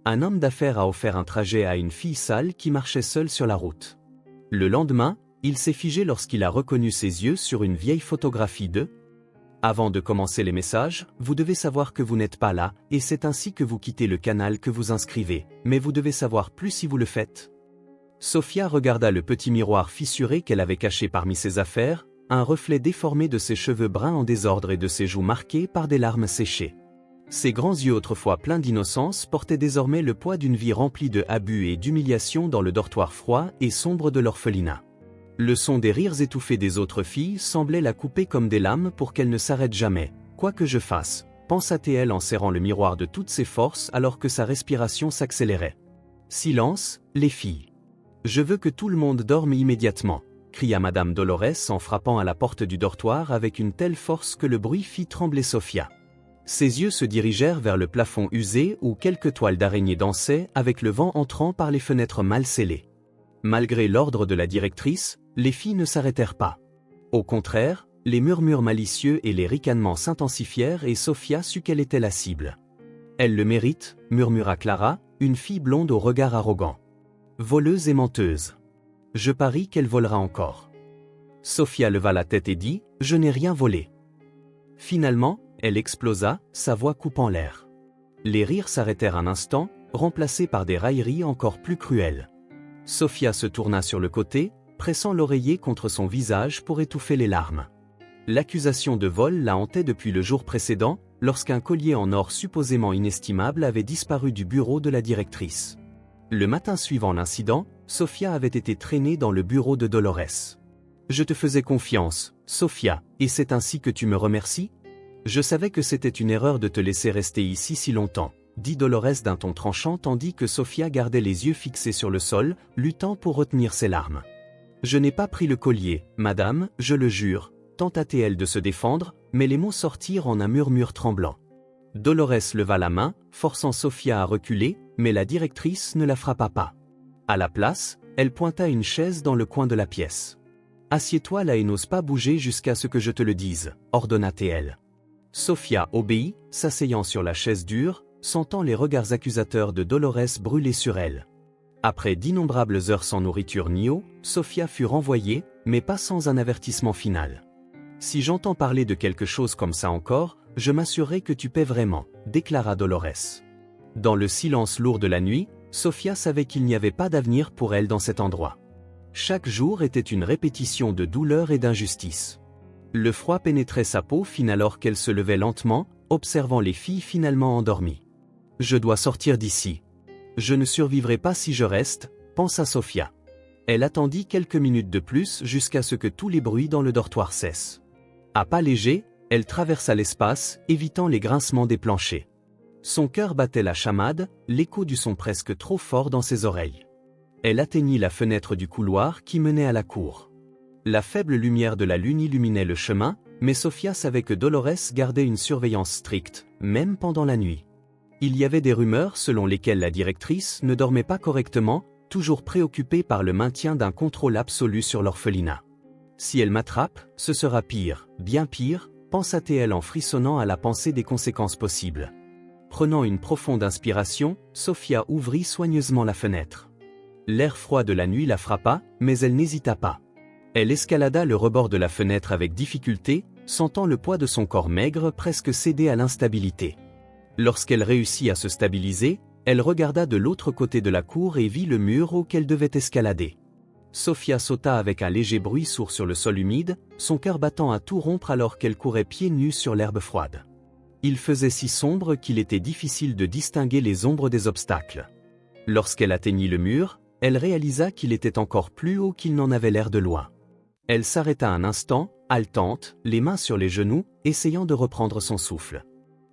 Un homme d'affaires a offert un trajet à une fille sale qui marchait seule sur la route. Le lendemain, il s'est figé lorsqu'il a reconnu ses yeux sur une vieille photographie de... Avant de commencer les messages, vous devez savoir que vous n'êtes pas là, et c'est ainsi que vous quittez le canal que vous inscrivez, mais vous devez savoir plus si vous le faites. Sophia regarda le petit miroir fissuré qu'elle avait caché parmi ses affaires, un reflet déformé de ses cheveux bruns en désordre et de ses joues marquées par des larmes séchées. Ses grands yeux autrefois pleins d'innocence portaient désormais le poids d'une vie remplie de abus et d'humiliation dans le dortoir froid et sombre de l'orphelinat. Le son des rires étouffés des autres filles semblait la couper comme des lames pour qu'elle ne s'arrête jamais. Quoi que je fasse, pensa-t-elle en serrant le miroir de toutes ses forces alors que sa respiration s'accélérait. Silence, les filles. Je veux que tout le monde dorme immédiatement, cria Madame Dolores en frappant à la porte du dortoir avec une telle force que le bruit fit trembler Sophia. Ses yeux se dirigèrent vers le plafond usé où quelques toiles d'araignée dansaient avec le vent entrant par les fenêtres mal scellées. Malgré l'ordre de la directrice, les filles ne s'arrêtèrent pas. Au contraire, les murmures malicieux et les ricanements s'intensifièrent et Sophia sut quelle était la cible. « Elle le mérite », murmura Clara, une fille blonde au regard arrogant. « Voleuse et menteuse. Je parie qu'elle volera encore. » Sophia leva la tête et dit « Je n'ai rien volé. » Finalement, elle explosa, sa voix coupant l'air. Les rires s'arrêtèrent un instant, remplacés par des railleries encore plus cruelles. Sophia se tourna sur le côté, pressant l'oreiller contre son visage pour étouffer les larmes. L'accusation de vol la hantait depuis le jour précédent, lorsqu'un collier en or supposément inestimable avait disparu du bureau de la directrice. Le matin suivant l'incident, Sophia avait été traînée dans le bureau de Dolores. « Je te faisais confiance, Sophia, et c'est ainsi que tu me remercies ? Je savais que c'était une erreur de te laisser rester ici si longtemps. » dit Dolores d'un ton tranchant tandis que Sophia gardait les yeux fixés sur le sol, luttant pour retenir ses larmes. « Je n'ai pas pris le collier, madame, je le jure », tenta-t-elle de se défendre, mais les mots sortirent en un murmure tremblant. Dolores leva la main, forçant Sophia à reculer, mais la directrice ne la frappa pas. À la place, elle pointa une chaise dans le coin de la pièce. « Assieds-toi là et n'ose pas bouger jusqu'à ce que je te le dise », ordonna-t-elle. Sophia obéit, s'asseyant sur la chaise dure, sentant les regards accusateurs de Dolores brûler sur elle. Après d'innombrables heures sans nourriture ni eau, Sophia fut renvoyée, mais pas sans un avertissement final. « Si j'entends parler de quelque chose comme ça encore, je m'assurerai que tu paies vraiment », déclara Dolores. Dans le silence lourd de la nuit, Sophia savait qu'il n'y avait pas d'avenir pour elle dans cet endroit. Chaque jour était une répétition de douleur et d'injustice. Le froid pénétrait sa peau fine alors qu'elle se levait lentement, observant les filles finalement endormies. « Je dois sortir d'ici. Je ne survivrai pas si je reste », pensa Sophia. Elle attendit quelques minutes de plus jusqu'à ce que tous les bruits dans le dortoir cessent. À pas légers, elle traversa l'espace, évitant les grincements des planchers. Son cœur battait la chamade, l'écho du son presque trop fort dans ses oreilles. Elle atteignit la fenêtre du couloir qui menait à la cour. La faible lumière de la lune illuminait le chemin, mais Sophia savait que Dolores gardait une surveillance stricte, même pendant la nuit. Il y avait des rumeurs selon lesquelles la directrice ne dormait pas correctement, toujours préoccupée par le maintien d'un contrôle absolu sur l'orphelinat. « Si elle m'attrape, ce sera pire, bien pire », pensa-t-elle en frissonnant à la pensée des conséquences possibles. Prenant une profonde inspiration, Sophia ouvrit soigneusement la fenêtre. L'air froid de la nuit la frappa, mais elle n'hésita pas. Elle escalada le rebord de la fenêtre avec difficulté, sentant le poids de son corps maigre presque céder à l'instabilité. Lorsqu'elle réussit à se stabiliser, elle regarda de l'autre côté de la cour et vit le mur auquel devait escalader. Sophia sauta avec un léger bruit sourd sur le sol humide, son cœur battant à tout rompre alors qu'elle courait pieds nus sur l'herbe froide. Il faisait si sombre qu'il était difficile de distinguer les ombres des obstacles. Lorsqu'elle atteignit le mur, elle réalisa qu'il était encore plus haut qu'il n'en avait l'air de loin. Elle s'arrêta un instant, haletante, les mains sur les genoux, essayant de reprendre son souffle.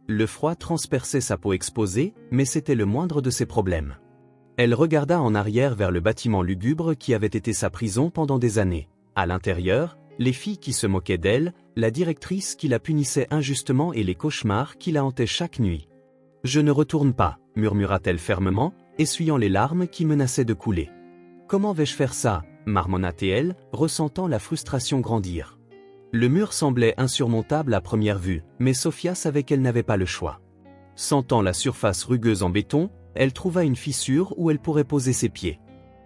Le froid transperçait sa peau exposée, mais c'était le moindre de ses problèmes. Elle regarda en arrière vers le bâtiment lugubre qui avait été sa prison pendant des années. À l'intérieur, les filles qui se moquaient d'elle, la directrice qui la punissait injustement et les cauchemars qui la hantaient chaque nuit. « Je ne retourne pas », murmura-t-elle fermement, essuyant les larmes qui menaçaient de couler. « Comment vais-je faire ça ?» marmonna-t-elle, ressentant la frustration grandir. Le mur semblait insurmontable à première vue, mais Sophia savait qu'elle n'avait pas le choix. Sentant la surface rugueuse en béton, elle trouva une fissure où elle pourrait poser ses pieds.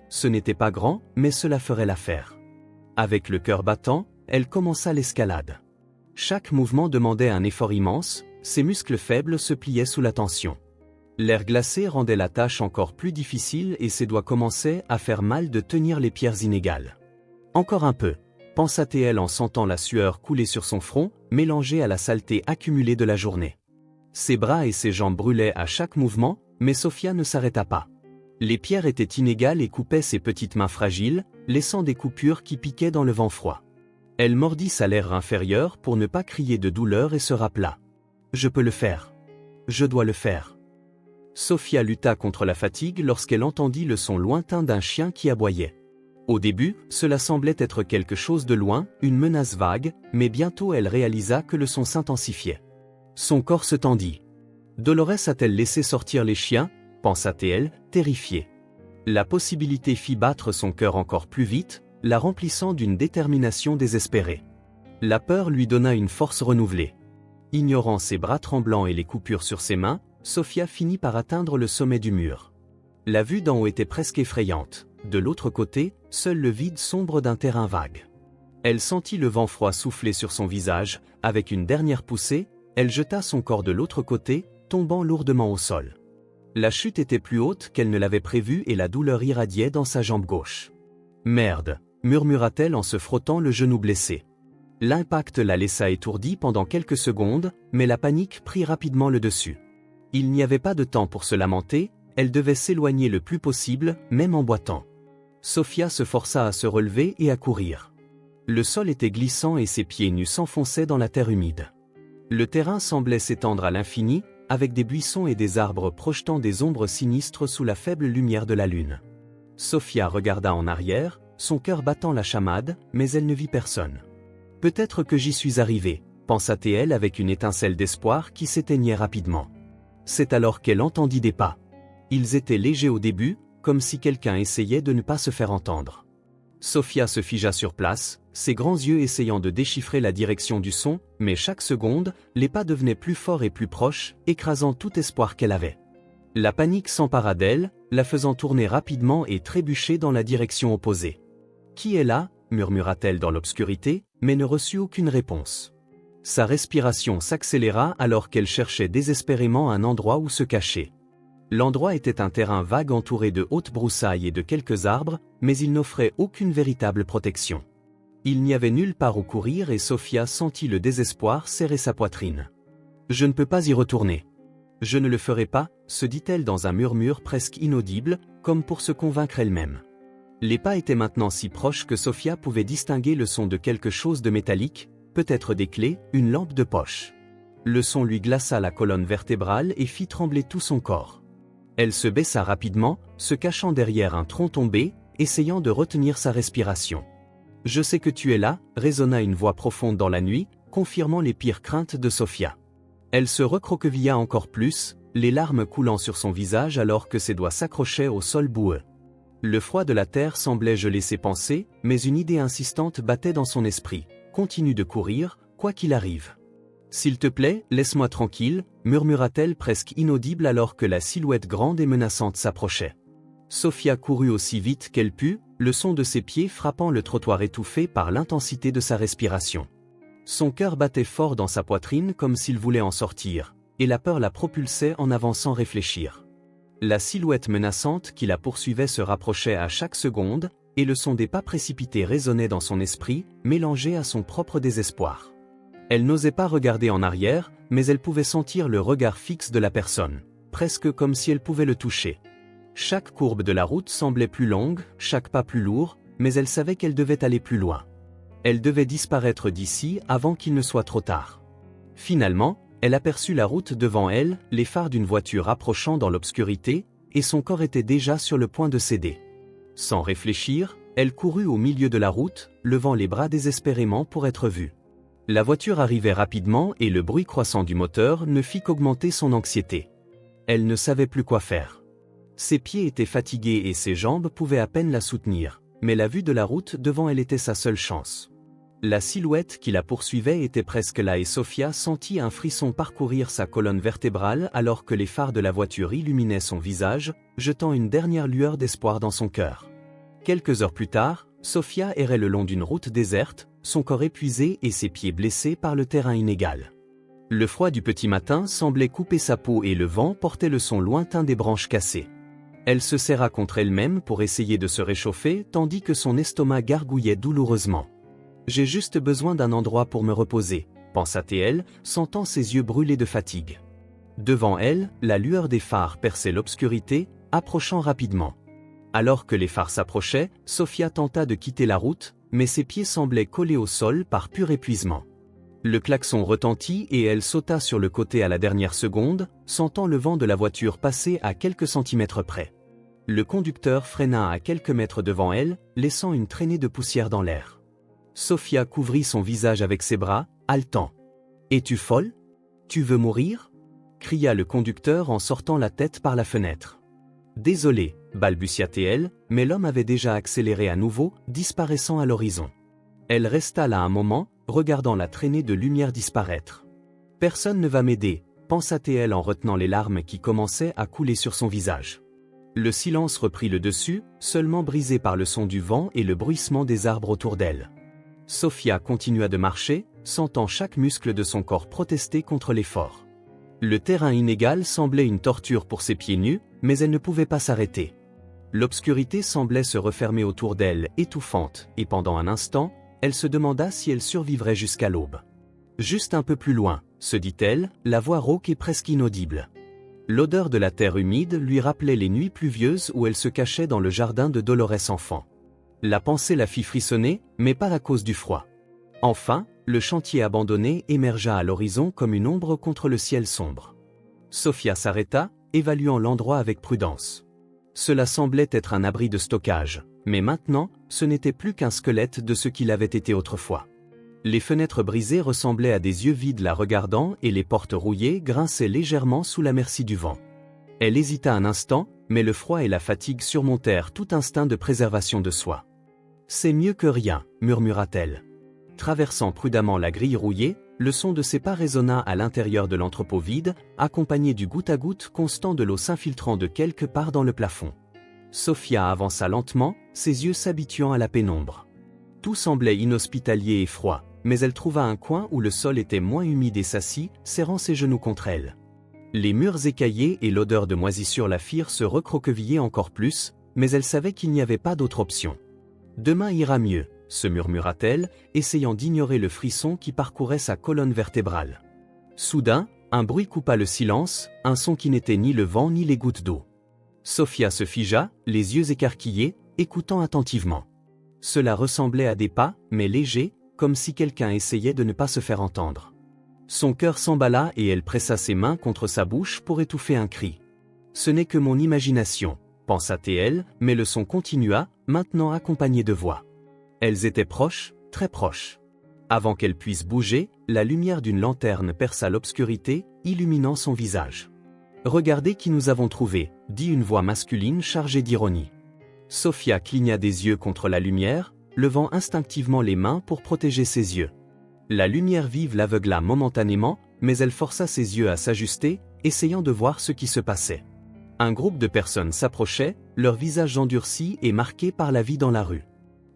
Ce n'était pas grand, mais cela ferait l'affaire. Avec le cœur battant, elle commença l'escalade. Chaque mouvement demandait un effort immense, ses muscles faibles se pliaient sous la tension. L'air glacé rendait la tâche encore plus difficile et ses doigts commençaient à faire mal de tenir les pierres inégales. Encore un peu, pensa-t-elle en sentant la sueur couler sur son front, mélangée à la saleté accumulée de la journée. Ses bras et ses jambes brûlaient à chaque mouvement, mais Sophia ne s'arrêta pas. Les pierres étaient inégales et coupaient ses petites mains fragiles, laissant des coupures qui piquaient dans le vent froid. Elle mordit sa lèvre inférieure pour ne pas crier de douleur et se rappela. « Je peux le faire. Je dois le faire. » Sophia lutta contre la fatigue lorsqu'elle entendit le son lointain d'un chien qui aboyait. Au début, cela semblait être quelque chose de loin, une menace vague, mais bientôt elle réalisa que le son s'intensifiait. Son corps se tendit. Dolores a-t-elle laissé sortir les chiens, pensa-t-elle, terrifiée. La possibilité fit battre son cœur encore plus vite, la remplissant d'une détermination désespérée. La peur lui donna une force renouvelée. Ignorant ses bras tremblants et les coupures sur ses mains, Sophia finit par atteindre le sommet du mur. La vue d'en haut était presque effrayante. De l'autre côté, seul le vide sombre d'un terrain vague. Elle sentit le vent froid souffler sur son visage. Avec une dernière poussée, elle jeta son corps de l'autre côté, tombant lourdement au sol. La chute était plus haute qu'elle ne l'avait prévu et la douleur irradiait dans sa jambe gauche. « Merde !» murmura-t-elle en se frottant le genou blessé. L'impact la laissa étourdie pendant quelques secondes, mais la panique prit rapidement le dessus. Il n'y avait pas de temps pour se lamenter, elle devait s'éloigner le plus possible, même en boitant. Sophia se força à se relever et à courir. Le sol était glissant et ses pieds nus s'enfonçaient dans la terre humide. Le terrain semblait s'étendre à l'infini, avec des buissons et des arbres projetant des ombres sinistres sous la faible lumière de la lune. Sophia regarda en arrière, son cœur battant la chamade, mais elle ne vit personne. « Peut-être que j'y suis arrivée », pensa-t-elle avec une étincelle d'espoir qui s'éteignait rapidement. C'est alors qu'elle entendit des pas. Ils étaient légers au début, comme si quelqu'un essayait de ne pas se faire entendre. Sophia se figea sur place, ses grands yeux essayant de déchiffrer la direction du son, mais chaque seconde, les pas devenaient plus forts et plus proches, écrasant tout espoir qu'elle avait. La panique s'empara d'elle, la faisant tourner rapidement et trébucher dans la direction opposée. « Qui est là ?» murmura-t-elle dans l'obscurité, mais ne reçut aucune réponse. Sa respiration s'accéléra alors qu'elle cherchait désespérément un endroit où se cacher. L'endroit était un terrain vague entouré de hautes broussailles et de quelques arbres, mais il n'offrait aucune véritable protection. Il n'y avait nulle part où courir et Sophia sentit le désespoir serrer sa poitrine. « Je ne peux pas y retourner. Je ne le ferai pas », se dit-elle dans un murmure presque inaudible, comme pour se convaincre elle-même. Les pas étaient maintenant si proches que Sophia pouvait distinguer le son de quelque chose de métallique, peut-être des clés, une lampe de poche. Le son lui glaça la colonne vertébrale et fit trembler tout son corps. Elle se baissa rapidement, se cachant derrière un tronc tombé, essayant de retenir sa respiration. « Je sais que tu es là », résonna une voix profonde dans la nuit, confirmant les pires craintes de Sophia. Elle se recroquevilla encore plus, les larmes coulant sur son visage alors que ses doigts s'accrochaient au sol boueux. Le froid de la terre semblait geler ses pensées, mais une idée insistante battait dans son esprit. « Continue de courir, quoi qu'il arrive. »« S'il te plaît, laisse-moi tranquille », murmura-t-elle presque inaudible alors que la silhouette grande et menaçante s'approchait. Sophia courut aussi vite qu'elle put, le son de ses pieds frappant le trottoir étouffé par l'intensité de sa respiration. Son cœur battait fort dans sa poitrine comme s'il voulait en sortir, et la peur la propulsait en avant sans réfléchir. La silhouette menaçante qui la poursuivait se rapprochait à chaque seconde, et le son des pas précipités résonnait dans son esprit, mélangé à son propre désespoir. Elle n'osait pas regarder en arrière, mais elle pouvait sentir le regard fixe de la personne, presque comme si elle pouvait le toucher. Chaque courbe de la route semblait plus longue, chaque pas plus lourd, mais elle savait qu'elle devait aller plus loin. Elle devait disparaître d'ici avant qu'il ne soit trop tard. Finalement, elle aperçut la route devant elle, les phares d'une voiture approchant dans l'obscurité, et son corps était déjà sur le point de céder. Sans réfléchir, elle courut au milieu de la route, levant les bras désespérément pour être vue. La voiture arrivait rapidement et le bruit croissant du moteur ne fit qu'augmenter son anxiété. Elle ne savait plus quoi faire. Ses pieds étaient fatigués et ses jambes pouvaient à peine la soutenir, mais la vue de la route devant elle était sa seule chance. La silhouette qui la poursuivait était presque là et Sophia sentit un frisson parcourir sa colonne vertébrale alors que les phares de la voiture illuminaient son visage, jetant une dernière lueur d'espoir dans son cœur. Quelques heures plus tard, Sophia errait le long d'une route déserte, son corps épuisé et ses pieds blessés par le terrain inégal. Le froid du petit matin semblait couper sa peau et le vent portait le son lointain des branches cassées. Elle se serra contre elle-même pour essayer de se réchauffer tandis que son estomac gargouillait douloureusement. « J'ai juste besoin d'un endroit pour me reposer », pensa-t-elle, sentant ses yeux brûler de fatigue. Devant elle, la lueur des phares perçait l'obscurité, approchant rapidement. Alors que les phares s'approchaient, Sophia tenta de quitter la route, mais ses pieds semblaient collés au sol par pur épuisement. Le klaxon retentit et elle sauta sur le côté à la dernière seconde, sentant le vent de la voiture passer à quelques centimètres près. Le conducteur freina à quelques mètres devant elle, laissant une traînée de poussière dans l'air. Sophia couvrit son visage avec ses bras, haletant. « Es-tu folle? Tu veux mourir ?» cria le conducteur en sortant la tête par la fenêtre. « Désolé, balbutia-t-elle, mais l'homme avait déjà accéléré à nouveau, disparaissant à l'horizon. Elle resta là un moment, regardant la traînée de lumière disparaître. « Personne ne va m'aider, pensa-t-elle en retenant les larmes qui commençaient à couler sur son visage. Le silence reprit le dessus, seulement brisé par le son du vent et le bruissement des arbres autour d'elle. Sophia continua de marcher, sentant chaque muscle de son corps protester contre l'effort. Le terrain inégal semblait une torture pour ses pieds nus, mais elle ne pouvait pas s'arrêter. L'obscurité semblait se refermer autour d'elle, étouffante, et pendant un instant, elle se demanda si elle survivrait jusqu'à l'aube. Juste un peu plus loin, se dit-elle, la voix rauque et presque inaudible. L'odeur de la terre humide lui rappelait les nuits pluvieuses où elle se cachait dans le jardin de Dolores enfant. La pensée la fit frissonner, mais pas à cause du froid. Enfin, le chantier abandonné émergea à l'horizon comme une ombre contre le ciel sombre. Sophia s'arrêta, évaluant l'endroit avec prudence. Cela semblait être un abri de stockage, mais maintenant, ce n'était plus qu'un squelette de ce qu'il avait été autrefois. Les fenêtres brisées ressemblaient à des yeux vides la regardant et les portes rouillées grinçaient légèrement sous la merci du vent. Elle hésita un instant, mais le froid et la fatigue surmontèrent tout instinct de préservation de soi. « C'est mieux que rien », murmura-t-elle. Traversant prudemment la grille rouillée, le son de ses pas résonna à l'intérieur de l'entrepôt vide, accompagné du goutte à goutte constant de l'eau s'infiltrant de quelque part dans le plafond. Sophia avança lentement, ses yeux s'habituant à la pénombre. Tout semblait inhospitalier et froid, mais elle trouva un coin où le sol était moins humide et s'assit, serrant ses genoux contre elle. Les murs écaillés et l'odeur de moisissure la firent se recroqueviller encore plus, mais elle savait qu'il n'y avait pas d'autre option. « Demain ira mieux », se murmura-t-elle, essayant d'ignorer le frisson qui parcourait sa colonne vertébrale. Soudain, un bruit coupa le silence, un son qui n'était ni le vent ni les gouttes d'eau. Sophia se figea, les yeux écarquillés, écoutant attentivement. Cela ressemblait à des pas, mais légers, comme si quelqu'un essayait de ne pas se faire entendre. Son cœur s'emballa et elle pressa ses mains contre sa bouche pour étouffer un cri. « Ce n'est que mon imagination », pensa-t-elle, mais le son continua, maintenant accompagné de voix. Elles étaient proches, très proches. Avant qu'elle puisse bouger, la lumière d'une lanterne perça l'obscurité, illuminant son visage. « Regardez qui nous avons trouvé », dit une voix masculine chargée d'ironie. Sophia cligna des yeux contre la lumière, levant instinctivement les mains pour protéger ses yeux. La lumière vive l'aveugla momentanément, mais elle força ses yeux à s'ajuster, essayant de voir ce qui se passait. Un groupe de personnes s'approchait, leurs visages endurcis et marqués par la vie dans la rue.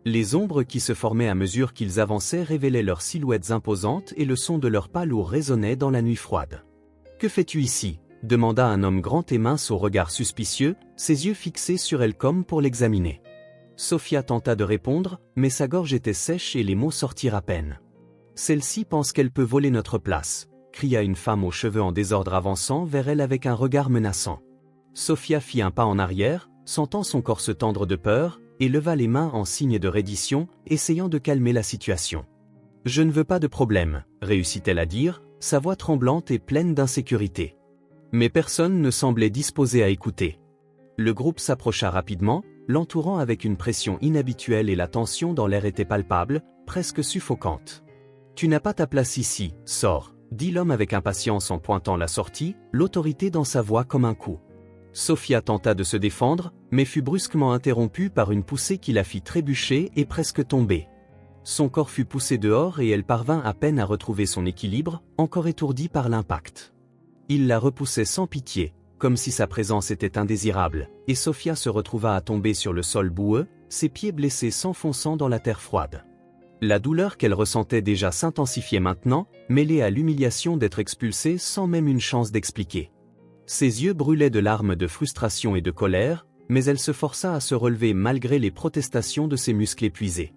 Les ombres qui se formaient à mesure qu'ils avançaient révélaient leurs silhouettes imposantes et le son de leurs pas lourds résonnait dans la nuit froide. « Que fais-tu ici ?» demanda un homme grand et mince au regard suspicieux, ses yeux fixés sur elle comme pour l'examiner. Sophia tenta de répondre, mais sa gorge était sèche et les mots sortirent à peine. « Celle-ci pense qu'elle peut voler notre place », cria une femme aux cheveux en désordre avançant vers elle avec un regard menaçant. Sophia fit un pas en arrière, sentant son corps se tendre de peur, et leva les mains en signe de reddition, essayant de calmer la situation. « Je ne veux pas de problème », réussit-elle à dire, sa voix tremblante et pleine d'insécurité. Mais personne ne semblait disposé à écouter. Le groupe s'approcha rapidement, l'entourant avec une pression inhabituelle et la tension dans l'air était palpable, presque suffocante. « Tu n'as pas ta place ici, sors », dit l'homme avec impatience en pointant la sortie, l'autorité dans sa voix comme un coup. Sophia tenta de se défendre, mais fut brusquement interrompue par une poussée qui la fit trébucher et presque tomber. Son corps fut poussé dehors et elle parvint à peine à retrouver son équilibre, encore étourdie par l'impact. Il la repoussait sans pitié, comme si sa présence était indésirable, et Sophia se retrouva à tomber sur le sol boueux, ses pieds blessés s'enfonçant dans la terre froide. La douleur qu'elle ressentait déjà s'intensifiait maintenant, mêlée à l'humiliation d'être expulsée sans même une chance d'expliquer. Ses yeux brûlaient de larmes de frustration et de colère, mais elle se força à se relever malgré les protestations de ses muscles épuisés.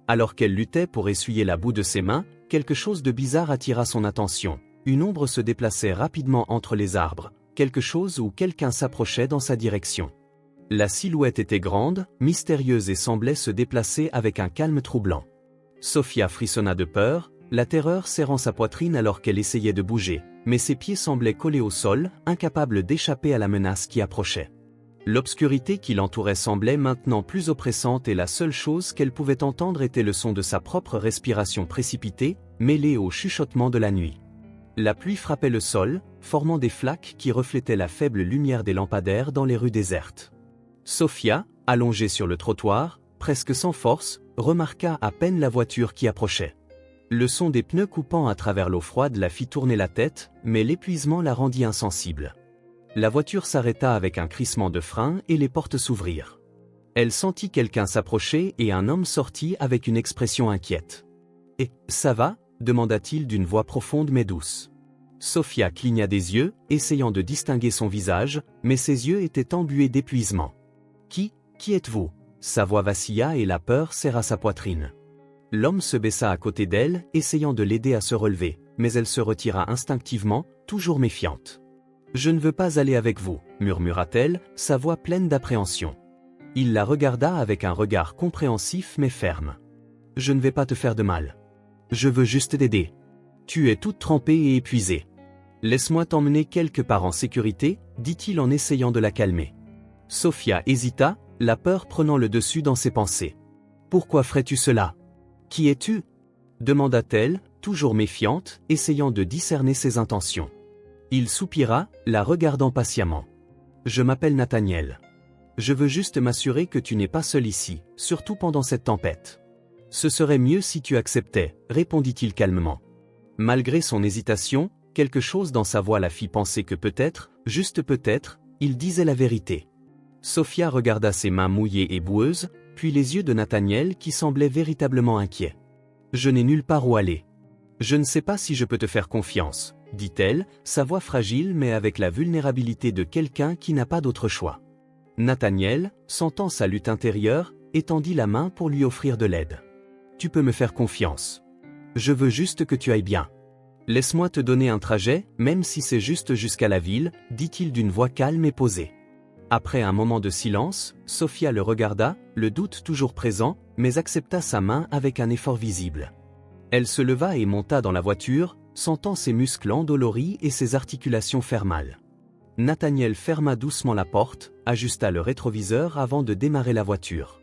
Alors qu'elle luttait pour essuyer la boue de ses mains, quelque chose de bizarre attira son attention. Une ombre se déplaçait rapidement entre les arbres, quelque chose ou quelqu'un s'approchait dans sa direction. La silhouette était grande, mystérieuse et semblait se déplacer avec un calme troublant. Sophia frissonna de peur, la terreur serrant sa poitrine alors qu'elle essayait de bouger, mais ses pieds semblaient collés au sol, incapables d'échapper à la menace qui approchait. L'obscurité qui l'entourait semblait maintenant plus oppressante et la seule chose qu'elle pouvait entendre était le son de sa propre respiration précipitée, mêlée au chuchotement de la nuit. La pluie frappait le sol, formant des flaques qui reflétaient la faible lumière des lampadaires dans les rues désertes. Sophia, allongée sur le trottoir, presque sans force, remarqua à peine la voiture qui approchait. Le son des pneus coupant à travers l'eau froide la fit tourner la tête, mais l'épuisement la rendit insensible. La voiture s'arrêta avec un crissement de frein et les portes s'ouvrirent. Elle sentit quelqu'un s'approcher et un homme sortit avec une expression inquiète. « Et, ça va ?» demanda-t-il d'une voix profonde mais douce. Sophia cligna des yeux, essayant de distinguer son visage, mais ses yeux étaient embués d'épuisement. « Qui êtes-vous » Sa voix vacilla et la peur serra sa poitrine. L'homme se baissa à côté d'elle, essayant de l'aider à se relever, mais elle se retira instinctivement, toujours méfiante. « Je ne veux pas aller avec vous, » murmura-t-elle, sa voix pleine d'appréhension. Il la regarda avec un regard compréhensif mais ferme. « Je ne vais pas te faire de mal. Je veux juste t'aider. Tu es toute trempée et épuisée. Laisse-moi t'emmener quelque part en sécurité, dit-il en essayant de la calmer. Sophia hésita, la peur prenant le dessus dans ses pensées. « Pourquoi ferais-tu cela ? Qui es-tu » demanda-t-elle, toujours méfiante, essayant de discerner ses intentions. Il soupira, la regardant patiemment. « Je m'appelle Nathaniel. Je veux juste m'assurer que tu n'es pas seul ici, surtout pendant cette tempête. »« Ce serait mieux si tu acceptais, » répondit-il calmement. Malgré son hésitation, quelque chose dans sa voix la fit penser que peut-être, juste peut-être, il disait la vérité. Sophia regarda ses mains mouillées et boueuses, puis les yeux de Nathaniel qui semblaient véritablement inquiets. « Je n'ai nulle part où aller. Je ne sais pas si je peux te faire confiance, » dit-elle, sa voix fragile mais avec la vulnérabilité de quelqu'un qui n'a pas d'autre choix. Nathaniel, sentant sa lutte intérieure, étendit la main pour lui offrir de l'aide. « Tu peux me faire confiance. Je veux juste que tu ailles bien. Laisse-moi te donner un trajet, même si c'est juste jusqu'à la ville, » dit-il d'une voix calme et posée. Après un moment de silence, Sophia le regarda, le doute toujours présent, mais accepta sa main avec un effort visible. Elle se leva et monta dans la voiture, sentant ses muscles endoloris et ses articulations faire mal. Nathaniel ferma doucement la porte, ajusta le rétroviseur avant de démarrer la voiture.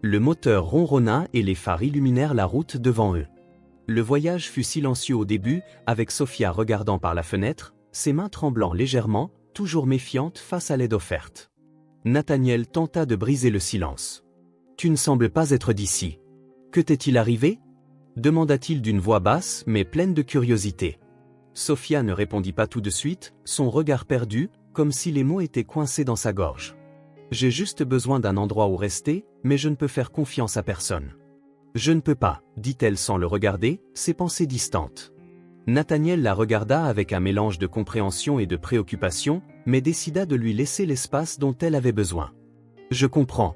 Le moteur ronronna et les phares illuminèrent la route devant eux. Le voyage fut silencieux au début, avec Sophia regardant par la fenêtre, ses mains tremblant légèrement, toujours méfiante face à l'aide offerte. Nathaniel tenta de briser le silence. « Tu ne sembles pas être d'ici. Que t'est-il arrivé ?» demanda-t-il d'une voix basse mais pleine de curiosité. Sophia ne répondit pas tout de suite, son regard perdu, comme si les mots étaient coincés dans sa gorge. « J'ai juste besoin d'un endroit où rester, mais je ne peux faire confiance à personne. »« Je ne peux pas, » dit-elle sans le regarder, ses pensées distantes. Nathaniel la regarda avec un mélange de compréhension et de préoccupation, mais décida de lui laisser l'espace dont elle avait besoin. « Je comprends.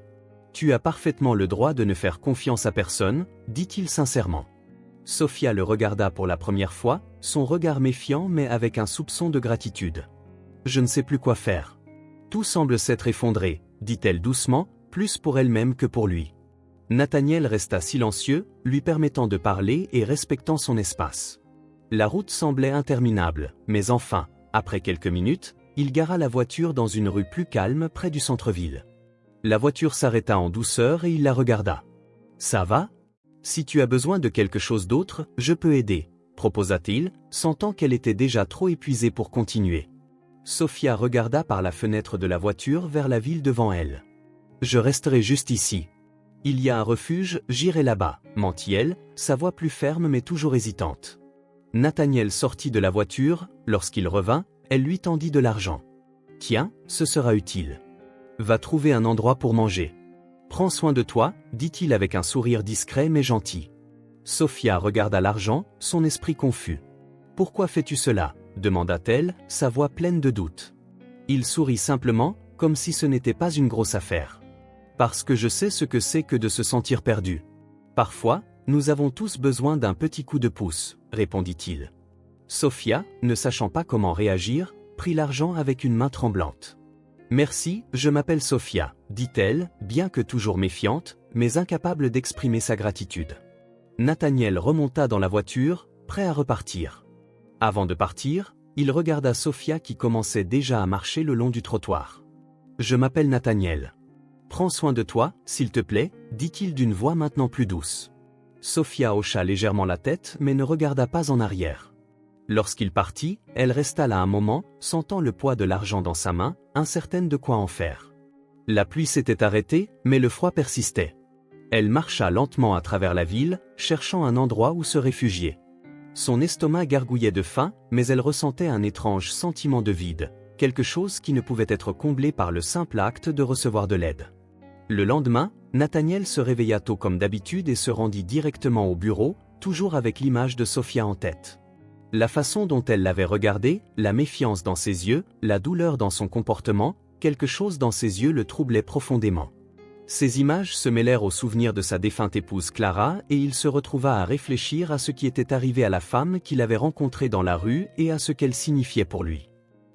Tu as parfaitement le droit de ne faire confiance à personne, » dit-il sincèrement. Sophia le regarda pour la première fois, son regard méfiant mais avec un soupçon de gratitude. « Je ne sais plus quoi faire. Tout semble s'être effondré, » dit-elle doucement, plus pour elle-même que pour lui. Nathaniel resta silencieux, lui permettant de parler et respectant son espace. La route semblait interminable, mais enfin, après quelques minutes, il gara la voiture dans une rue plus calme près du centre-ville. La voiture s'arrêta en douceur et il la regarda. « Ça va ? Si tu as besoin de quelque chose d'autre, je peux aider, » proposa-t-il, sentant qu'elle était déjà trop épuisée pour continuer. Sophia regarda par la fenêtre de la voiture vers la ville devant elle. « Je resterai juste ici. Il y a un refuge, j'irai là-bas, mentit-elle, sa voix plus ferme mais toujours hésitante. Nathaniel sortit de la voiture, lorsqu'il revint, elle lui tendit de l'argent. Tiens, ce sera utile. Va trouver un endroit pour manger. Prends soin de toi, dit-il avec un sourire discret mais gentil. Sophia regarda l'argent, son esprit confus. Pourquoi fais-tu cela ? Demanda-t-elle, sa voix pleine de doute. Il sourit simplement, comme si ce n'était pas une grosse affaire. Parce que je sais ce que c'est que de se sentir perdu. Parfois, nous avons tous besoin d'un petit coup de pouce, répondit-il. Sophia, ne sachant pas comment réagir, prit l'argent avec une main tremblante. Merci, je m'appelle Sophia, dit-elle, bien que toujours méfiante, mais incapable d'exprimer sa gratitude. Nathaniel remonta dans la voiture, prêt à repartir. Avant de partir, il regarda Sophia qui commençait déjà à marcher le long du trottoir. Je m'appelle Nathaniel. Prends soin de toi, s'il te plaît, dit-il d'une voix maintenant plus douce. Sophia hocha légèrement la tête mais ne regarda pas en arrière. Lorsqu'il partit, elle resta là un moment, sentant le poids de l'argent dans sa main, incertaine de quoi en faire. La pluie s'était arrêtée, mais le froid persistait. Elle marcha lentement à travers la ville, cherchant un endroit où se réfugier. Son estomac gargouillait de faim, mais elle ressentait un étrange sentiment de vide, quelque chose qui ne pouvait être comblé par le simple acte de recevoir de l'aide. Le lendemain, Nathaniel se réveilla tôt comme d'habitude et se rendit directement au bureau, toujours avec l'image de Sophia en tête. La façon dont elle l'avait regardé, la méfiance dans ses yeux, la douleur dans son comportement, quelque chose dans ses yeux le troublait profondément. Ces images se mêlèrent aux souvenirs de sa défunte épouse Clara et il se retrouva à réfléchir à ce qui était arrivé à la femme qu'il avait rencontrée dans la rue et à ce qu'elle signifiait pour lui.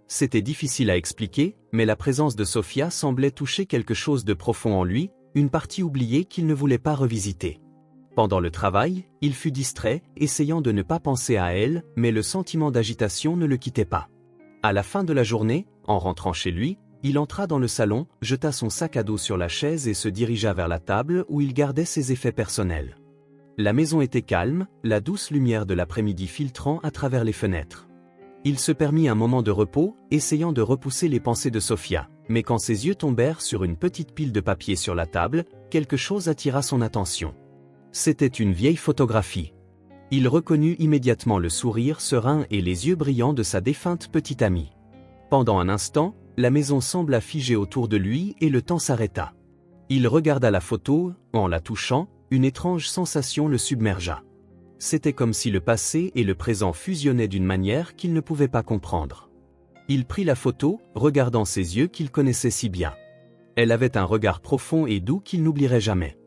C'était difficile à expliquer, mais la présence de Sophia semblait toucher quelque chose de profond en lui, une partie oubliée qu'il ne voulait pas revisiter. Pendant le travail, il fut distrait, essayant de ne pas penser à elle, mais le sentiment d'agitation ne le quittait pas. À la fin de la journée, en rentrant chez lui, il entra dans le salon, jeta son sac à dos sur la chaise et se dirigea vers la table où il gardait ses effets personnels. La maison était calme, la douce lumière de l'après-midi filtrant à travers les fenêtres. Il se permit un moment de repos, essayant de repousser les pensées de Sophia, mais quand ses yeux tombèrent sur une petite pile de papier sur la table, quelque chose attira son attention. C'était une vieille photographie. Il reconnut immédiatement le sourire serein et les yeux brillants de sa défunte petite amie. Pendant un instant, la maison sembla figée autour de lui et le temps s'arrêta. Il regarda la photo, en la touchant, une étrange sensation le submergea. C'était comme si le passé et le présent fusionnaient d'une manière qu'il ne pouvait pas comprendre. Il prit la photo, regardant ses yeux qu'il connaissait si bien. Elle avait un regard profond et doux qu'il n'oublierait jamais.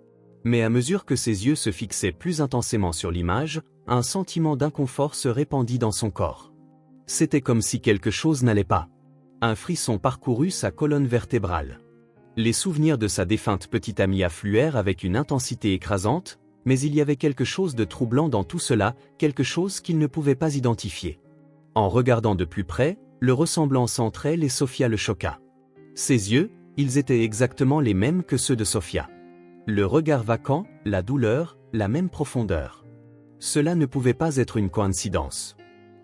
Mais à mesure que ses yeux se fixaient plus intensément sur l'image, un sentiment d'inconfort se répandit dans son corps. C'était comme si quelque chose n'allait pas. Un frisson parcourut sa colonne vertébrale. Les souvenirs de sa défunte petite amie affluèrent avec une intensité écrasante, mais il y avait quelque chose de troublant dans tout cela, quelque chose qu'il ne pouvait pas identifier. En regardant de plus près, le ressemblance entre elle et Sophia le choqua. Ses yeux, ils étaient exactement les mêmes que ceux de Sophia. Le regard vacant, la douleur, la même profondeur. Cela ne pouvait pas être une coïncidence.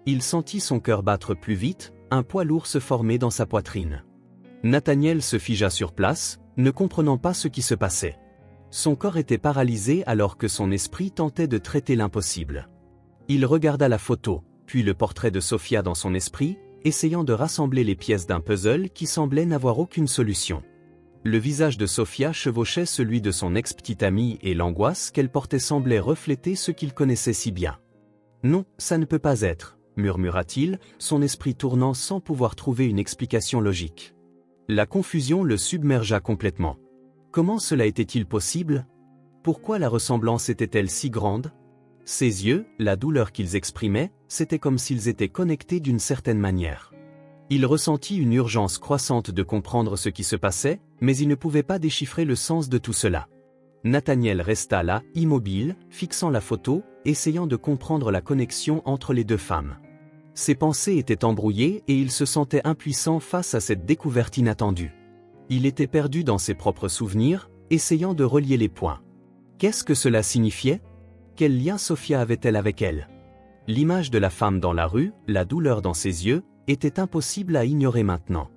Il sentit son cœur battre plus vite, un poids lourd se former dans sa poitrine. Nathaniel se figea sur place, ne comprenant pas ce qui se passait. Son corps était paralysé alors que son esprit tentait de traiter l'impossible. Il regarda la photo, puis le portrait de Sophia dans son esprit, essayant de rassembler les pièces d'un puzzle qui semblait n'avoir aucune solution. Le visage de Sophia chevauchait celui de son ex-petite amie et l'angoisse qu'elle portait semblait refléter ce qu'il connaissait si bien. « Non, ça ne peut pas être », murmura-t-il, son esprit tournant sans pouvoir trouver une explication logique. La confusion le submergea complètement. Comment cela était-il possible? Pourquoi la ressemblance était-elle si grande? Ses yeux, la douleur qu'ils exprimaient, c'était comme s'ils étaient connectés d'une certaine manière. Il ressentit une urgence croissante de comprendre ce qui se passait, mais il ne pouvait pas déchiffrer le sens de tout cela. Nathaniel resta là, immobile, fixant la photo, essayant de comprendre la connexion entre les deux femmes. Ses pensées étaient embrouillées et il se sentait impuissant face à cette découverte inattendue. Il était perdu dans ses propres souvenirs, essayant de relier les points. Qu'est-ce que cela signifiait? Quel lien Sophia avait-elle avec elle? L'image de la femme dans la rue, la douleur dans ses yeux, était impossible à ignorer maintenant.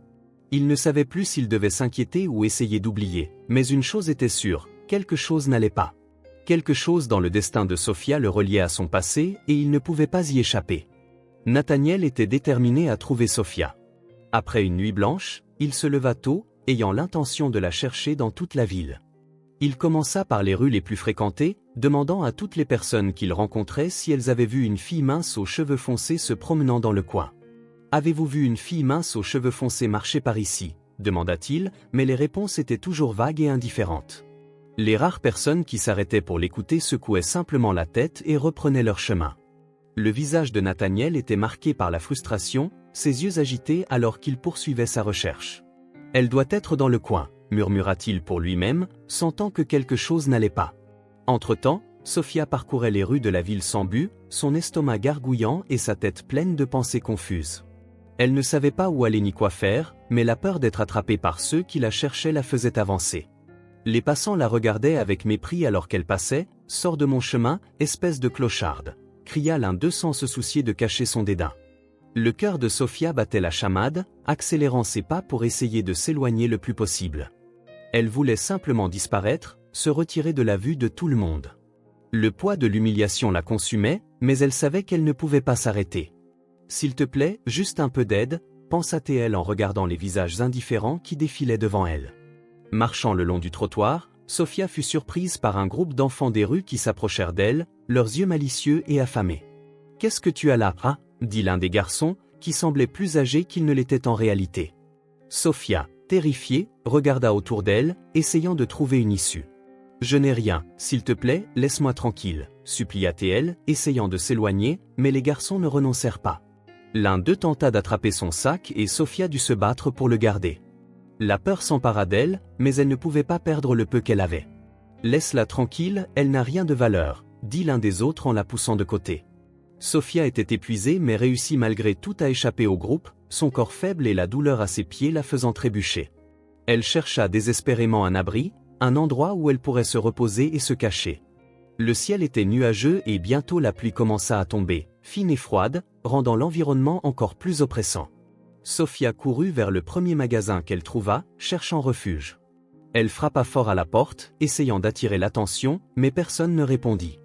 Il ne savait plus s'il devait s'inquiéter ou essayer d'oublier, mais une chose était sûre, quelque chose n'allait pas. Quelque chose dans le destin de Sophia le reliait à son passé et il ne pouvait pas y échapper. Nathaniel était déterminé à trouver Sophia. Après une nuit blanche, il se leva tôt, ayant l'intention de la chercher dans toute la ville. Il commença par les rues les plus fréquentées, demandant à toutes les personnes qu'il rencontrait si elles avaient vu une fille mince aux cheveux foncés se promenant dans le coin. « Avez-vous vu une fille mince aux cheveux foncés marcher par ici » demanda-t-il, mais les réponses étaient toujours vagues et indifférentes. Les rares personnes qui s'arrêtaient pour l'écouter secouaient simplement la tête et reprenaient leur chemin. Le visage de Nathaniel était marqué par la frustration, ses yeux agités alors qu'il poursuivait sa recherche. « Elle doit être dans le coin », murmura-t-il pour lui-même, sentant que quelque chose n'allait pas. Entre-temps, Sophia parcourait les rues de la ville sans but, son estomac gargouillant et sa tête pleine de pensées confuses. Elle ne savait pas où aller ni quoi faire, mais la peur d'être attrapée par ceux qui la cherchaient la faisait avancer. Les passants la regardaient avec mépris alors qu'elle passait. « Sors de mon chemin, espèce de clocharde !» cria l'un d'eux sans se soucier de cacher son dédain. Le cœur de Sophia battait la chamade, accélérant ses pas pour essayer de s'éloigner le plus possible. Elle voulait simplement disparaître, se retirer de la vue de tout le monde. Le poids de l'humiliation la consumait, mais elle savait qu'elle ne pouvait pas s'arrêter. « S'il te plaît, juste un peu d'aide », pensa-t-elle en regardant les visages indifférents qui défilaient devant elle. Marchant le long du trottoir, Sophia fut surprise par un groupe d'enfants des rues qui s'approchèrent d'elle, leurs yeux malicieux et affamés. « Qu'est-ce que tu as là, hein ?» dit l'un des garçons, qui semblait plus âgé qu'il ne l'était en réalité. Sophia, terrifiée, regarda autour d'elle, essayant de trouver une issue. « Je n'ai rien, s'il te plaît, laisse-moi tranquille », supplia-t-elle, essayant de s'éloigner, mais les garçons ne renoncèrent pas. L'un d'eux tenta d'attraper son sac et Sophia dut se battre pour le garder. La peur s'empara d'elle, mais elle ne pouvait pas perdre le peu qu'elle avait. « Laisse-la tranquille, elle n'a rien de valeur », dit l'un des autres en la poussant de côté. Sophia était épuisée mais réussit malgré tout à échapper au groupe, son corps faible et la douleur à ses pieds la faisant trébucher. Elle chercha désespérément un abri, un endroit où elle pourrait se reposer et se cacher. Le ciel était nuageux et bientôt la pluie commença à tomber, fine et froide, rendant l'environnement encore plus oppressant. Sophia courut vers le premier magasin qu'elle trouva, cherchant refuge. Elle frappa fort à la porte, essayant d'attirer l'attention, mais personne ne répondit.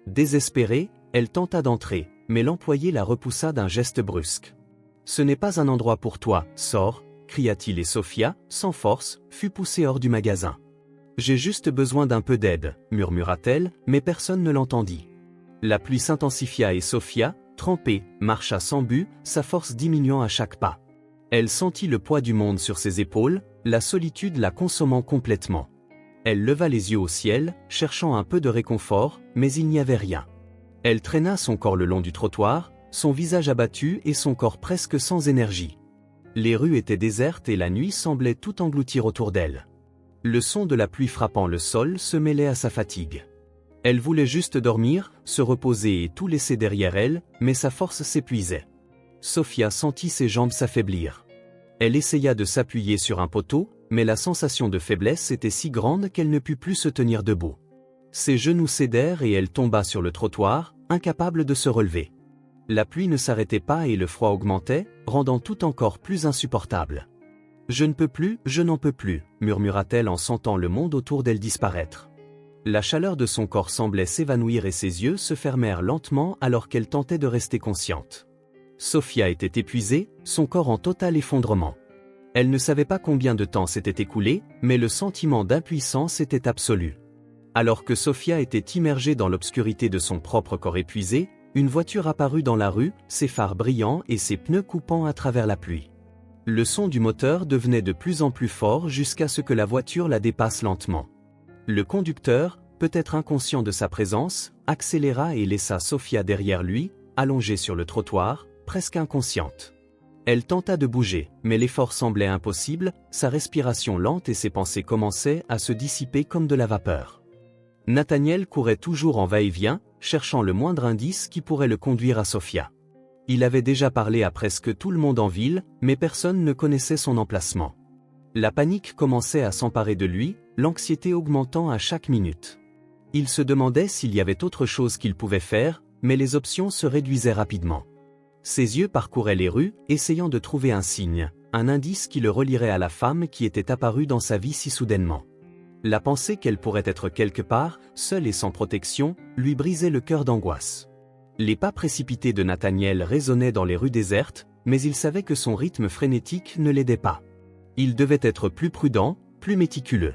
Désespérée, elle tenta d'entrer, mais l'employé la repoussa d'un geste brusque. « Ce n'est pas un endroit pour toi, sors !» cria-t-il et Sophia, sans force, fut poussée hors du magasin. « J'ai juste besoin d'un peu d'aide » murmura-t-elle, mais personne ne l'entendit. La pluie s'intensifia et Sophia, trempée, marcha sans but, sa force diminuant à chaque pas. Elle sentit le poids du monde sur ses épaules, la solitude la consommant complètement. Elle leva les yeux au ciel, cherchant un peu de réconfort, mais il n'y avait rien. Elle traîna son corps le long du trottoir, son visage abattu et son corps presque sans énergie. Les rues étaient désertes et la nuit semblait tout engloutir autour d'elle. Le son de la pluie frappant le sol se mêlait à sa fatigue. Elle voulait juste dormir, se reposer et tout laisser derrière elle, mais sa force s'épuisait. Sophia sentit ses jambes s'affaiblir. Elle essaya de s'appuyer sur un poteau, mais la sensation de faiblesse était si grande qu'elle ne put plus se tenir debout. Ses genoux cédèrent et elle tomba sur le trottoir, incapable de se relever. La pluie ne s'arrêtait pas et le froid augmentait, rendant tout encore plus insupportable. « Je ne peux plus, je n'en peux plus », murmura-t-elle en sentant le monde autour d'elle disparaître. La chaleur de son corps semblait s'évanouir et ses yeux se fermèrent lentement alors qu'elle tentait de rester consciente. Sophia était épuisée, son corps en total effondrement. Elle ne savait pas combien de temps s'était écoulé, mais le sentiment d'impuissance était absolu. Alors que Sophia était immergée dans l'obscurité de son propre corps épuisé, une voiture apparut dans la rue, ses phares brillants et ses pneus coupant à travers la pluie. Le son du moteur devenait de plus en plus fort jusqu'à ce que la voiture la dépasse lentement. Le conducteur, peut-être inconscient de sa présence, accéléra et laissa Sophia derrière lui, allongée sur le trottoir, presque inconsciente. Elle tenta de bouger, mais l'effort semblait impossible, sa respiration lente et ses pensées commençaient à se dissiper comme de la vapeur. Nathaniel courait toujours en va-et-vient, cherchant le moindre indice qui pourrait le conduire à Sophia. Il avait déjà parlé à presque tout le monde en ville, mais personne ne connaissait son emplacement. La panique commençait à s'emparer de lui, l'anxiété augmentant à chaque minute. Il se demandait s'il y avait autre chose qu'il pouvait faire, mais les options se réduisaient rapidement. Ses yeux parcouraient les rues, essayant de trouver un signe, un indice qui le relierait à la femme qui était apparue dans sa vie si soudainement. La pensée qu'elle pourrait être quelque part, seule et sans protection, lui brisait le cœur d'angoisse. Les pas précipités de Nathaniel résonnaient dans les rues désertes, mais il savait que son rythme frénétique ne l'aidait pas. Il devait être plus prudent, plus méticuleux.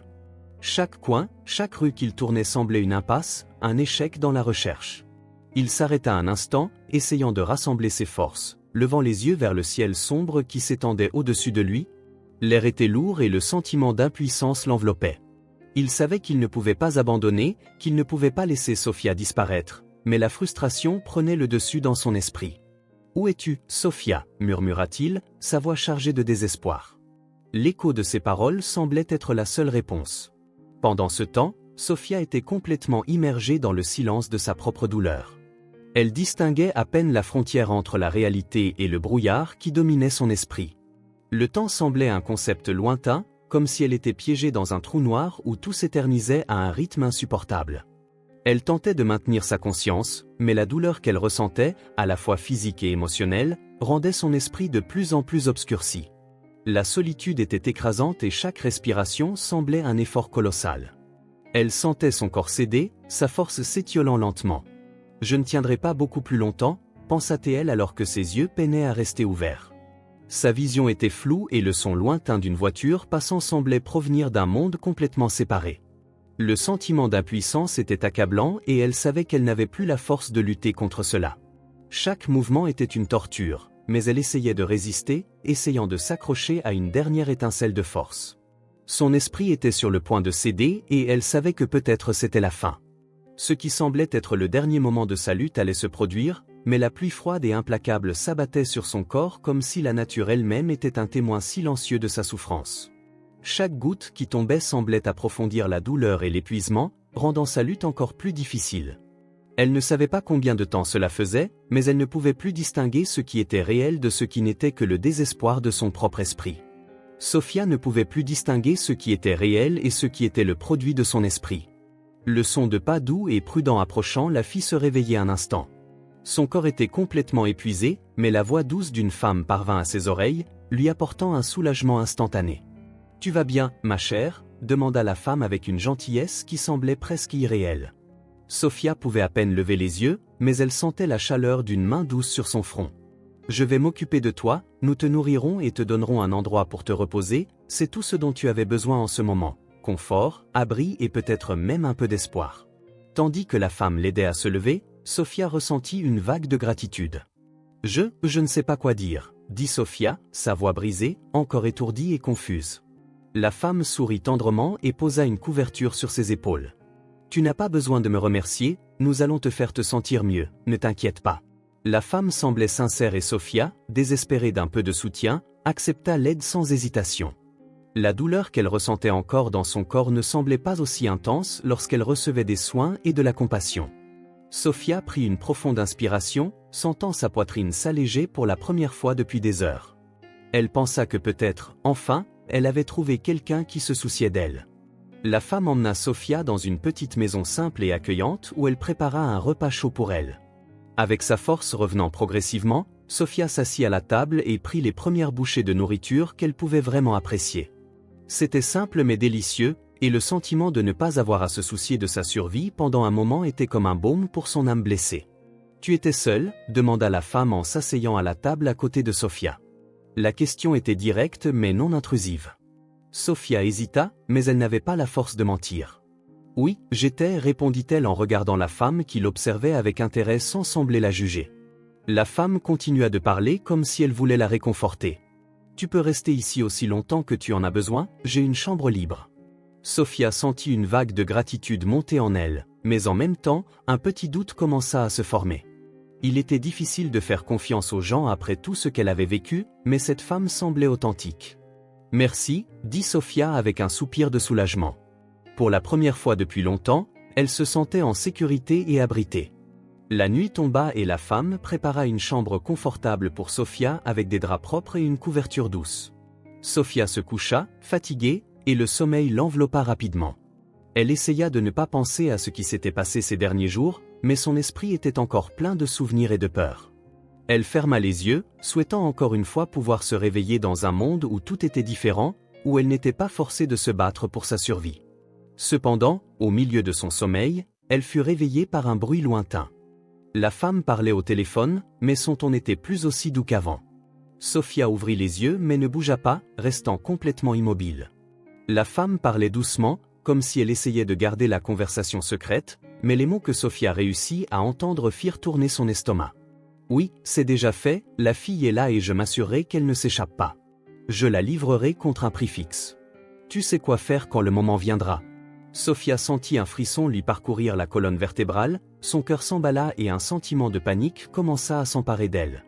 Chaque coin, chaque rue qu'il tournait semblait une impasse, un échec dans la recherche. Il s'arrêta un instant, essayant de rassembler ses forces, levant les yeux vers le ciel sombre qui s'étendait au-dessus de lui. L'air était lourd et le sentiment d'impuissance l'enveloppait. Il savait qu'il ne pouvait pas abandonner, qu'il ne pouvait pas laisser Sophia disparaître, mais la frustration prenait le dessus dans son esprit. « Où es-tu, Sophia » murmura-t-il, sa voix chargée de désespoir. L'écho de ses paroles semblait être la seule réponse. Pendant ce temps, Sophia était complètement immergée dans le silence de sa propre douleur. Elle distinguait à peine la frontière entre la réalité et le brouillard qui dominait son esprit. Le temps semblait un concept lointain, comme si elle était piégée dans un trou noir où tout s'éternisait à un rythme insupportable. Elle tentait de maintenir sa conscience, mais la douleur qu'elle ressentait, à la fois physique et émotionnelle, rendait son esprit de plus en plus obscurci. La solitude était écrasante et chaque respiration semblait un effort colossal. Elle sentait son corps céder, sa force s'étiolant lentement. « Je ne tiendrai pas beaucoup plus longtemps », pensa-t-elle alors que ses yeux peinaient à rester ouverts. Sa vision était floue et le son lointain d'une voiture passant semblait provenir d'un monde complètement séparé. Le sentiment d'impuissance était accablant et elle savait qu'elle n'avait plus la force de lutter contre cela. Chaque mouvement était une torture, mais elle essayait de résister, essayant de s'accrocher à une dernière étincelle de force. Son esprit était sur le point de céder et elle savait que peut-être c'était la fin. Ce qui semblait être le dernier moment de sa lutte allait se produire, mais la pluie froide et implacable s'abattait sur son corps comme si la nature elle-même était un témoin silencieux de sa souffrance. Chaque goutte qui tombait semblait approfondir la douleur et l'épuisement, rendant sa lutte encore plus difficile. Elle ne savait pas combien de temps cela faisait, mais elle ne pouvait plus distinguer ce qui était réel de ce qui n'était que le désespoir de son propre esprit. Sophia ne pouvait plus distinguer ce qui était réel et ce qui était le produit de son esprit. Le son de pas doux et prudents approchant la fit se réveiller un instant. Son corps était complètement épuisé, mais la voix douce d'une femme parvint à ses oreilles, lui apportant un soulagement instantané. « Tu vas bien, ma chère ?» demanda la femme avec une gentillesse qui semblait presque irréelle. Sophia pouvait à peine lever les yeux, mais elle sentait la chaleur d'une main douce sur son front. « Je vais m'occuper de toi, nous te nourrirons et te donnerons un endroit pour te reposer, c'est tout ce dont tu avais besoin en ce moment. Confort, abri et peut-être même un peu d'espoir. » Tandis que la femme l'aidait à se lever, Sophia ressentit une vague de gratitude. « Je ne sais pas quoi dire », dit Sophia, sa voix brisée, encore étourdie et confuse. La femme sourit tendrement et posa une couverture sur ses épaules. « Tu n'as pas besoin de me remercier, nous allons te faire te sentir mieux, ne t'inquiète pas. » La femme semblait sincère et Sophia, désespérée d'un peu de soutien, accepta l'aide sans hésitation. La douleur qu'elle ressentait encore dans son corps ne semblait pas aussi intense lorsqu'elle recevait des soins et de la compassion. Sophia prit une profonde inspiration, sentant sa poitrine s'alléger pour la première fois depuis des heures. Elle pensa que peut-être, enfin, elle avait trouvé quelqu'un qui se souciait d'elle. La femme emmena Sophia dans une petite maison simple et accueillante où elle prépara un repas chaud pour elle. Avec sa force revenant progressivement, Sophia s'assit à la table et prit les premières bouchées de nourriture qu'elle pouvait vraiment apprécier. C'était simple mais délicieux, et le sentiment de ne pas avoir à se soucier de sa survie pendant un moment était comme un baume pour son âme blessée. « Tu étais seule ?» demanda la femme en s'asseyant à la table à côté de Sophia. La question était directe mais non intrusive. Sophia hésita, mais elle n'avait pas la force de mentir. « Oui, j'étais » répondit-elle en regardant la femme qui l'observait avec intérêt sans sembler la juger. La femme continua de parler comme si elle voulait la réconforter. « Tu peux rester ici aussi longtemps que tu en as besoin, j'ai une chambre libre. » Sophia sentit une vague de gratitude monter en elle, mais en même temps, un petit doute commença à se former. Il était difficile de faire confiance aux gens après tout ce qu'elle avait vécu, mais cette femme semblait authentique. « Merci » dit Sophia avec un soupir de soulagement. Pour la première fois depuis longtemps, elle se sentait en sécurité et abritée. La nuit tomba et la femme prépara une chambre confortable pour Sophia avec des draps propres et une couverture douce. Sophia se coucha, fatiguée, et le sommeil l'enveloppa rapidement. Elle essaya de ne pas penser à ce qui s'était passé ces derniers jours, mais son esprit était encore plein de souvenirs et de peur. Elle ferma les yeux, souhaitant encore une fois pouvoir se réveiller dans un monde où tout était différent, où elle n'était pas forcée de se battre pour sa survie. Cependant, au milieu de son sommeil, elle fut réveillée par un bruit lointain. La femme parlait au téléphone, mais son ton n'était plus aussi doux qu'avant. Sophia ouvrit les yeux mais ne bougea pas, restant complètement immobile. La femme parlait doucement, comme si elle essayait de garder la conversation secrète, mais les mots que Sophia réussit à entendre firent tourner son estomac. « Oui, c'est déjà fait, la fille est là et je m'assurerai qu'elle ne s'échappe pas. Je la livrerai contre un prix fixe. Tu sais quoi faire quand le moment viendra. » Sophia sentit un frisson lui parcourir la colonne vertébrale, son cœur s'emballa et un sentiment de panique commença à s'emparer d'elle.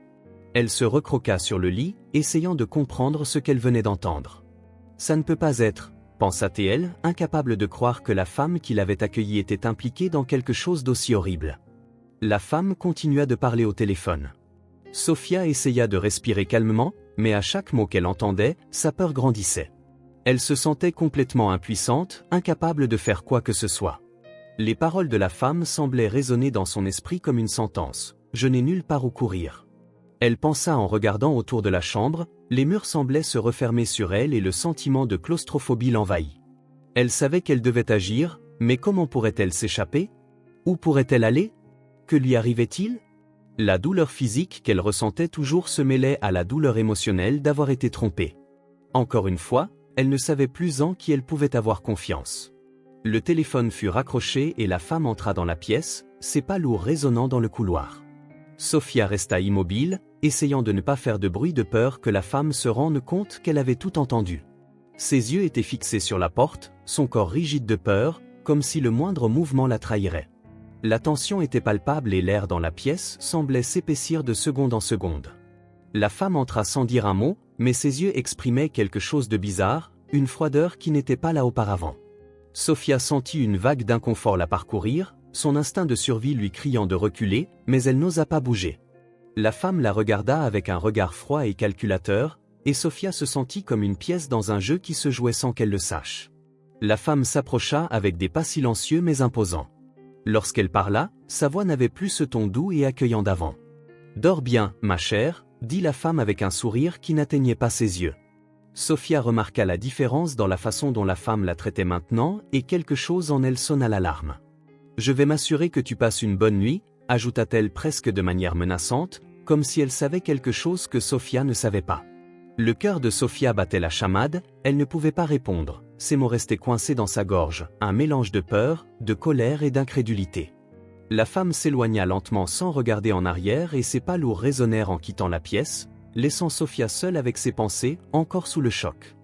Elle se recroqua sur le lit, essayant de comprendre ce qu'elle venait d'entendre. « Ça ne peut pas être, » pensa-t-elle, incapable de croire que la femme qui l'avait accueillie était impliquée dans quelque chose d'aussi horrible. La femme continua de parler au téléphone. Sophia essaya de respirer calmement, mais à chaque mot qu'elle entendait, sa peur grandissait. Elle se sentait complètement impuissante, incapable de faire quoi que ce soit. Les paroles de la femme semblaient résonner dans son esprit comme une sentence. « Je n'ai nulle part où courir. » Elle pensa en regardant autour de la chambre, les murs semblaient se refermer sur elle et le sentiment de claustrophobie l'envahit. Elle savait qu'elle devait agir, mais comment pourrait-elle s'échapper? Où pourrait-elle aller? Que lui arrivait-il? La douleur physique qu'elle ressentait toujours se mêlait à la douleur émotionnelle d'avoir été trompée. Encore une fois, elle ne savait plus en qui elle pouvait avoir confiance. Le téléphone fut raccroché et la femme entra dans la pièce, ses pas lourds résonnant dans le couloir. Sophia resta immobile, essayant de ne pas faire de bruit de peur que la femme se rende compte qu'elle avait tout entendu. Ses yeux étaient fixés sur la porte, son corps rigide de peur, comme si le moindre mouvement la trahirait. La tension était palpable et l'air dans la pièce semblait s'épaissir de seconde en seconde. La femme entra sans dire un mot, mais ses yeux exprimaient quelque chose de bizarre, une froideur qui n'était pas là auparavant. Sophia sentit une vague d'inconfort la parcourir, son instinct de survie lui criant de reculer, mais elle n'osa pas bouger. La femme la regarda avec un regard froid et calculateur, et Sophia se sentit comme une pièce dans un jeu qui se jouait sans qu'elle le sache. La femme s'approcha avec des pas silencieux mais imposants. Lorsqu'elle parla, sa voix n'avait plus ce ton doux et accueillant d'avant. « Dors bien, ma chère », dit la femme avec un sourire qui n'atteignait pas ses yeux. Sophia remarqua la différence dans la façon dont la femme la traitait maintenant et quelque chose en elle sonna l'alarme. « Je vais m'assurer que tu passes une bonne nuit », ajouta-t-elle presque de manière menaçante, comme si elle savait quelque chose que Sophia ne savait pas. Le cœur de Sophia battait la chamade, elle ne pouvait pas répondre, ses mots restaient coincés dans sa gorge, un mélange de peur, de colère et d'incrédulité. La femme s'éloigna lentement sans regarder en arrière et ses pas lourds résonnèrent en quittant la pièce, laissant Sophia seule avec ses pensées, encore sous le choc.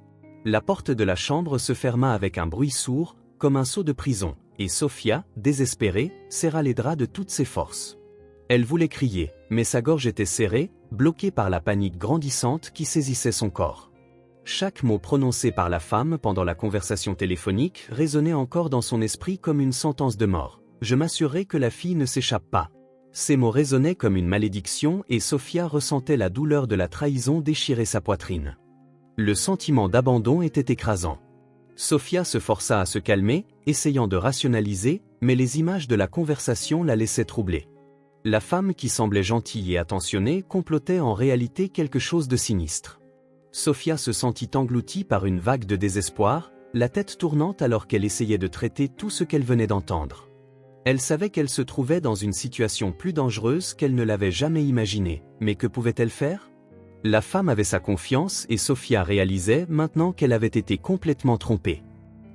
La porte de la chambre se ferma avec un bruit sourd, comme un sceau de prison, et Sophia, désespérée, serra les draps de toutes ses forces. Elle voulait crier, mais sa gorge était serrée, bloquée par la panique grandissante qui saisissait son corps. Chaque mot prononcé par la femme pendant la conversation téléphonique résonnait encore dans son esprit comme une sentence de mort. « Je m'assurerai que la fille ne s'échappe pas. » Ces mots résonnaient comme une malédiction et Sophia ressentait la douleur de la trahison déchirer sa poitrine. Le sentiment d'abandon était écrasant. Sophia se força à se calmer, essayant de rationaliser, mais les images de la conversation la laissaient troublée. La femme qui semblait gentille et attentionnée complotait en réalité quelque chose de sinistre. Sophia se sentit engloutie par une vague de désespoir, la tête tournante alors qu'elle essayait de traiter tout ce qu'elle venait d'entendre. Elle savait qu'elle se trouvait dans une situation plus dangereuse qu'elle ne l'avait jamais imaginée, mais que pouvait-elle faire? La femme avait sa confiance et Sophia réalisait maintenant qu'elle avait été complètement trompée.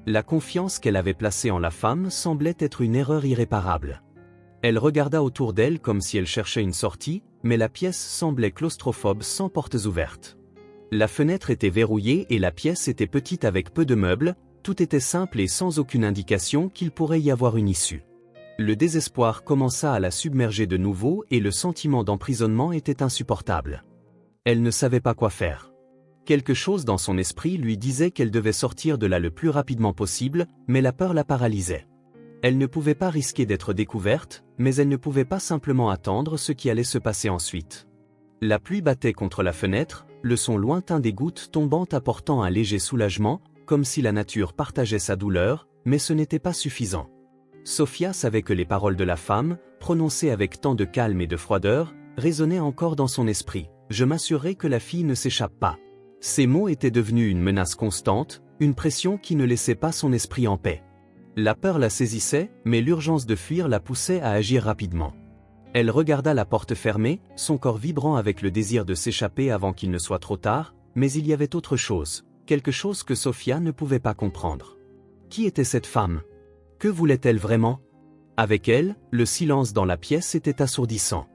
La confiance qu'elle avait placée en la femme semblait être une erreur irréparable. Elle regarda autour d'elle comme si elle cherchait une sortie, mais la pièce semblait claustrophobe sans portes ouvertes. La fenêtre était verrouillée et la pièce était petite avec peu de meubles, tout était simple et sans aucune indication qu'il pourrait y avoir une issue. Le désespoir commença à la submerger de nouveau et le sentiment d'emprisonnement était insupportable. Elle ne savait pas quoi faire. Quelque chose dans son esprit lui disait qu'elle devait sortir de là le plus rapidement possible, mais la peur la paralysait. Elle ne pouvait pas risquer d'être découverte, mais elle ne pouvait pas simplement attendre ce qui allait se passer ensuite. La pluie battait contre la fenêtre, le son lointain des gouttes tombant apportant un léger soulagement, comme si la nature partageait sa douleur, mais ce n'était pas suffisant. Sophia savait que les paroles de la femme, prononcées avec tant de calme et de froideur, résonnaient encore dans son esprit. « Je m'assurerai que la fille ne s'échappe pas. » Ces mots étaient devenus une menace constante, une pression qui ne laissait pas son esprit en paix. La peur la saisissait, mais l'urgence de fuir la poussait à agir rapidement. Elle regarda la porte fermée, son corps vibrant avec le désir de s'échapper avant qu'il ne soit trop tard, mais il y avait autre chose, quelque chose que Sophia ne pouvait pas comprendre. Qui était cette femme? Que voulait-elle vraiment? Avec elle, le silence dans la pièce était assourdissant.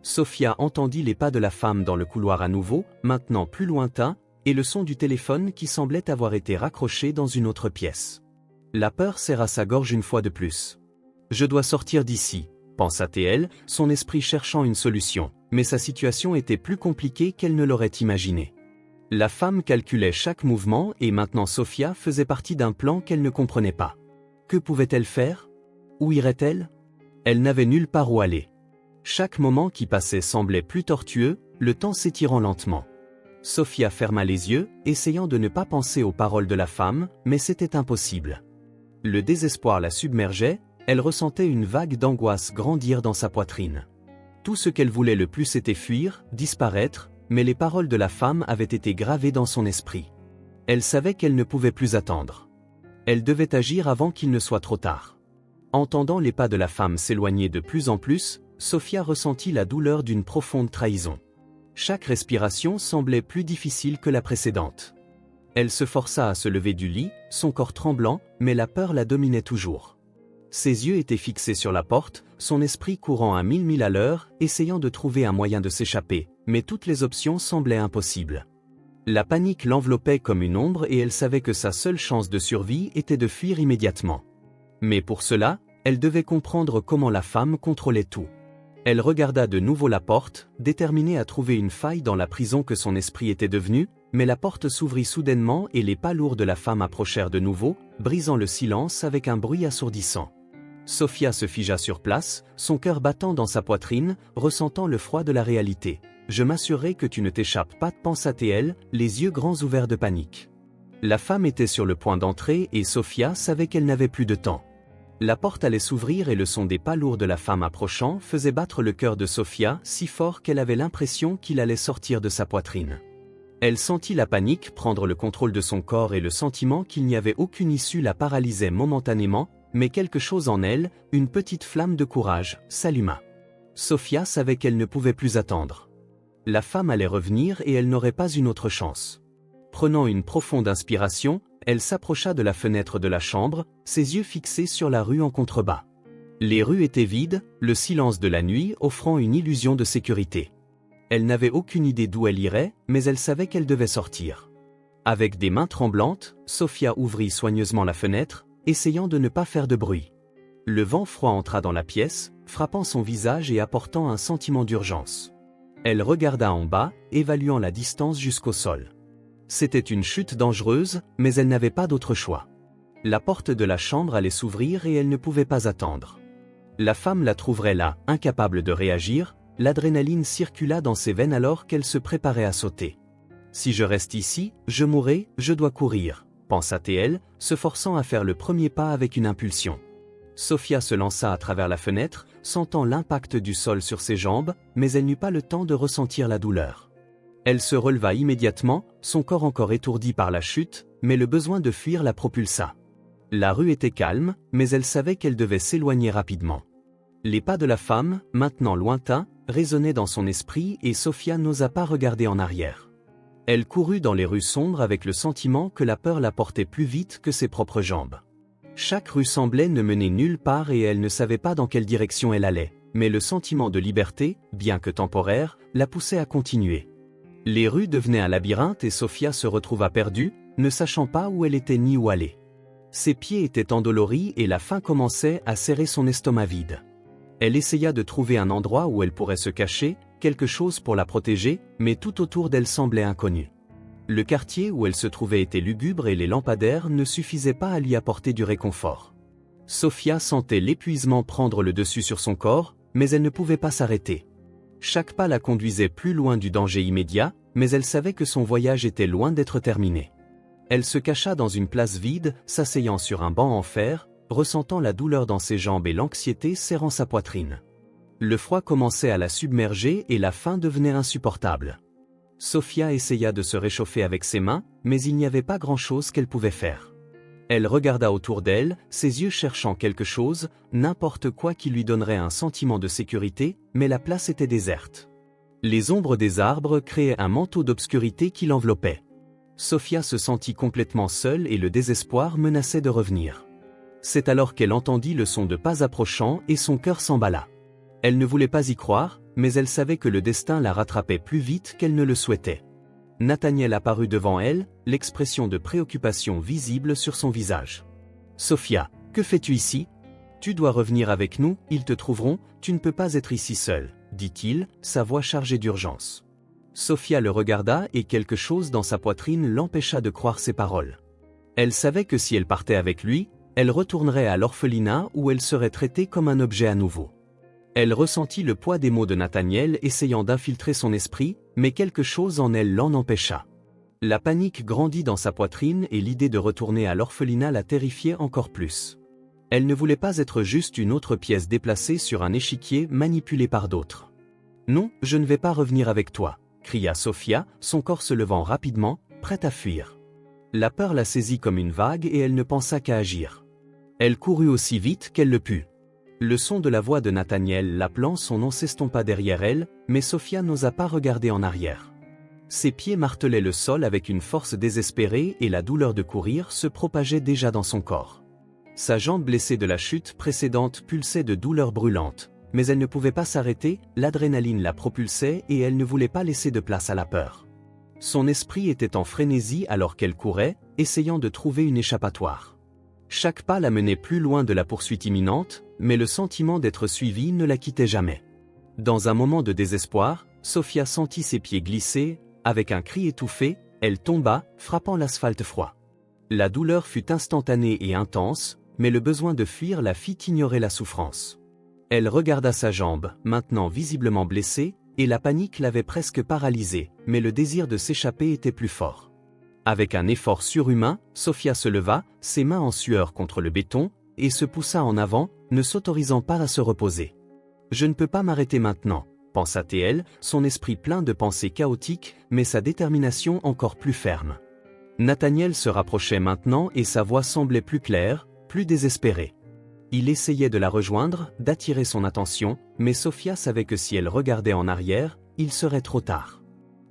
Sophia entendit les pas de la femme dans le couloir à nouveau, maintenant plus lointain, et le son du téléphone qui semblait avoir été raccroché dans une autre pièce. La peur serra sa gorge une fois de plus. « Je dois sortir d'ici », pensa-t-elle, son esprit cherchant une solution, mais sa situation était plus compliquée qu'elle ne l'aurait imaginé. La femme calculait chaque mouvement et maintenant Sophia faisait partie d'un plan qu'elle ne comprenait pas. Que pouvait-elle faire? Où irait-elle? Elle n'avait nulle part où aller. Chaque moment qui passait semblait plus tortueux, le temps s'étirant lentement. Sophia ferma les yeux, essayant de ne pas penser aux paroles de la femme, mais c'était impossible. Le désespoir la submergeait, elle ressentait une vague d'angoisse grandir dans sa poitrine. Tout ce qu'elle voulait le plus était fuir, disparaître, mais les paroles de la femme avaient été gravées dans son esprit. Elle savait qu'elle ne pouvait plus attendre. Elle devait agir avant qu'il ne soit trop tard. Entendant les pas de la femme s'éloigner de plus en plus, Sophia ressentit la douleur d'une profonde trahison. Chaque respiration semblait plus difficile que la précédente. Elle se força à se lever du lit, son corps tremblant, mais la peur la dominait toujours. Ses yeux étaient fixés sur la porte, son esprit courant à 1000 milles à l'heure, essayant de trouver un moyen de s'échapper, mais toutes les options semblaient impossibles. La panique l'enveloppait comme une ombre et elle savait que sa seule chance de survie était de fuir immédiatement. Mais pour cela, elle devait comprendre comment la femme contrôlait tout. Elle regarda de nouveau la porte, déterminée à trouver une faille dans la prison que son esprit était devenu, mais la porte s'ouvrit soudainement et les pas lourds de la femme approchèrent de nouveau, brisant le silence avec un bruit assourdissant. Sophia se figea sur place, son cœur battant dans sa poitrine, ressentant le froid de la réalité. « Je m'assurerai que tu ne t'échappes pas », pensa-t-elle, les yeux grands ouverts de panique. La femme était sur le point d'entrer et Sophia savait qu'elle n'avait plus de temps. La porte allait s'ouvrir et le son des pas lourds de la femme approchant faisait battre le cœur de Sophia si fort qu'elle avait l'impression qu'il allait sortir de sa poitrine. Elle sentit la panique prendre le contrôle de son corps et le sentiment qu'il n'y avait aucune issue la paralysait momentanément, mais quelque chose en elle, une petite flamme de courage, s'alluma. Sophia savait qu'elle ne pouvait plus attendre. La femme allait revenir et elle n'aurait pas une autre chance. Prenant une profonde inspiration, elle s'approcha de la fenêtre de la chambre, ses yeux fixés sur la rue en contrebas. Les rues étaient vides, le silence de la nuit offrant une illusion de sécurité. Elle n'avait aucune idée d'où elle irait, mais elle savait qu'elle devait sortir. Avec des mains tremblantes, Sophia ouvrit soigneusement la fenêtre, essayant de ne pas faire de bruit. Le vent froid entra dans la pièce, frappant son visage et apportant un sentiment d'urgence. Elle regarda en bas, évaluant la distance jusqu'au sol. C'était une chute dangereuse, mais elle n'avait pas d'autre choix. La porte de la chambre allait s'ouvrir et elle ne pouvait pas attendre. La femme la trouverait là, incapable de réagir, l'adrénaline circula dans ses veines alors qu'elle se préparait à sauter. « Si je reste ici, je mourrai, je dois courir », pensa-t-elle, se forçant à faire le premier pas avec une impulsion. Sophia se lança à travers la fenêtre, sentant l'impact du sol sur ses jambes, mais elle n'eut pas le temps de ressentir la douleur. Elle se releva immédiatement, son corps encore étourdi par la chute, mais le besoin de fuir la propulsa. La rue était calme, mais elle savait qu'elle devait s'éloigner rapidement. Les pas de la femme, maintenant lointains, résonnaient dans son esprit et Sophia n'osa pas regarder en arrière. Elle courut dans les rues sombres avec le sentiment que la peur la portait plus vite que ses propres jambes. Chaque rue semblait ne mener nulle part et elle ne savait pas dans quelle direction elle allait, mais le sentiment de liberté, bien que temporaire, la poussait à continuer. Les rues devenaient un labyrinthe et Sophia se retrouva perdue, ne sachant pas où elle était ni où aller. Ses pieds étaient endoloris et la faim commençait à serrer son estomac vide. Elle essaya de trouver un endroit où elle pourrait se cacher, quelque chose pour la protéger, mais tout autour d'elle semblait inconnu. Le quartier où elle se trouvait était lugubre et les lampadaires ne suffisaient pas à lui apporter du réconfort. Sophia sentait l'épuisement prendre le dessus sur son corps, mais elle ne pouvait pas s'arrêter. Chaque pas la conduisait plus loin du danger immédiat, mais elle savait que son voyage était loin d'être terminé. Elle se cacha dans une place vide, s'asseyant sur un banc en fer, ressentant la douleur dans ses jambes et l'anxiété serrant sa poitrine. Le froid commençait à la submerger et la faim devenait insupportable. Sophia essaya de se réchauffer avec ses mains, mais il n'y avait pas grand-chose qu'elle pouvait faire. Elle regarda autour d'elle, ses yeux cherchant quelque chose, n'importe quoi qui lui donnerait un sentiment de sécurité, mais la place était déserte. Les ombres des arbres créaient un manteau d'obscurité qui l'enveloppait. Sophia se sentit complètement seule et le désespoir menaçait de revenir. C'est alors qu'elle entendit le son de pas approchant et son cœur s'emballa. Elle ne voulait pas y croire, mais elle savait que le destin la rattrapait plus vite qu'elle ne le souhaitait. Nathaniel apparut devant elle, l'expression de préoccupation visible sur son visage. « Sophia, que fais-tu ici ? Tu dois revenir avec nous, ils te trouveront, tu ne peux pas être ici seule, dit-il, sa voix chargée d'urgence. Sophia le regarda et quelque chose dans sa poitrine l'empêcha de croire ses paroles. Elle savait que si elle partait avec lui, elle retournerait à l'orphelinat où elle serait traitée comme un objet à nouveau. Elle ressentit le poids des mots de Nathaniel essayant d'infiltrer son esprit, mais quelque chose en elle l'en empêcha. La panique grandit dans sa poitrine et l'idée de retourner à l'orphelinat la terrifiait encore plus. Elle ne voulait pas être juste une autre pièce déplacée sur un échiquier manipulé par d'autres. « Non, je ne vais pas revenir avec toi », cria Sophia, son corps se levant rapidement, prête à fuir. La peur la saisit comme une vague et elle ne pensa qu'à agir. Elle courut aussi vite qu'elle le put. Le son de la voix de Nathaniel l'appelant son nom s'estompa derrière elle, mais Sophia n'osa pas regarder en arrière. Ses pieds martelaient le sol avec une force désespérée et la douleur de courir se propageait déjà dans son corps. Sa jambe blessée de la chute précédente pulsait de douleurs brûlantes, mais elle ne pouvait pas s'arrêter, l'adrénaline la propulsait et elle ne voulait pas laisser de place à la peur. Son esprit était en frénésie alors qu'elle courait, essayant de trouver une échappatoire. Chaque pas la menait plus loin de la poursuite imminente, mais le sentiment d'être suivie ne la quittait jamais. Dans un moment de désespoir, Sophia sentit ses pieds glisser, avec un cri étouffé, elle tomba, frappant l'asphalte froid. La douleur fut instantanée et intense, mais le besoin de fuir la fit ignorer la souffrance. Elle regarda sa jambe, maintenant visiblement blessée, et la panique l'avait presque paralysée, mais le désir de s'échapper était plus fort. Avec un effort surhumain, Sophia se leva, ses mains en sueur contre le béton, et se poussa en avant, ne s'autorisant pas à se reposer. « Je ne peux pas m'arrêter maintenant », pensa-t-elle, son esprit plein de pensées chaotiques, mais sa détermination encore plus ferme. Nathaniel se rapprochait maintenant et sa voix semblait plus claire, plus désespérée. Il essayait de la rejoindre, d'attirer son attention, mais Sophia savait que si elle regardait en arrière, il serait trop tard.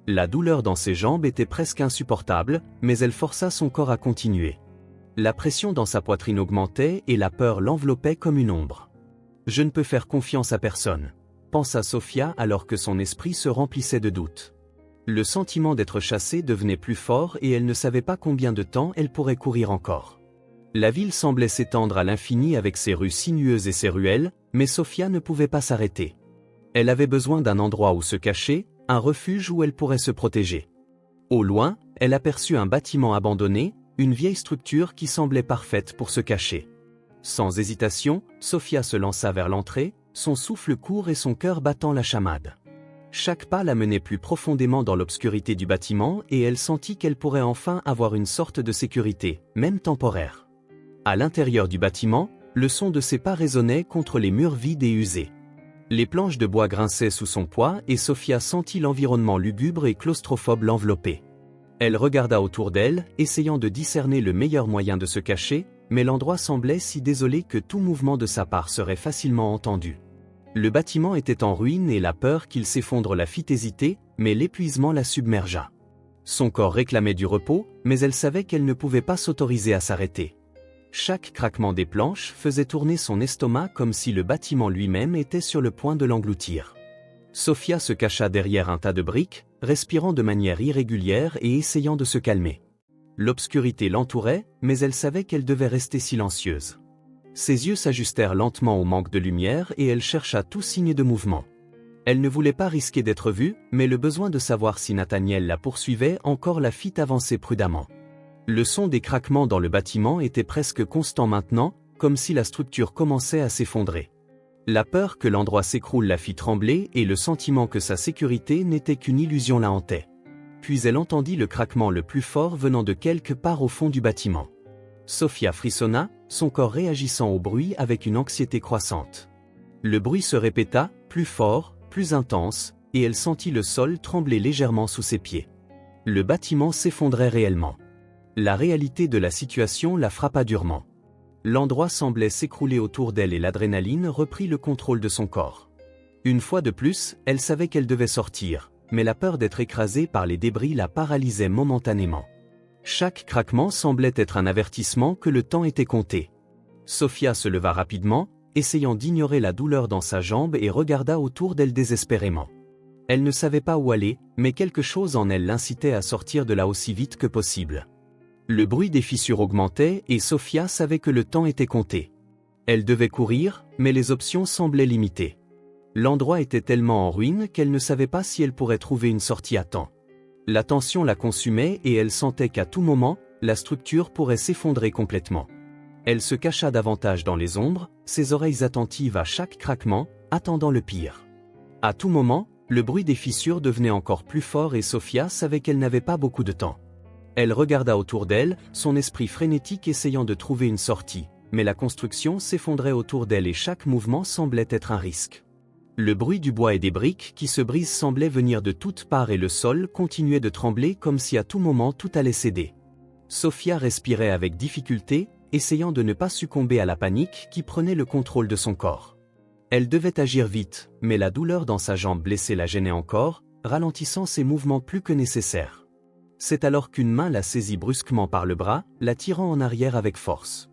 La douleur dans ses jambes était presque insupportable, mais elle força son corps à continuer. La pression dans sa poitrine augmentait et la peur l'enveloppait comme une ombre. « Je ne peux faire confiance à personne », pensa Sophia alors que son esprit se remplissait de doutes. Le sentiment d'être chassée devenait plus fort et elle ne savait pas combien de temps elle pourrait courir encore. La ville semblait s'étendre à l'infini avec ses rues sinueuses et ses ruelles, mais Sophia ne pouvait pas s'arrêter. Elle avait besoin d'un endroit où se cacher, un refuge où elle pourrait se protéger. Au loin, elle aperçut un bâtiment abandonné, une vieille structure qui semblait parfaite pour se cacher. Sans hésitation, Sophia se lança vers l'entrée, son souffle court et son cœur battant la chamade. Chaque pas la menait plus profondément dans l'obscurité du bâtiment et elle sentit qu'elle pourrait enfin avoir une sorte de sécurité, même temporaire. À l'intérieur du bâtiment, le son de ses pas résonnait contre les murs vides et usés. Les planches de bois grinçaient sous son poids et Sophia sentit l'environnement lugubre et claustrophobe l'envelopper. Elle regarda autour d'elle, essayant de discerner le meilleur moyen de se cacher, mais l'endroit semblait si désolé que tout mouvement de sa part serait facilement entendu. Le bâtiment était en ruine et la peur qu'il s'effondre la fit hésiter, mais l'épuisement la submergea. Son corps réclamait du repos, mais elle savait qu'elle ne pouvait pas s'autoriser à s'arrêter. Chaque craquement des planches faisait tourner son estomac comme si le bâtiment lui-même était sur le point de l'engloutir. Sophia se cacha derrière un tas de briques, respirant de manière irrégulière et essayant de se calmer. L'obscurité l'entourait, mais elle savait qu'elle devait rester silencieuse. Ses yeux s'ajustèrent lentement au manque de lumière et elle chercha tout signe de mouvement. Elle ne voulait pas risquer d'être vue, mais le besoin de savoir si Nathaniel la poursuivait encore la fit avancer prudemment. Le son des craquements dans le bâtiment était presque constant maintenant, comme si la structure commençait à s'effondrer. La peur que l'endroit s'écroule la fit trembler et le sentiment que sa sécurité n'était qu'une illusion la hantait. Puis elle entendit le craquement le plus fort venant de quelque part au fond du bâtiment. Sophia frissonna, son corps réagissant au bruit avec une anxiété croissante. Le bruit se répéta, plus fort, plus intense, et elle sentit le sol trembler légèrement sous ses pieds. Le bâtiment s'effondrait réellement. La réalité de la situation la frappa durement. L'endroit semblait s'écrouler autour d'elle et l'adrénaline reprit le contrôle de son corps. Une fois de plus, elle savait qu'elle devait sortir, mais la peur d'être écrasée par les débris la paralysait momentanément. Chaque craquement semblait être un avertissement que le temps était compté. Sophia se leva rapidement, essayant d'ignorer la douleur dans sa jambe et regarda autour d'elle désespérément. Elle ne savait pas où aller, mais quelque chose en elle l'incitait à sortir de là aussi vite que possible. Le bruit des fissures augmentait et Sophia savait que le temps était compté. Elle devait courir, mais les options semblaient limitées. L'endroit était tellement en ruine qu'elle ne savait pas si elle pourrait trouver une sortie à temps. La tension la consumait et elle sentait qu'à tout moment, la structure pourrait s'effondrer complètement. Elle se cacha davantage dans les ombres, ses oreilles attentives à chaque craquement, attendant le pire. À tout moment, le bruit des fissures devenait encore plus fort et Sophia savait qu'elle n'avait pas beaucoup de temps. Elle regarda autour d'elle, son esprit frénétique essayant de trouver une sortie, mais la construction s'effondrait autour d'elle et chaque mouvement semblait être un risque. Le bruit du bois et des briques qui se brisent semblait venir de toutes parts et le sol continuait de trembler comme si à tout moment tout allait céder. Sophia respirait avec difficulté, essayant de ne pas succomber à la panique qui prenait le contrôle de son corps. Elle devait agir vite, mais la douleur dans sa jambe blessée la gênait encore, ralentissant ses mouvements plus que nécessaires. C'est alors qu'une main la saisit brusquement par le bras, la tirant en arrière avec force.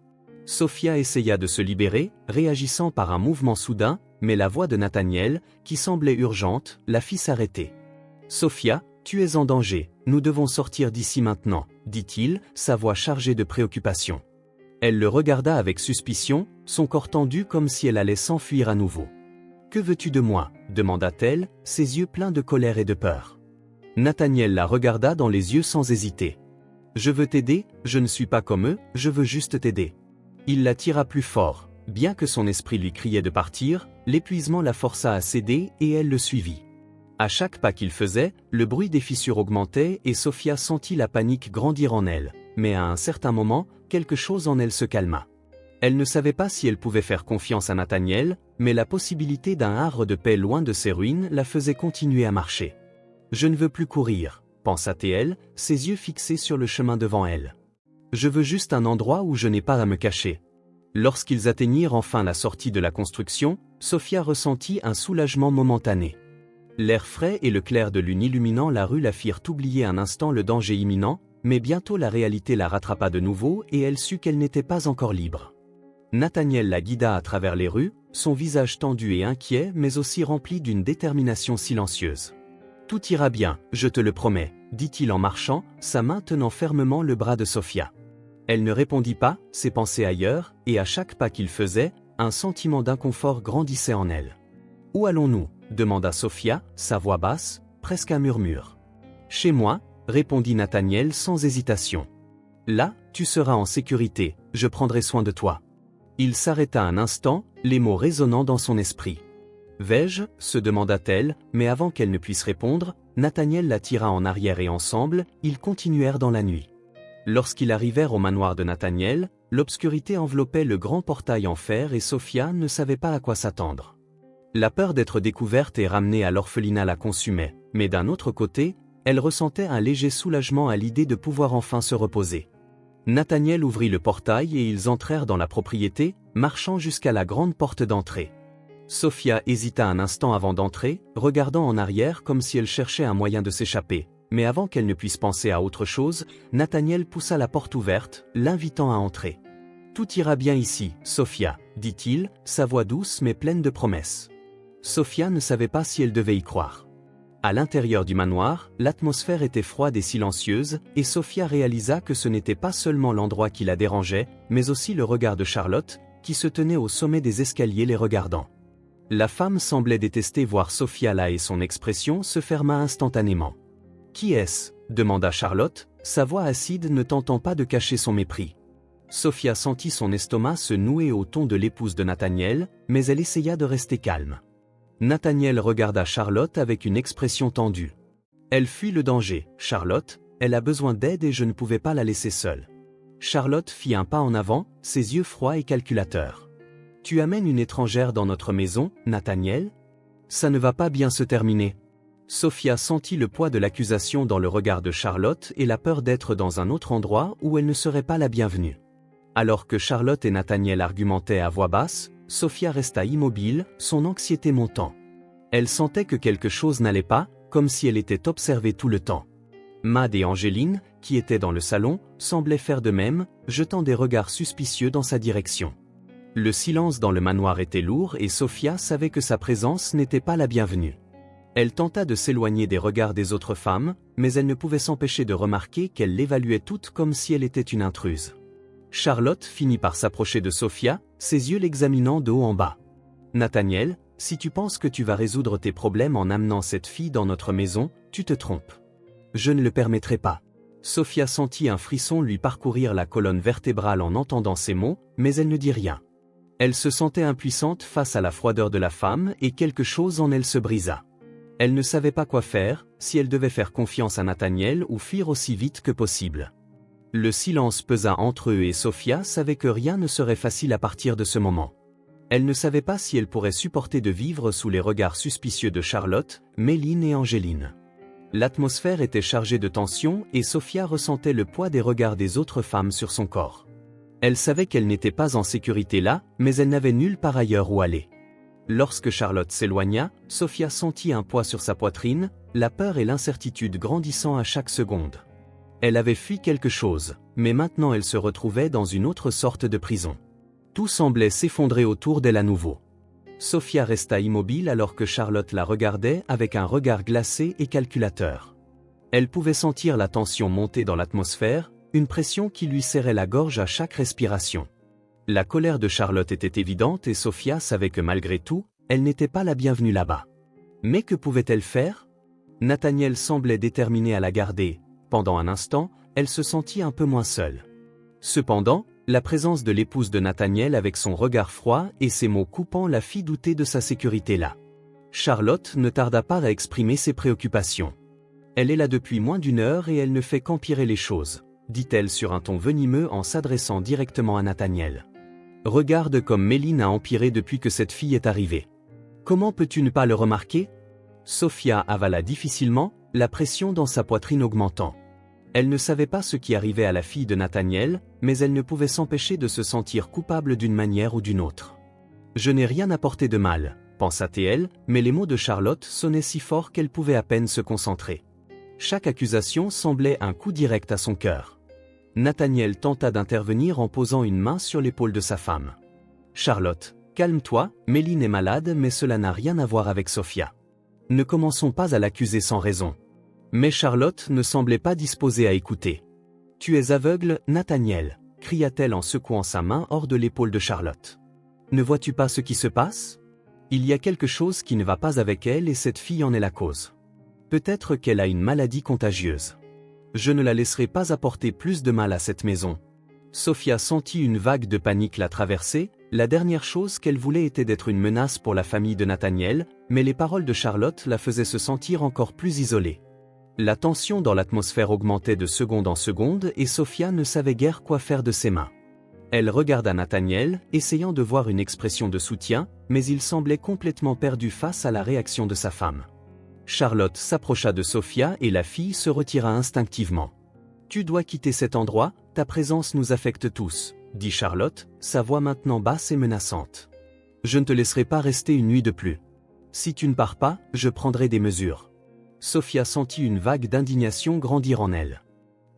Sophia essaya de se libérer, réagissant par un mouvement soudain, mais la voix de Nathaniel, qui semblait urgente, la fit s'arrêter. « Sophia, tu es en danger, nous devons sortir d'ici maintenant, » dit-il, sa voix chargée de préoccupation. Elle le regarda avec suspicion, son corps tendu comme si elle allait s'enfuir à nouveau. « Que veux-tu de moi » demanda-t-elle, ses yeux pleins de colère et de peur. Nathaniel la regarda dans les yeux sans hésiter. « Je veux t'aider, je ne suis pas comme eux, je veux juste t'aider. » Il la tira plus fort, bien que son esprit lui criait de partir, l'épuisement la força à céder et elle le suivit. À chaque pas qu'il faisait, le bruit des fissures augmentait et Sophia sentit la panique grandir en elle, mais à un certain moment, quelque chose en elle se calma. Elle ne savait pas si elle pouvait faire confiance à Nathaniel, mais la possibilité d'un havre de paix loin de ses ruines la faisait continuer à marcher. « Je ne veux plus courir », pensa-t-elle, ses yeux fixés sur le chemin devant elle. « Je veux juste un endroit où je n'ai pas à me cacher. » Lorsqu'ils atteignirent enfin la sortie de la construction, Sophia ressentit un soulagement momentané. L'air frais et le clair de lune illuminant la rue la firent oublier un instant le danger imminent, mais bientôt la réalité la rattrapa de nouveau et elle sut qu'elle n'était pas encore libre. Nathaniel la guida à travers les rues, son visage tendu et inquiet mais aussi rempli d'une détermination silencieuse. « Tout ira bien, je te le promets », dit-il en marchant, sa main tenant fermement le bras de Sophia. Elle ne répondit pas, ses pensées ailleurs, et à chaque pas qu'il faisait, un sentiment d'inconfort grandissait en elle. « Où allons-nous » demanda Sophia, sa voix basse, presque un murmure. « Chez moi » répondit Nathaniel sans hésitation. « Là, tu seras en sécurité, je prendrai soin de toi. » Il s'arrêta un instant, les mots résonnant dans son esprit. « Vais-je » se demanda-t-elle, mais avant qu'elle ne puisse répondre, Nathaniel la tira en arrière et ensemble, ils continuèrent dans la nuit. Lorsqu'ils arrivèrent au manoir de Nathaniel, l'obscurité enveloppait le grand portail en fer et Sophia ne savait pas à quoi s'attendre. La peur d'être découverte et ramenée à l'orphelinat la consumait, mais d'un autre côté, elle ressentait un léger soulagement à l'idée de pouvoir enfin se reposer. Nathaniel ouvrit le portail et ils entrèrent dans la propriété, marchant jusqu'à la grande porte d'entrée. Sophia hésita un instant avant d'entrer, regardant en arrière comme si elle cherchait un moyen de s'échapper. Mais avant qu'elle ne puisse penser à autre chose, Nathaniel poussa la porte ouverte, l'invitant à entrer. « Tout ira bien ici, Sophia, » dit-il, sa voix douce mais pleine de promesses. Sophia ne savait pas si elle devait y croire. À l'intérieur du manoir, l'atmosphère était froide et silencieuse, et Sophia réalisa que ce n'était pas seulement l'endroit qui la dérangeait, mais aussi le regard de Charlotte, qui se tenait au sommet des escaliers les regardant. La femme semblait détester voir Sophia là et son expression se ferma instantanément. « Qui est-ce » demanda Charlotte, sa voix acide ne tentant pas de cacher son mépris. Sophia sentit son estomac se nouer au ton de l'épouse de Nathaniel, mais elle essaya de rester calme. Nathaniel regarda Charlotte avec une expression tendue. « Elle fuit le danger, Charlotte, elle a besoin d'aide et je ne pouvais pas la laisser seule. » Charlotte fit un pas en avant, ses yeux froids et calculateurs. « Tu amènes une étrangère dans notre maison, Nathaniel ? Ça ne va pas bien se terminer. » Sophia sentit le poids de l'accusation dans le regard de Charlotte et la peur d'être dans un autre endroit où elle ne serait pas la bienvenue. Alors que Charlotte et Nathaniel argumentaient à voix basse, Sophia resta immobile, son anxiété montant. Elle sentait que quelque chose n'allait pas, comme si elle était observée tout le temps. Mad et Angéline, qui étaient dans le salon, semblaient faire de même, jetant des regards suspicieux dans sa direction. Le silence dans le manoir était lourd et Sophia savait que sa présence n'était pas la bienvenue. Elle tenta de s'éloigner des regards des autres femmes, mais elle ne pouvait s'empêcher de remarquer qu'elle l'évaluait toute comme si elle était une intruse. Charlotte finit par s'approcher de Sophia, ses yeux l'examinant de haut en bas. « Nathaniel, si tu penses que tu vas résoudre tes problèmes en amenant cette fille dans notre maison, tu te trompes. Je ne le permettrai pas. » Sophia sentit un frisson lui parcourir la colonne vertébrale en entendant ces mots, mais elle ne dit rien. Elle se sentait impuissante face à la froideur de la femme et quelque chose en elle se brisa. Elle ne savait pas quoi faire, si elle devait faire confiance à Nathaniel ou fuir aussi vite que possible. Le silence pesa entre eux et Sophia savait que rien ne serait facile à partir de ce moment. Elle ne savait pas si elle pourrait supporter de vivre sous les regards suspicieux de Charlotte, Méline et Angéline. L'atmosphère était chargée de tension et Sophia ressentait le poids des regards des autres femmes sur son corps. Elle savait qu'elle n'était pas en sécurité là, mais elle n'avait nulle part ailleurs où aller. Lorsque Charlotte s'éloigna, Sophia sentit un poids sur sa poitrine, la peur et l'incertitude grandissant à chaque seconde. Elle avait fui quelque chose, mais maintenant elle se retrouvait dans une autre sorte de prison. Tout semblait s'effondrer autour d'elle à nouveau. Sophia resta immobile alors que Charlotte la regardait avec un regard glacé et calculateur. Elle pouvait sentir la tension monter dans l'atmosphère, une pression qui lui serrait la gorge à chaque respiration. La colère de Charlotte était évidente et Sophia savait que malgré tout, elle n'était pas la bienvenue là-bas. Mais que pouvait-elle faire? Nathaniel semblait déterminé à la garder. Pendant un instant, elle se sentit un peu moins seule. Cependant, la présence de l'épouse de Nathaniel avec son regard froid et ses mots coupants la fit douter de sa sécurité là. Charlotte ne tarda pas à exprimer ses préoccupations. « Elle est là depuis moins d'une heure et elle ne fait qu'empirer les choses », dit-elle sur un ton venimeux en s'adressant directement à Nathaniel. « Regarde comme Méline a empiré depuis que cette fille est arrivée. Comment peux-tu ne pas le remarquer ?» Sophia avala difficilement, la pression dans sa poitrine augmentant. Elle ne savait pas ce qui arrivait à la fille de Nathaniel, mais elle ne pouvait s'empêcher de se sentir coupable d'une manière ou d'une autre. « Je n'ai rien apporté de mal », pensa-t-elle, mais les mots de Charlotte sonnaient si fort qu'elle pouvait à peine se concentrer. Chaque accusation semblait un coup direct à son cœur. Nathaniel tenta d'intervenir en posant une main sur l'épaule de sa femme. « Charlotte, calme-toi, Méline est malade mais cela n'a rien à voir avec Sophia. Ne commençons pas à l'accuser sans raison. » Mais Charlotte ne semblait pas disposée à écouter. « Tu es aveugle, Nathaniel » cria-t-elle en secouant sa main hors de l'épaule de Charlotte. « Ne vois-tu pas ce qui se passe? Il y a quelque chose qui ne va pas avec elle et cette fille en est la cause. Peut-être qu'elle a une maladie contagieuse. Je ne la laisserai pas apporter plus de mal à cette maison. » Sophia sentit une vague de panique la traverser, la dernière chose qu'elle voulait était d'être une menace pour la famille de Nathaniel, mais les paroles de Charlotte la faisaient se sentir encore plus isolée. La tension dans l'atmosphère augmentait de seconde en seconde et Sophia ne savait guère quoi faire de ses mains. Elle regarda Nathaniel, essayant de voir une expression de soutien, mais il semblait complètement perdu face à la réaction de sa femme. Charlotte s'approcha de Sophia et la fille se retira instinctivement. « Tu dois quitter cet endroit, ta présence nous affecte tous, » dit Charlotte, sa voix maintenant basse et menaçante. « Je ne te laisserai pas rester une nuit de plus. Si tu ne pars pas, je prendrai des mesures. » Sophia sentit une vague d'indignation grandir en elle.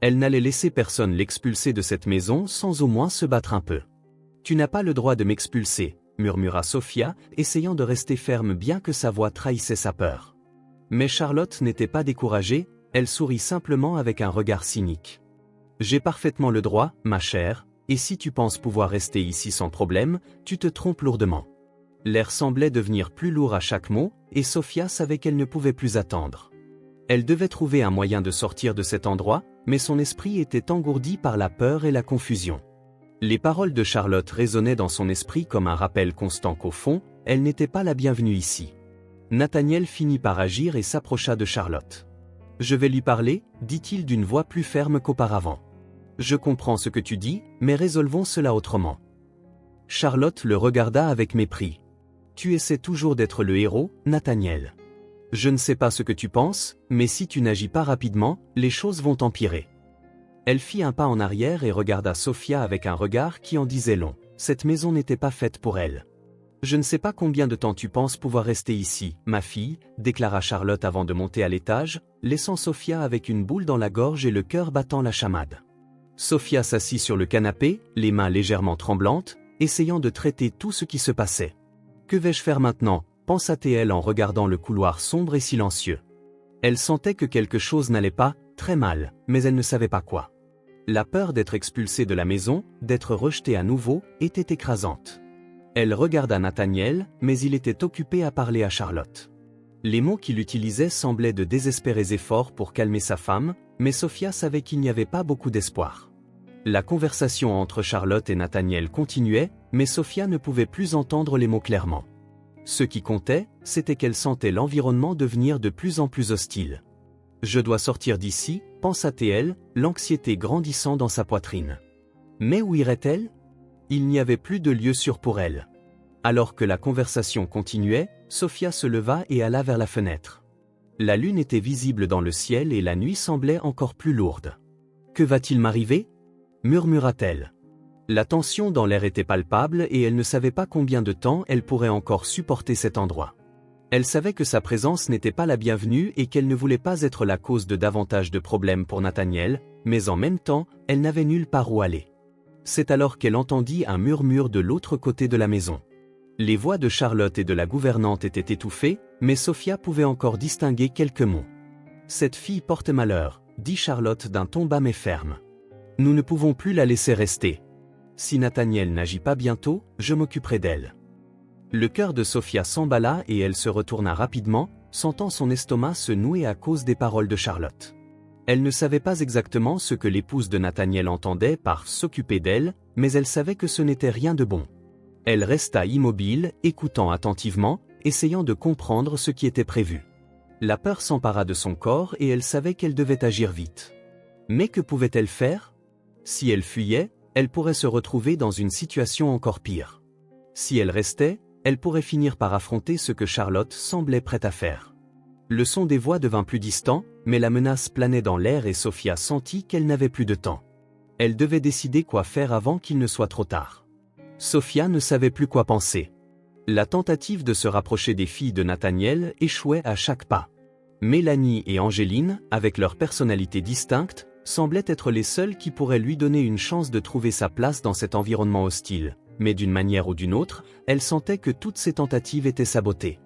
Elle n'allait laisser personne l'expulser de cette maison sans au moins se battre un peu. « Tu n'as pas le droit de m'expulser, » murmura Sophia, essayant de rester ferme bien que sa voix trahissait sa peur. Mais Charlotte n'était pas découragée, elle sourit simplement avec un regard cynique. « J'ai parfaitement le droit, ma chère, et si tu penses pouvoir rester ici sans problème, tu te trompes lourdement. » L'air semblait devenir plus lourd à chaque mot, et Sophia savait qu'elle ne pouvait plus attendre. Elle devait trouver un moyen de sortir de cet endroit, mais son esprit était engourdi par la peur et la confusion. Les paroles de Charlotte résonnaient dans son esprit comme un rappel constant qu'au fond, elle n'était pas la bienvenue ici. Nathaniel finit par agir et s'approcha de Charlotte. « Je vais lui parler, » dit-il d'une voix plus ferme qu'auparavant. « Je comprends ce que tu dis, mais résolvons cela autrement. » Charlotte le regarda avec mépris. « Tu essaies toujours d'être le héros, Nathaniel. Je ne sais pas ce que tu penses, mais si tu n'agis pas rapidement, les choses vont empirer. Elle fit un pas en arrière et regarda Sophia avec un regard qui en disait long. Cette maison n'était pas faite pour elle. Je ne sais pas combien de temps tu penses pouvoir rester ici, ma fille, déclara Charlotte avant de monter à l'étage, laissant Sophia avec une boule dans la gorge et le cœur battant la chamade. Sophia s'assit sur le canapé, les mains légèrement tremblantes, essayant de traiter tout ce qui se passait. Que vais-je faire maintenant, pensa-t-elle en regardant le couloir sombre et silencieux. Elle sentait que quelque chose n'allait pas, très mal, mais elle ne savait pas quoi. La peur d'être expulsée de la maison, d'être rejetée à nouveau, était écrasante. Elle regarda Nathaniel, mais il était occupé à parler à Charlotte. Les mots qu'il utilisait semblaient de désespérés efforts pour calmer sa femme, mais Sophia savait qu'il n'y avait pas beaucoup d'espoir. La conversation entre Charlotte et Nathaniel continuait, mais Sophia ne pouvait plus entendre les mots clairement. Ce qui comptait, c'était qu'elle sentait l'environnement devenir de plus en plus hostile. « Je dois sortir d'ici », pensa-t-elle, l'anxiété grandissant dans sa poitrine. Mais où irait-elle ? Il n'y avait plus de lieu sûr pour elle. Alors que la conversation continuait, Sophia se leva et alla vers la fenêtre. La lune était visible dans le ciel et la nuit semblait encore plus lourde. « Que va-t-il m'arriver » murmura-t-elle. La tension dans l'air était palpable et elle ne savait pas combien de temps elle pourrait encore supporter cet endroit. Elle savait que sa présence n'était pas la bienvenue et qu'elle ne voulait pas être la cause de davantage de problèmes pour Nathaniel, mais en même temps, elle n'avait nulle part où aller. C'est alors qu'elle entendit un murmure de l'autre côté de la maison. Les voix de Charlotte et de la gouvernante étaient étouffées, mais Sophia pouvait encore distinguer quelques mots. « Cette fille porte malheur », dit Charlotte d'un ton bas mais ferme. « Nous ne pouvons plus la laisser rester. Si Nathaniel n'agit pas bientôt, je m'occuperai d'elle. » Le cœur de Sophia s'emballa et elle se retourna rapidement, sentant son estomac se nouer à cause des paroles de Charlotte. Elle ne savait pas exactement ce que l'épouse de Nathaniel entendait par « s'occuper d'elle », mais elle savait que ce n'était rien de bon. Elle resta immobile, écoutant attentivement, essayant de comprendre ce qui était prévu. La peur s'empara de son corps et elle savait qu'elle devait agir vite. Mais que pouvait-elle faire ? Si elle fuyait, elle pourrait se retrouver dans une situation encore pire. Si elle restait, elle pourrait finir par affronter ce que Charlotte semblait prête à faire. Le son des voix devint plus distant, mais la menace planait dans l'air et Sophia sentit qu'elle n'avait plus de temps. Elle devait décider quoi faire avant qu'il ne soit trop tard. Sophia ne savait plus quoi penser. La tentative de se rapprocher des filles de Nathaniel échouait à chaque pas. Mélanie et Angéline, avec leurs personnalités distinctes, semblaient être les seules qui pourraient lui donner une chance de trouver sa place dans cet environnement hostile. Mais d'une manière ou d'une autre, elle sentait que toutes ces tentatives étaient sabotées.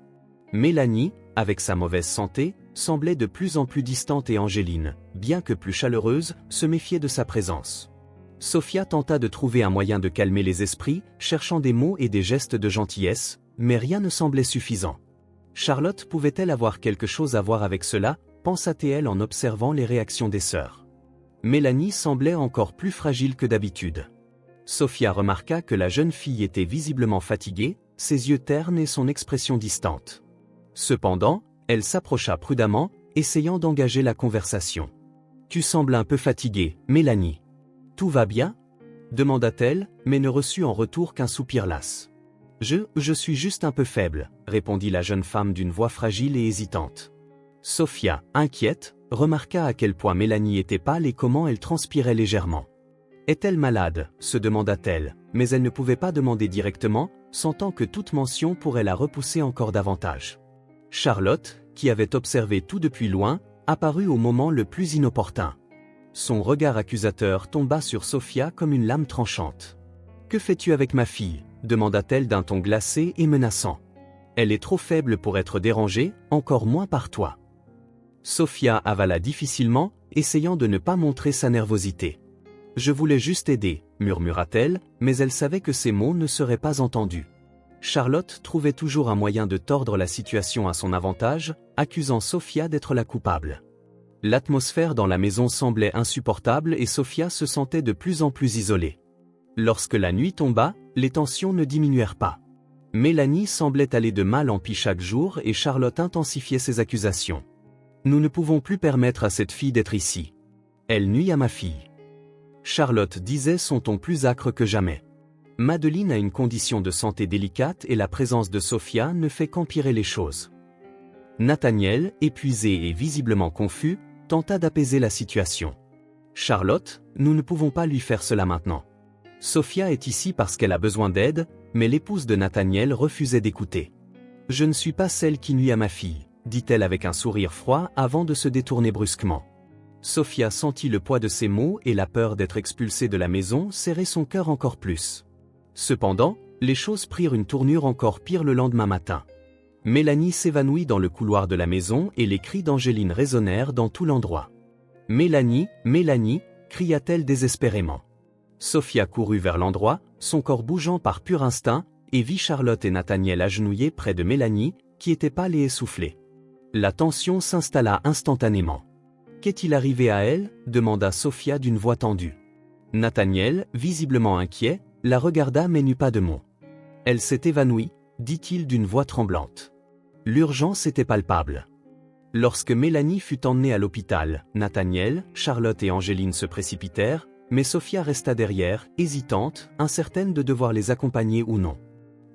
Mélanie, avec sa mauvaise santé, semblait de plus en plus distante et Angéline, bien que plus chaleureuse, se méfiait de sa présence. Sophia tenta de trouver un moyen de calmer les esprits, cherchant des mots et des gestes de gentillesse, mais rien ne semblait suffisant. Charlotte pouvait-elle avoir quelque chose à voir avec cela, pensa-t-elle en observant les réactions des sœurs. Mélanie semblait encore plus fragile que d'habitude. Sophia remarqua que la jeune fille était visiblement fatiguée, ses yeux ternes et son expression distante. Cependant, elle s'approcha prudemment, essayant d'engager la conversation. « Tu sembles un peu fatiguée, Mélanie. Tout va bien ?» demanda-t-elle, mais ne reçut en retour qu'un soupir las. « Je suis juste un peu faible », répondit la jeune femme d'une voix fragile et hésitante. Sophia, inquiète, remarqua à quel point Mélanie était pâle et comment elle transpirait légèrement. Est-elle malade ? Se demanda-t-elle, mais elle ne pouvait pas demander directement, sentant que toute mention pourrait la repousser encore davantage. Charlotte, qui avait observé tout depuis loin, apparut au moment le plus inopportun. Son regard accusateur tomba sur Sophia comme une lame tranchante. « Que fais-tu avec ma fille ?» demanda-t-elle d'un ton glacé et menaçant. « Elle est trop faible pour être dérangée, encore moins par toi. » Sophia avala difficilement, essayant de ne pas montrer sa nervosité. « Je voulais juste aider », murmura-t-elle, mais elle savait que ces mots ne seraient pas entendus. Charlotte trouvait toujours un moyen de tordre la situation à son avantage, accusant Sophia d'être la coupable. L'atmosphère dans la maison semblait insupportable et Sophia se sentait de plus en plus isolée. Lorsque la nuit tomba, les tensions ne diminuèrent pas. Mélanie semblait aller de mal en pis chaque jour et Charlotte intensifiait ses accusations. « Nous ne pouvons plus permettre à cette fille d'être ici. Elle nuit à ma fille. » Charlotte disait son ton plus âcre que jamais. Madeleine a une condition de santé délicate et la présence de Sophia ne fait qu'empirer les choses. Nathaniel, épuisé et visiblement confus, tenta d'apaiser la situation. Charlotte, nous ne pouvons pas lui faire cela maintenant. Sophia est ici parce qu'elle a besoin d'aide, mais l'épouse de Nathaniel refusait d'écouter. Je ne suis pas celle qui nuit à ma fille, dit-elle avec un sourire froid avant de se détourner brusquement. Sophia sentit le poids de ces mots et la peur d'être expulsée de la maison serrer son cœur encore plus. Cependant, les choses prirent une tournure encore pire le lendemain matin. Mélanie s'évanouit dans le couloir de la maison et les cris d'Angéline résonnèrent dans tout l'endroit. « Mélanie, Mélanie » cria-t-elle désespérément. Sophia courut vers l'endroit, son corps bougeant par pur instinct, et vit Charlotte et Nathaniel agenouillés près de Mélanie, qui était pâle et essoufflée. La tension s'installa instantanément. « Qu'est-il arrivé à elle » demanda Sophia d'une voix tendue. Nathaniel, visiblement inquiet, la regarda mais n'eut pas de mots. « Elle s'est évanouie » dit-il d'une voix tremblante. L'urgence était palpable. Lorsque Mélanie fut emmenée à l'hôpital, Nathaniel, Charlotte et Angéline se précipitèrent, mais Sophia resta derrière, hésitante, incertaine de devoir les accompagner ou non.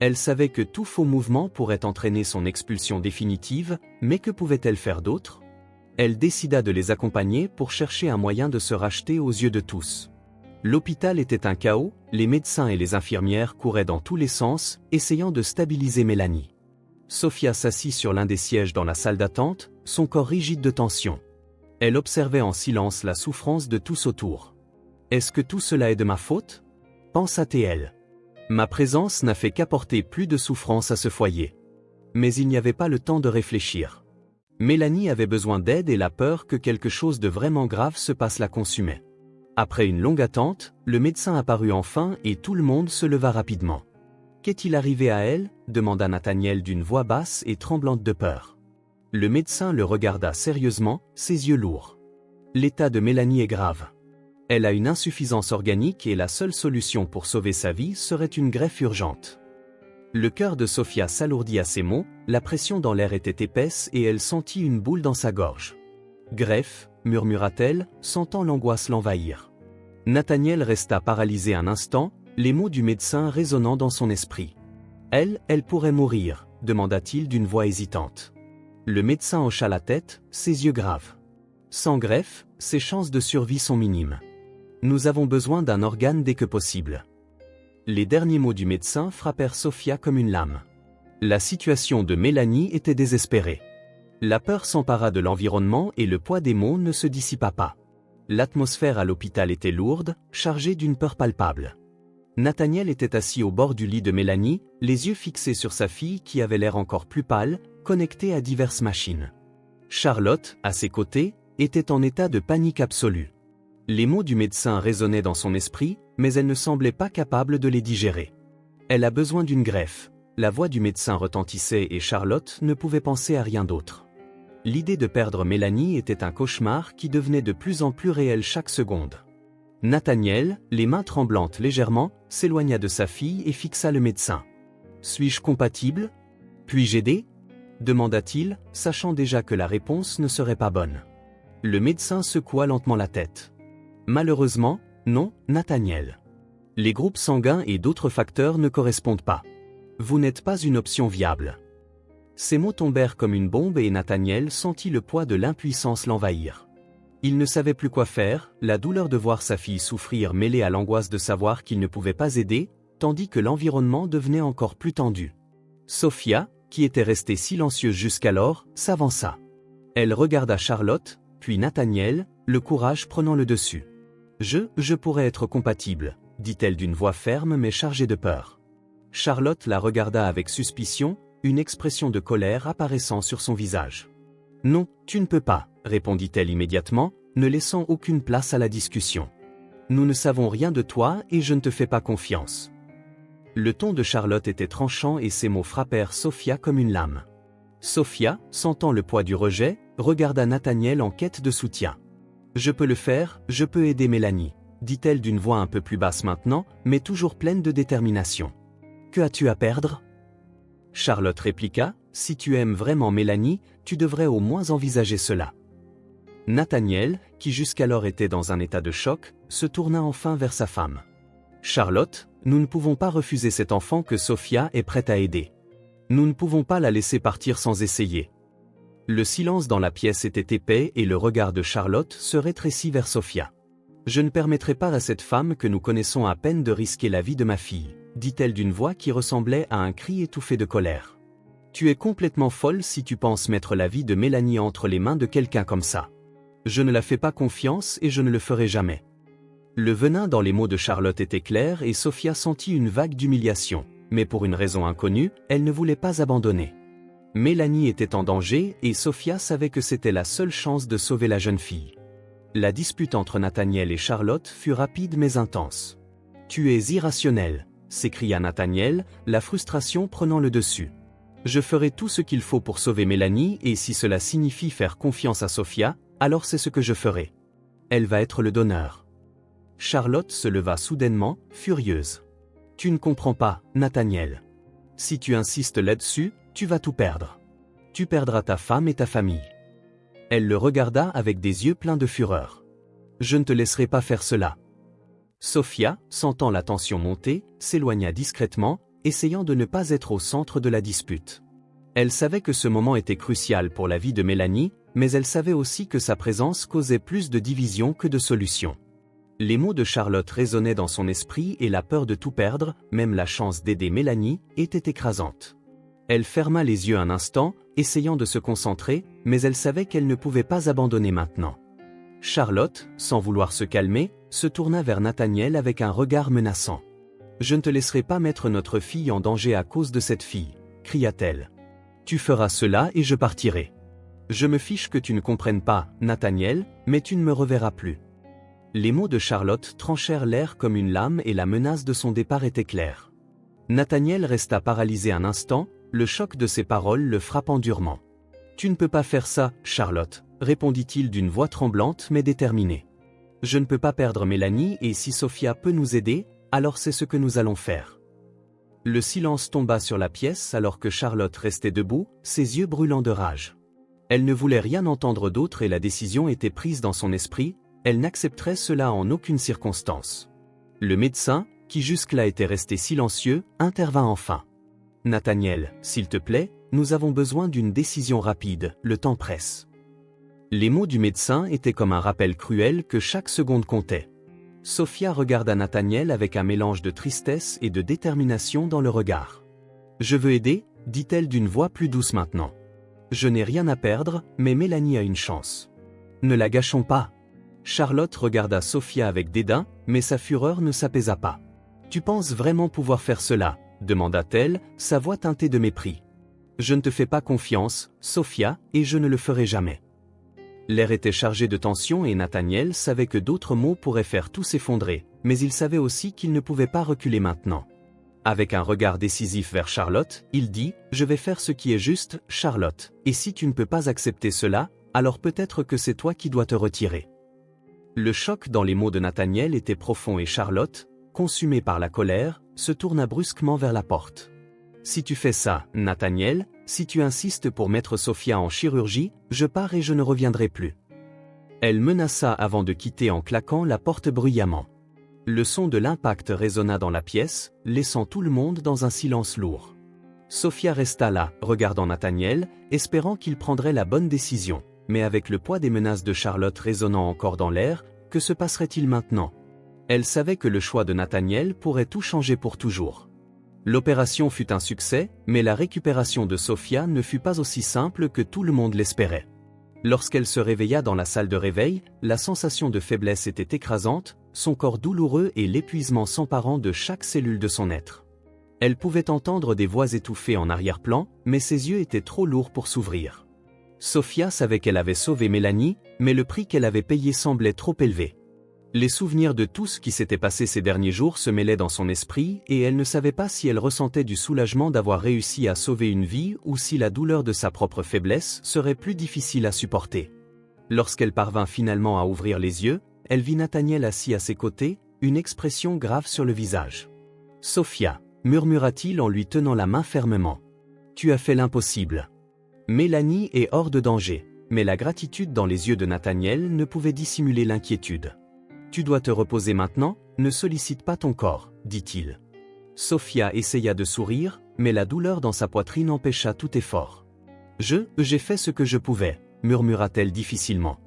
Elle savait que tout faux mouvement pourrait entraîner son expulsion définitive, mais que pouvait-elle faire d'autre? Elle décida de les accompagner pour chercher un moyen de se racheter aux yeux de tous. L'hôpital était un chaos, les médecins et les infirmières couraient dans tous les sens, essayant de stabiliser Mélanie. Sophia s'assit sur l'un des sièges dans la salle d'attente, son corps rigide de tension. Elle observait en silence la souffrance de tous autour. « Est-ce que tout cela est de ma faute ?» pensa-t-elle. Ma présence n'a fait qu'apporter plus de souffrance à ce foyer. Mais il n'y avait pas le temps de réfléchir. Mélanie avait besoin d'aide et la peur que quelque chose de vraiment grave se passe la consumait. Après une longue attente, le médecin apparut enfin et tout le monde se leva rapidement. « Qu'est-il arrivé à elle » demanda Nathaniel d'une voix basse et tremblante de peur. Le médecin le regarda sérieusement, ses yeux lourds. « L'état de Mélanie est grave. Elle a une insuffisance organique et la seule solution pour sauver sa vie serait une greffe urgente. » Le cœur de Sophia s'alourdit à ces mots, la pression dans l'air était épaisse et elle sentit une boule dans sa gorge. « Greffe » murmura-t-elle, sentant l'angoisse l'envahir. Nathaniel resta paralysé un instant, les mots du médecin résonnant dans son esprit. « Elle pourrait mourir » demanda-t-il d'une voix hésitante. Le médecin hocha la tête, ses yeux graves. « Sans greffe, ses chances de survie sont minimes. Nous avons besoin d'un organe dès que possible. » Les derniers mots du médecin frappèrent Sophia comme une lame. La situation de Mélanie était désespérée. La peur s'empara de l'environnement et le poids des mots ne se dissipa pas. L'atmosphère à l'hôpital était lourde, chargée d'une peur palpable. Nathaniel était assis au bord du lit de Mélanie, les yeux fixés sur sa fille qui avait l'air encore plus pâle, connectée à diverses machines. Charlotte, à ses côtés, était en état de panique absolue. Les mots du médecin résonnaient dans son esprit, mais elle ne semblait pas capable de les digérer. Elle a besoin d'une greffe. La voix du médecin retentissait et Charlotte ne pouvait penser à rien d'autre. L'idée de perdre Mélanie était un cauchemar qui devenait de plus en plus réel chaque seconde. Nathaniel, les mains tremblantes légèrement, s'éloigna de sa fille et fixa le médecin. « Suis-je compatible ? Puis-je aider ?» demanda-t-il, sachant déjà que la réponse ne serait pas bonne. Le médecin secoua lentement la tête. « Malheureusement, non, Nathaniel. Les groupes sanguins et d'autres facteurs ne correspondent pas. Vous n'êtes pas une option viable. » Ces mots tombèrent comme une bombe et Nathaniel sentit le poids de l'impuissance l'envahir. Il ne savait plus quoi faire, la douleur de voir sa fille souffrir mêlée à l'angoisse de savoir qu'il ne pouvait pas aider, tandis que l'environnement devenait encore plus tendu. Sophia, qui était restée silencieuse jusqu'alors, s'avança. Elle regarda Charlotte, puis Nathaniel, le courage prenant le dessus. « Je pourrais être compatible », dit-elle d'une voix ferme mais chargée de peur. Charlotte la regarda avec suspicion, une expression de colère apparaissant sur son visage. « Non, tu ne peux pas », répondit-elle immédiatement, ne laissant aucune place à la discussion. « Nous ne savons rien de toi et je ne te fais pas confiance. » Le ton de Charlotte était tranchant et ses mots frappèrent Sophia comme une lame. Sophia, sentant le poids du rejet, regarda Nathaniel en quête de soutien. « Je peux le faire, je peux aider Mélanie », dit-elle d'une voix un peu plus basse maintenant, mais toujours pleine de détermination. « Que as-tu à perdre ?» Charlotte répliqua, « Si tu aimes vraiment Mélanie, tu devrais au moins envisager cela. » Nathaniel, qui jusqu'alors était dans un état de choc, se tourna enfin vers sa femme. « Charlotte, nous ne pouvons pas refuser cet enfant que Sophia est prête à aider. Nous ne pouvons pas la laisser partir sans essayer. Le silence dans la pièce était épais et le regard de Charlotte se rétrécit vers Sophia. « Je ne permettrai pas à cette femme que nous connaissons à peine de risquer la vie de ma fille, dit-elle d'une voix qui ressemblait à un cri étouffé de colère. Tu es complètement folle si tu penses mettre la vie de Mélanie entre les mains de quelqu'un comme ça. Je ne la fais pas confiance et je ne le ferai jamais. » Le venin dans les mots de Charlotte était clair et Sophia sentit une vague d'humiliation, mais pour une raison inconnue, elle ne voulait pas abandonner. Mélanie était en danger et Sophia savait que c'était la seule chance de sauver la jeune fille. La dispute entre Nathaniel et Charlotte fut rapide mais intense. « Tu es irrationnel !» s'écria Nathaniel, la frustration prenant le dessus. « Je ferai tout ce qu'il faut pour sauver Mélanie et si cela signifie faire confiance à Sophia, alors c'est ce que je ferai. Elle va être le donneur. » Charlotte se leva soudainement, furieuse. « Tu ne comprends pas, Nathaniel. Si tu insistes là-dessus, tu vas tout perdre. Tu perdras ta femme et ta famille. » Elle le regarda avec des yeux pleins de fureur. « Je ne te laisserai pas faire cela. » Sophia, sentant la tension monter, s'éloigna discrètement, essayant de ne pas être au centre de la dispute. Elle savait que ce moment était crucial pour la vie de Mélanie, mais elle savait aussi que sa présence causait plus de division que de solution. Les mots de Charlotte résonnaient dans son esprit et la peur de tout perdre, même la chance d'aider Mélanie, était écrasante. Elle ferma les yeux un instant, essayant de se concentrer, mais elle savait qu'elle ne pouvait pas abandonner maintenant. Charlotte, sans vouloir se calmer, se tourna vers Nathaniel avec un regard menaçant. « Je ne te laisserai pas mettre notre fille en danger à cause de cette fille, » cria-t-elle. « Tu feras cela et je partirai. Je me fiche que tu ne comprennes pas, Nathaniel, mais tu ne me reverras plus. » Les mots de Charlotte tranchèrent l'air comme une lame et la menace de son départ était claire. Nathaniel resta paralysé un instant, le choc de ses paroles le frappant durement. « Tu ne peux pas faire ça, Charlotte, » répondit-il d'une voix tremblante mais déterminée. « Je ne peux pas perdre Mélanie et si Sophia peut nous aider, alors c'est ce que nous allons faire. » Le silence tomba sur la pièce alors que Charlotte restait debout, ses yeux brûlants de rage. Elle ne voulait rien entendre d'autre et la décision était prise dans son esprit, elle n'accepterait cela en aucune circonstance. Le médecin, qui jusque-là était resté silencieux, intervint enfin. « Nathaniel, s'il te plaît, nous avons besoin d'une décision rapide, le temps presse. » Les mots du médecin étaient comme un rappel cruel que chaque seconde comptait. Sophia regarda Nathaniel avec un mélange de tristesse et de détermination dans le regard. « Je veux aider, » dit-elle d'une voix plus douce maintenant. « Je n'ai rien à perdre, mais Mélanie a une chance. Ne la gâchons pas. » Charlotte regarda Sophia avec dédain, mais sa fureur ne s'apaisa pas. « Tu penses vraiment pouvoir faire cela ?» demanda-t-elle, sa voix teintée de mépris. « Je ne te fais pas confiance, Sophia, et je ne le ferai jamais. » L'air était chargé de tension et Nathaniel savait que d'autres mots pourraient faire tout s'effondrer, mais il savait aussi qu'il ne pouvait pas reculer maintenant. Avec un regard décisif vers Charlotte, il dit « Je vais faire ce qui est juste, Charlotte, et si tu ne peux pas accepter cela, alors peut-être que c'est toi qui dois te retirer. » Le choc dans les mots de Nathaniel était profond et Charlotte, consumée par la colère, se tourna brusquement vers la porte. « Si tu fais ça, Nathaniel, si tu insistes pour mettre Sophia en chirurgie, je pars et je ne reviendrai plus. » Elle menaça avant de quitter en claquant la porte bruyamment. Le son de l'impact résonna dans la pièce, laissant tout le monde dans un silence lourd. Sophia resta là, regardant Nathaniel, espérant qu'il prendrait la bonne décision. Mais avec le poids des menaces de Charlotte résonnant encore dans l'air, que se passerait-il maintenant? Elle savait que le choix de Nathaniel pourrait tout changer pour toujours. L'opération fut un succès, mais la récupération de Sophia ne fut pas aussi simple que tout le monde l'espérait. Lorsqu'elle se réveilla dans la salle de réveil, la sensation de faiblesse était écrasante, son corps douloureux et l'épuisement s'emparant de chaque cellule de son être. Elle pouvait entendre des voix étouffées en arrière-plan, mais ses yeux étaient trop lourds pour s'ouvrir. Sophia savait qu'elle avait sauvé Mélanie, mais le prix qu'elle avait payé semblait trop élevé. Les souvenirs de tout ce qui s'était passé ces derniers jours se mêlaient dans son esprit et elle ne savait pas si elle ressentait du soulagement d'avoir réussi à sauver une vie ou si la douleur de sa propre faiblesse serait plus difficile à supporter. Lorsqu'elle parvint finalement à ouvrir les yeux, elle vit Nathaniel assis à ses côtés, une expression grave sur le visage. « Sophia » murmura-t-il en lui tenant la main fermement. « Tu as fait l'impossible. Mélanie est hors de danger, mais la gratitude dans les yeux de Nathaniel ne pouvait dissimuler l'inquiétude. « Tu dois te reposer maintenant, ne sollicite pas ton corps, » dit-il. Sophia essaya de sourire, mais la douleur dans sa poitrine empêcha tout effort. « J'ai fait ce que je pouvais, murmura-t-elle difficilement.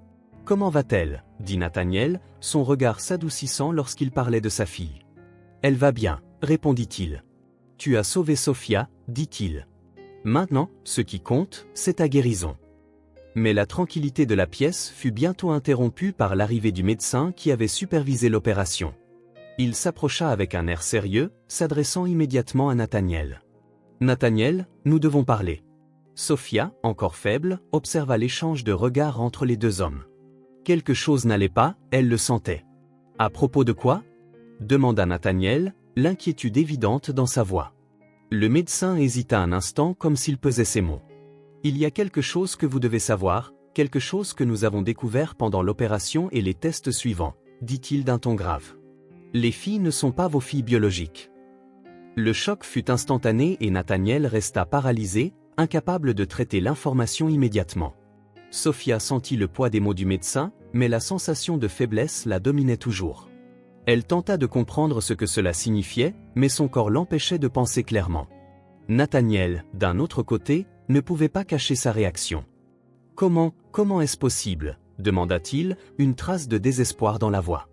Comment va-t-elle? Dit Nathaniel, son regard s'adoucissant lorsqu'il parlait de sa fille. Elle va bien, répondit-il. Tu as sauvé Sophia, dit-il. Maintenant, ce qui compte, c'est ta guérison. Mais la tranquillité de la pièce fut bientôt interrompue par l'arrivée du médecin qui avait supervisé l'opération. Il s'approcha avec un air sérieux, s'adressant immédiatement à Nathaniel. Nathaniel, nous devons parler. Sophia, encore faible, observa l'échange de regards entre les deux hommes. Quelque chose n'allait pas, elle le sentait. À propos de quoi? Demanda Nathaniel, l'inquiétude évidente dans sa voix. Le médecin hésita un instant comme s'il pesait ses mots. Il y a quelque chose que vous devez savoir, quelque chose que nous avons découvert pendant l'opération et les tests suivants, dit-il d'un ton grave. Les filles ne sont pas vos filles biologiques. Le choc fut instantané et Nathaniel resta paralysé, incapable de traiter l'information immédiatement. Sophia sentit le poids des mots du médecin, mais la sensation de faiblesse la dominait toujours. Elle tenta de comprendre ce que cela signifiait, mais son corps l'empêchait de penser clairement. Nathaniel, d'un autre côté, ne pouvait pas cacher sa réaction. « Comment est-ce possible ?» demanda-t-il, une trace de désespoir dans la voix.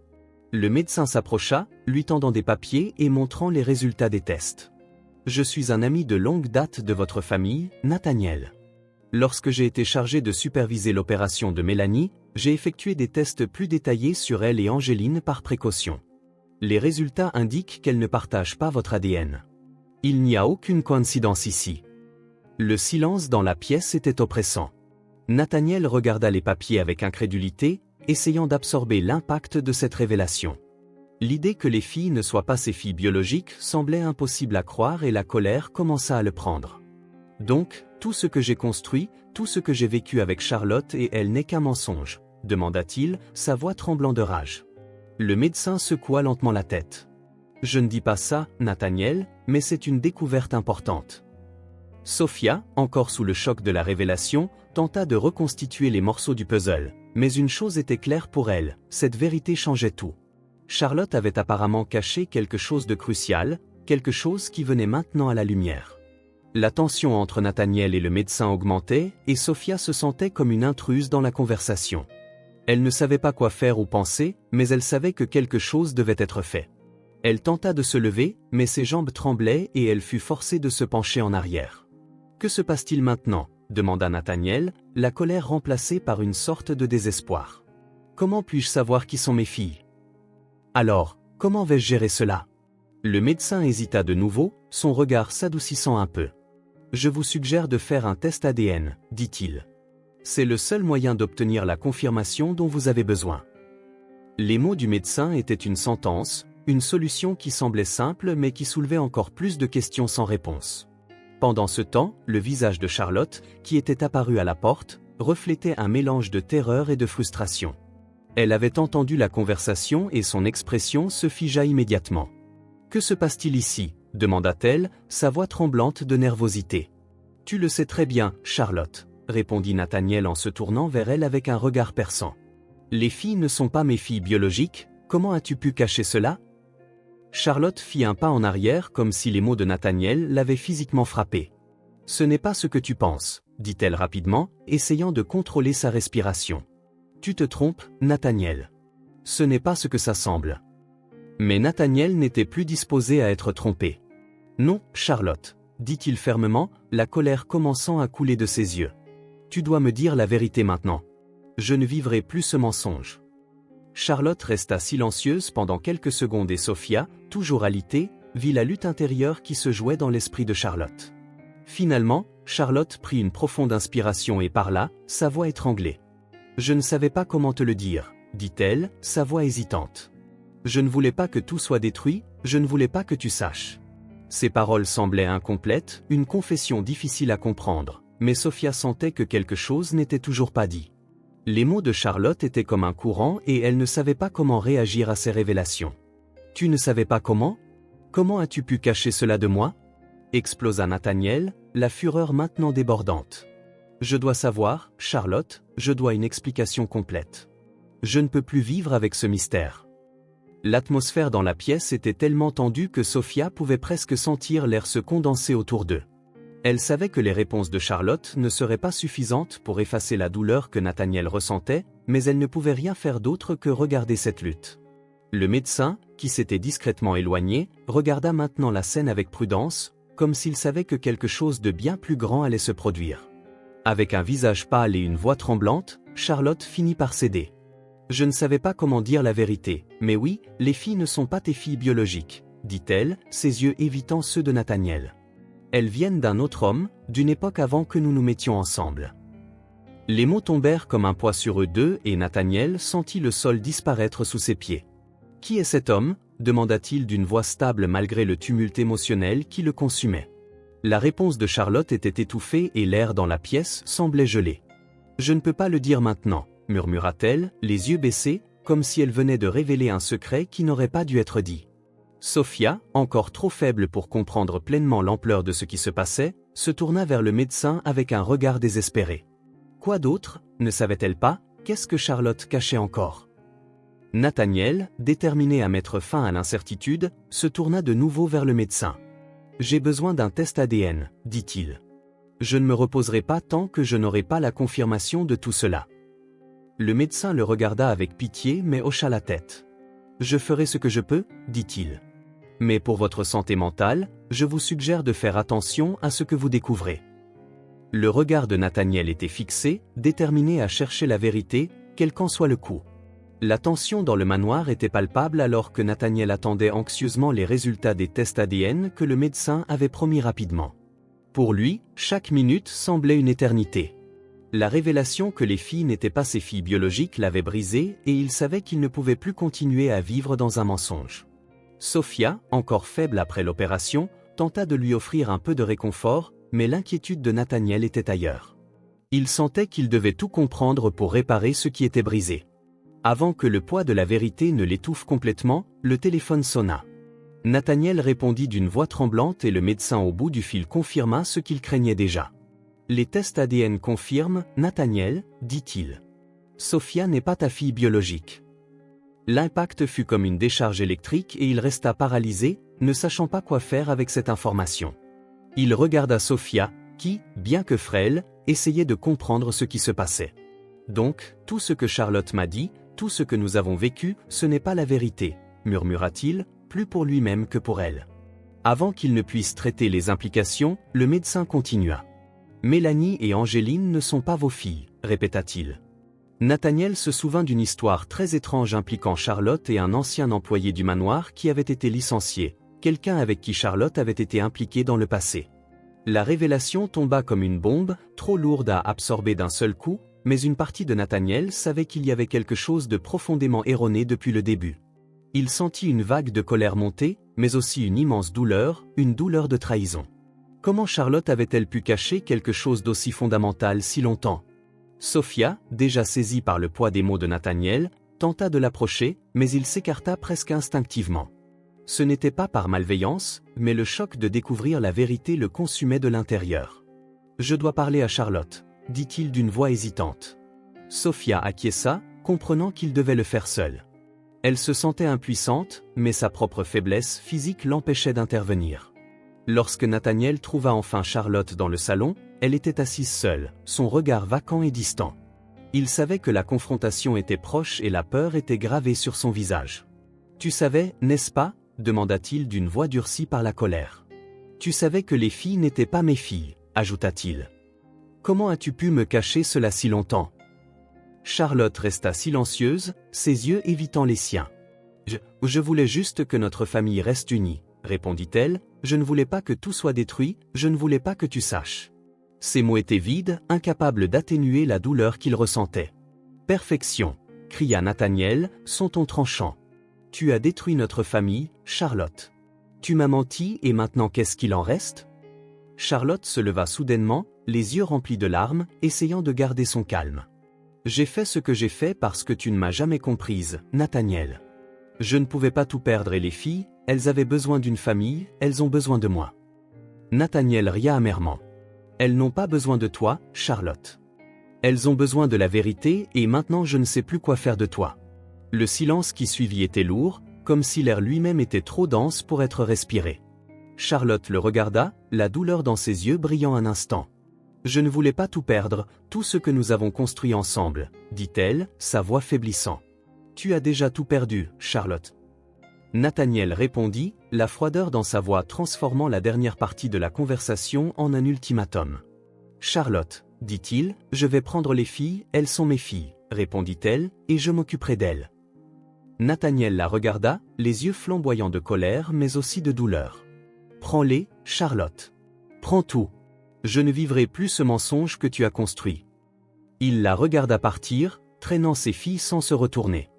Le médecin s'approcha, lui tendant des papiers et montrant les résultats des tests. « Je suis un ami de longue date de votre famille, Nathaniel. Lorsque j'ai été chargé de superviser l'opération de Mélanie, j'ai effectué des tests plus détaillés sur elle et Angéline par précaution. Les résultats indiquent qu'elles ne partagent pas votre ADN. Il n'y a aucune coïncidence ici. » Le silence dans la pièce était oppressant. Nathaniel regarda les papiers avec incrédulité, essayant d'absorber l'impact de cette révélation. L'idée que les filles ne soient pas ses filles biologiques semblait impossible à croire et la colère commença à le prendre. Donc, tout ce que j'ai construit, tout ce que j'ai vécu avec Charlotte et elle n'est qu'un mensonge, demanda-t-il, sa voix tremblant de rage. Le médecin secoua lentement la tête. Je ne dis pas ça, Nathaniel, mais c'est une découverte importante. Sophia, encore sous le choc de la révélation, tenta de reconstituer les morceaux du puzzle, mais une chose était claire pour elle, cette vérité changeait tout. Charlotte avait apparemment caché quelque chose de crucial, quelque chose qui venait maintenant à la lumière. La tension entre Nathaniel et le médecin augmentait, et Sophia se sentait comme une intruse dans la conversation. Elle ne savait pas quoi faire ou penser, mais elle savait que quelque chose devait être fait. Elle tenta de se lever, mais ses jambes tremblaient et elle fut forcée de se pencher en arrière. « Que se passe-t-il maintenant » demanda Nathaniel, la colère remplacée par une sorte de désespoir. « Comment puis-je savoir qui sont mes filles ?»« Alors, comment vais-je gérer cela ?» Le médecin hésita de nouveau, son regard s'adoucissant un peu. « Je vous suggère de faire un test ADN, dit-il. C'est le seul moyen d'obtenir la confirmation dont vous avez besoin. » Les mots du médecin étaient une sentence, une solution qui semblait simple mais qui soulevait encore plus de questions sans réponse. Pendant ce temps, le visage de Charlotte, qui était apparu à la porte, reflétait un mélange de terreur et de frustration. Elle avait entendu la conversation et son expression se figea immédiatement. « Que se passe-t-il ici » demanda-t-elle, sa voix tremblante de nervosité. « Tu le sais très bien, Charlotte » répondit Nathaniel en se tournant vers elle avec un regard perçant. « Les filles ne sont pas mes filles biologiques, comment as-tu pu cacher cela ?» Charlotte fit un pas en arrière comme si les mots de Nathaniel l'avaient physiquement frappée. « Ce n'est pas ce que tu penses, » dit-elle rapidement, essayant de contrôler sa respiration. « Tu te trompes, Nathaniel. Ce n'est pas ce que ça semble. » Mais Nathaniel n'était plus disposé à être trompé. « Non, Charlotte, » dit-il fermement, la colère commençant à couler de ses yeux. « Tu dois me dire la vérité maintenant. Je ne vivrai plus ce mensonge. » Charlotte resta silencieuse pendant quelques secondes et Sophia, toujours alitée, vit la lutte intérieure qui se jouait dans l'esprit de Charlotte. Finalement, Charlotte prit une profonde inspiration et parla, sa voix étranglée. « Je ne savais pas comment te le dire, » dit-elle, sa voix hésitante. « Je ne voulais pas que tout soit détruit, je ne voulais pas que tu saches. » Ces paroles semblaient incomplètes, une confession difficile à comprendre, mais Sophia sentait que quelque chose n'était toujours pas dit. Les mots de Charlotte étaient comme un courant et elle ne savait pas comment réagir à ces révélations. « Tu ne savais pas comment ? Comment as-tu pu cacher cela de moi ?» explosa Nathaniel, la fureur maintenant débordante. « Je dois savoir, Charlotte, je dois une explication complète. Je ne peux plus vivre avec ce mystère. » L'atmosphère dans la pièce était tellement tendue que Sophia pouvait presque sentir l'air se condenser autour d'eux. Elle savait que les réponses de Charlotte ne seraient pas suffisantes pour effacer la douleur que Nathaniel ressentait, mais elle ne pouvait rien faire d'autre que regarder cette lutte. Le médecin, qui s'était discrètement éloigné, regarda maintenant la scène avec prudence, comme s'il savait que quelque chose de bien plus grand allait se produire. Avec un visage pâle et une voix tremblante, Charlotte finit par céder. « Je ne savais pas comment dire la vérité, mais oui, les filles ne sont pas tes filles biologiques, » dit-elle, ses yeux évitant ceux de Nathaniel. Elles viennent d'un autre homme, d'une époque avant que nous nous mettions ensemble. Les mots tombèrent comme un poids sur eux deux et Nathaniel sentit le sol disparaître sous ses pieds. « Qui est cet homme » demanda-t-il d'une voix stable malgré le tumulte émotionnel qui le consumait. La réponse de Charlotte était étouffée et l'air dans la pièce semblait gelé. « Je ne peux pas le dire maintenant » murmura-t-elle, les yeux baissés, comme si elle venait de révéler un secret qui n'aurait pas dû être dit. Sophia, encore trop faible pour comprendre pleinement l'ampleur de ce qui se passait, se tourna vers le médecin avec un regard désespéré. Quoi d'autre, ne savait-elle pas, qu'est-ce que Charlotte cachait encore? Nathaniel, déterminé à mettre fin à l'incertitude, se tourna de nouveau vers le médecin. « J'ai besoin d'un test ADN, dit-il. Je ne me reposerai pas tant que je n'aurai pas la confirmation de tout cela. » Le médecin le regarda avec pitié mais hocha la tête. « Je ferai ce que je peux, dit-il. Mais pour votre santé mentale, je vous suggère de faire attention à ce que vous découvrez. » Le regard de Nathaniel était fixé, déterminé à chercher la vérité, quel qu'en soit le coût. La tension dans le manoir était palpable alors que Nathaniel attendait anxieusement les résultats des tests ADN que le médecin avait promis rapidement. Pour lui, chaque minute semblait une éternité. La révélation que les filles n'étaient pas ses filles biologiques l'avait brisé et il savait qu'il ne pouvait plus continuer à vivre dans un mensonge. Sophia, encore faible après l'opération, tenta de lui offrir un peu de réconfort, mais l'inquiétude de Nathaniel était ailleurs. Il sentait qu'il devait tout comprendre pour réparer ce qui était brisé. Avant que le poids de la vérité ne l'étouffe complètement, le téléphone sonna. Nathaniel répondit d'une voix tremblante et le médecin au bout du fil confirma ce qu'il craignait déjà. « Les tests ADN confirment, Nathaniel, dit-il. Sophia n'est pas ta fille biologique. » L'impact fut comme une décharge électrique et il resta paralysé, ne sachant pas quoi faire avec cette information. Il regarda Sophia, qui, bien que frêle, essayait de comprendre ce qui se passait. « Donc, tout ce que Charlotte m'a dit, tout ce que nous avons vécu, ce n'est pas la vérité, » murmura-t-il, plus pour lui-même que pour elle. Avant qu'il ne puisse traiter les implications, le médecin continua. « Mélanie et Angéline ne sont pas vos filles, » répéta-t-il. Nathaniel se souvint d'une histoire très étrange impliquant Charlotte et un ancien employé du manoir qui avait été licencié, quelqu'un avec qui Charlotte avait été impliquée dans le passé. La révélation tomba comme une bombe, trop lourde à absorber d'un seul coup, mais une partie de Nathaniel savait qu'il y avait quelque chose de profondément erroné depuis le début. Il sentit une vague de colère monter, mais aussi une immense douleur, une douleur de trahison. Comment Charlotte avait-elle pu cacher quelque chose d'aussi fondamental si longtemps? Sophia, déjà saisie par le poids des mots de Nathaniel, tenta de l'approcher, mais il s'écarta presque instinctivement. Ce n'était pas par malveillance, mais le choc de découvrir la vérité le consumait de l'intérieur. « Je dois parler à Charlotte, » dit-il d'une voix hésitante. Sophia acquiesça, comprenant qu'il devait le faire seul. Elle se sentait impuissante, mais sa propre faiblesse physique l'empêchait d'intervenir. Lorsque Nathaniel trouva enfin Charlotte dans le salon, elle était assise seule, son regard vacant et distant. Il savait que la confrontation était proche et la peur était gravée sur son visage. « Tu savais, n'est-ce pas ?» demanda-t-il d'une voix durcie par la colère. « Tu savais que les filles n'étaient pas mes filles, » ajouta-t-il. « Comment as-tu pu me cacher cela si longtemps ?» Charlotte resta silencieuse, ses yeux évitant les siens. « Je voulais juste que notre famille reste unie, » répondit-elle, « je ne voulais pas que tout soit détruit, je ne voulais pas que tu saches. » Ses mots étaient vides, incapables d'atténuer la douleur qu'il ressentait. « Perfection !» cria Nathaniel, son ton tranchant. « Tu as détruit notre famille, Charlotte. Tu m'as menti et maintenant qu'est-ce qu'il en reste ?» Charlotte se leva soudainement, les yeux remplis de larmes, essayant de garder son calme. « J'ai fait ce que j'ai fait parce que tu ne m'as jamais comprise, Nathaniel. Je ne pouvais pas tout perdre et les filles, elles avaient besoin d'une famille, elles ont besoin de moi. » Nathaniel ria amèrement. « Elles n'ont pas besoin de toi, Charlotte. Elles ont besoin de la vérité et maintenant je ne sais plus quoi faire de toi. » Le silence qui suivit était lourd, comme si l'air lui-même était trop dense pour être respiré. Charlotte le regarda, la douleur dans ses yeux brillant un instant. « Je ne voulais pas tout perdre, tout ce que nous avons construit ensemble, » dit-elle, sa voix faiblissant. « Tu as déjà tout perdu, Charlotte. » Nathaniel répondit, la froideur dans sa voix transformant la dernière partie de la conversation en un ultimatum. « Charlotte, dit-il, je vais prendre les filles, elles sont mes filles, répondit-elle, et je m'occuperai d'elles. » Nathaniel la regarda, les yeux flamboyants de colère mais aussi de douleur. « Prends-les, Charlotte. Prends tout. Je ne vivrai plus ce mensonge que tu as construit. » Il la regarda partir, traînant ses filles sans se retourner.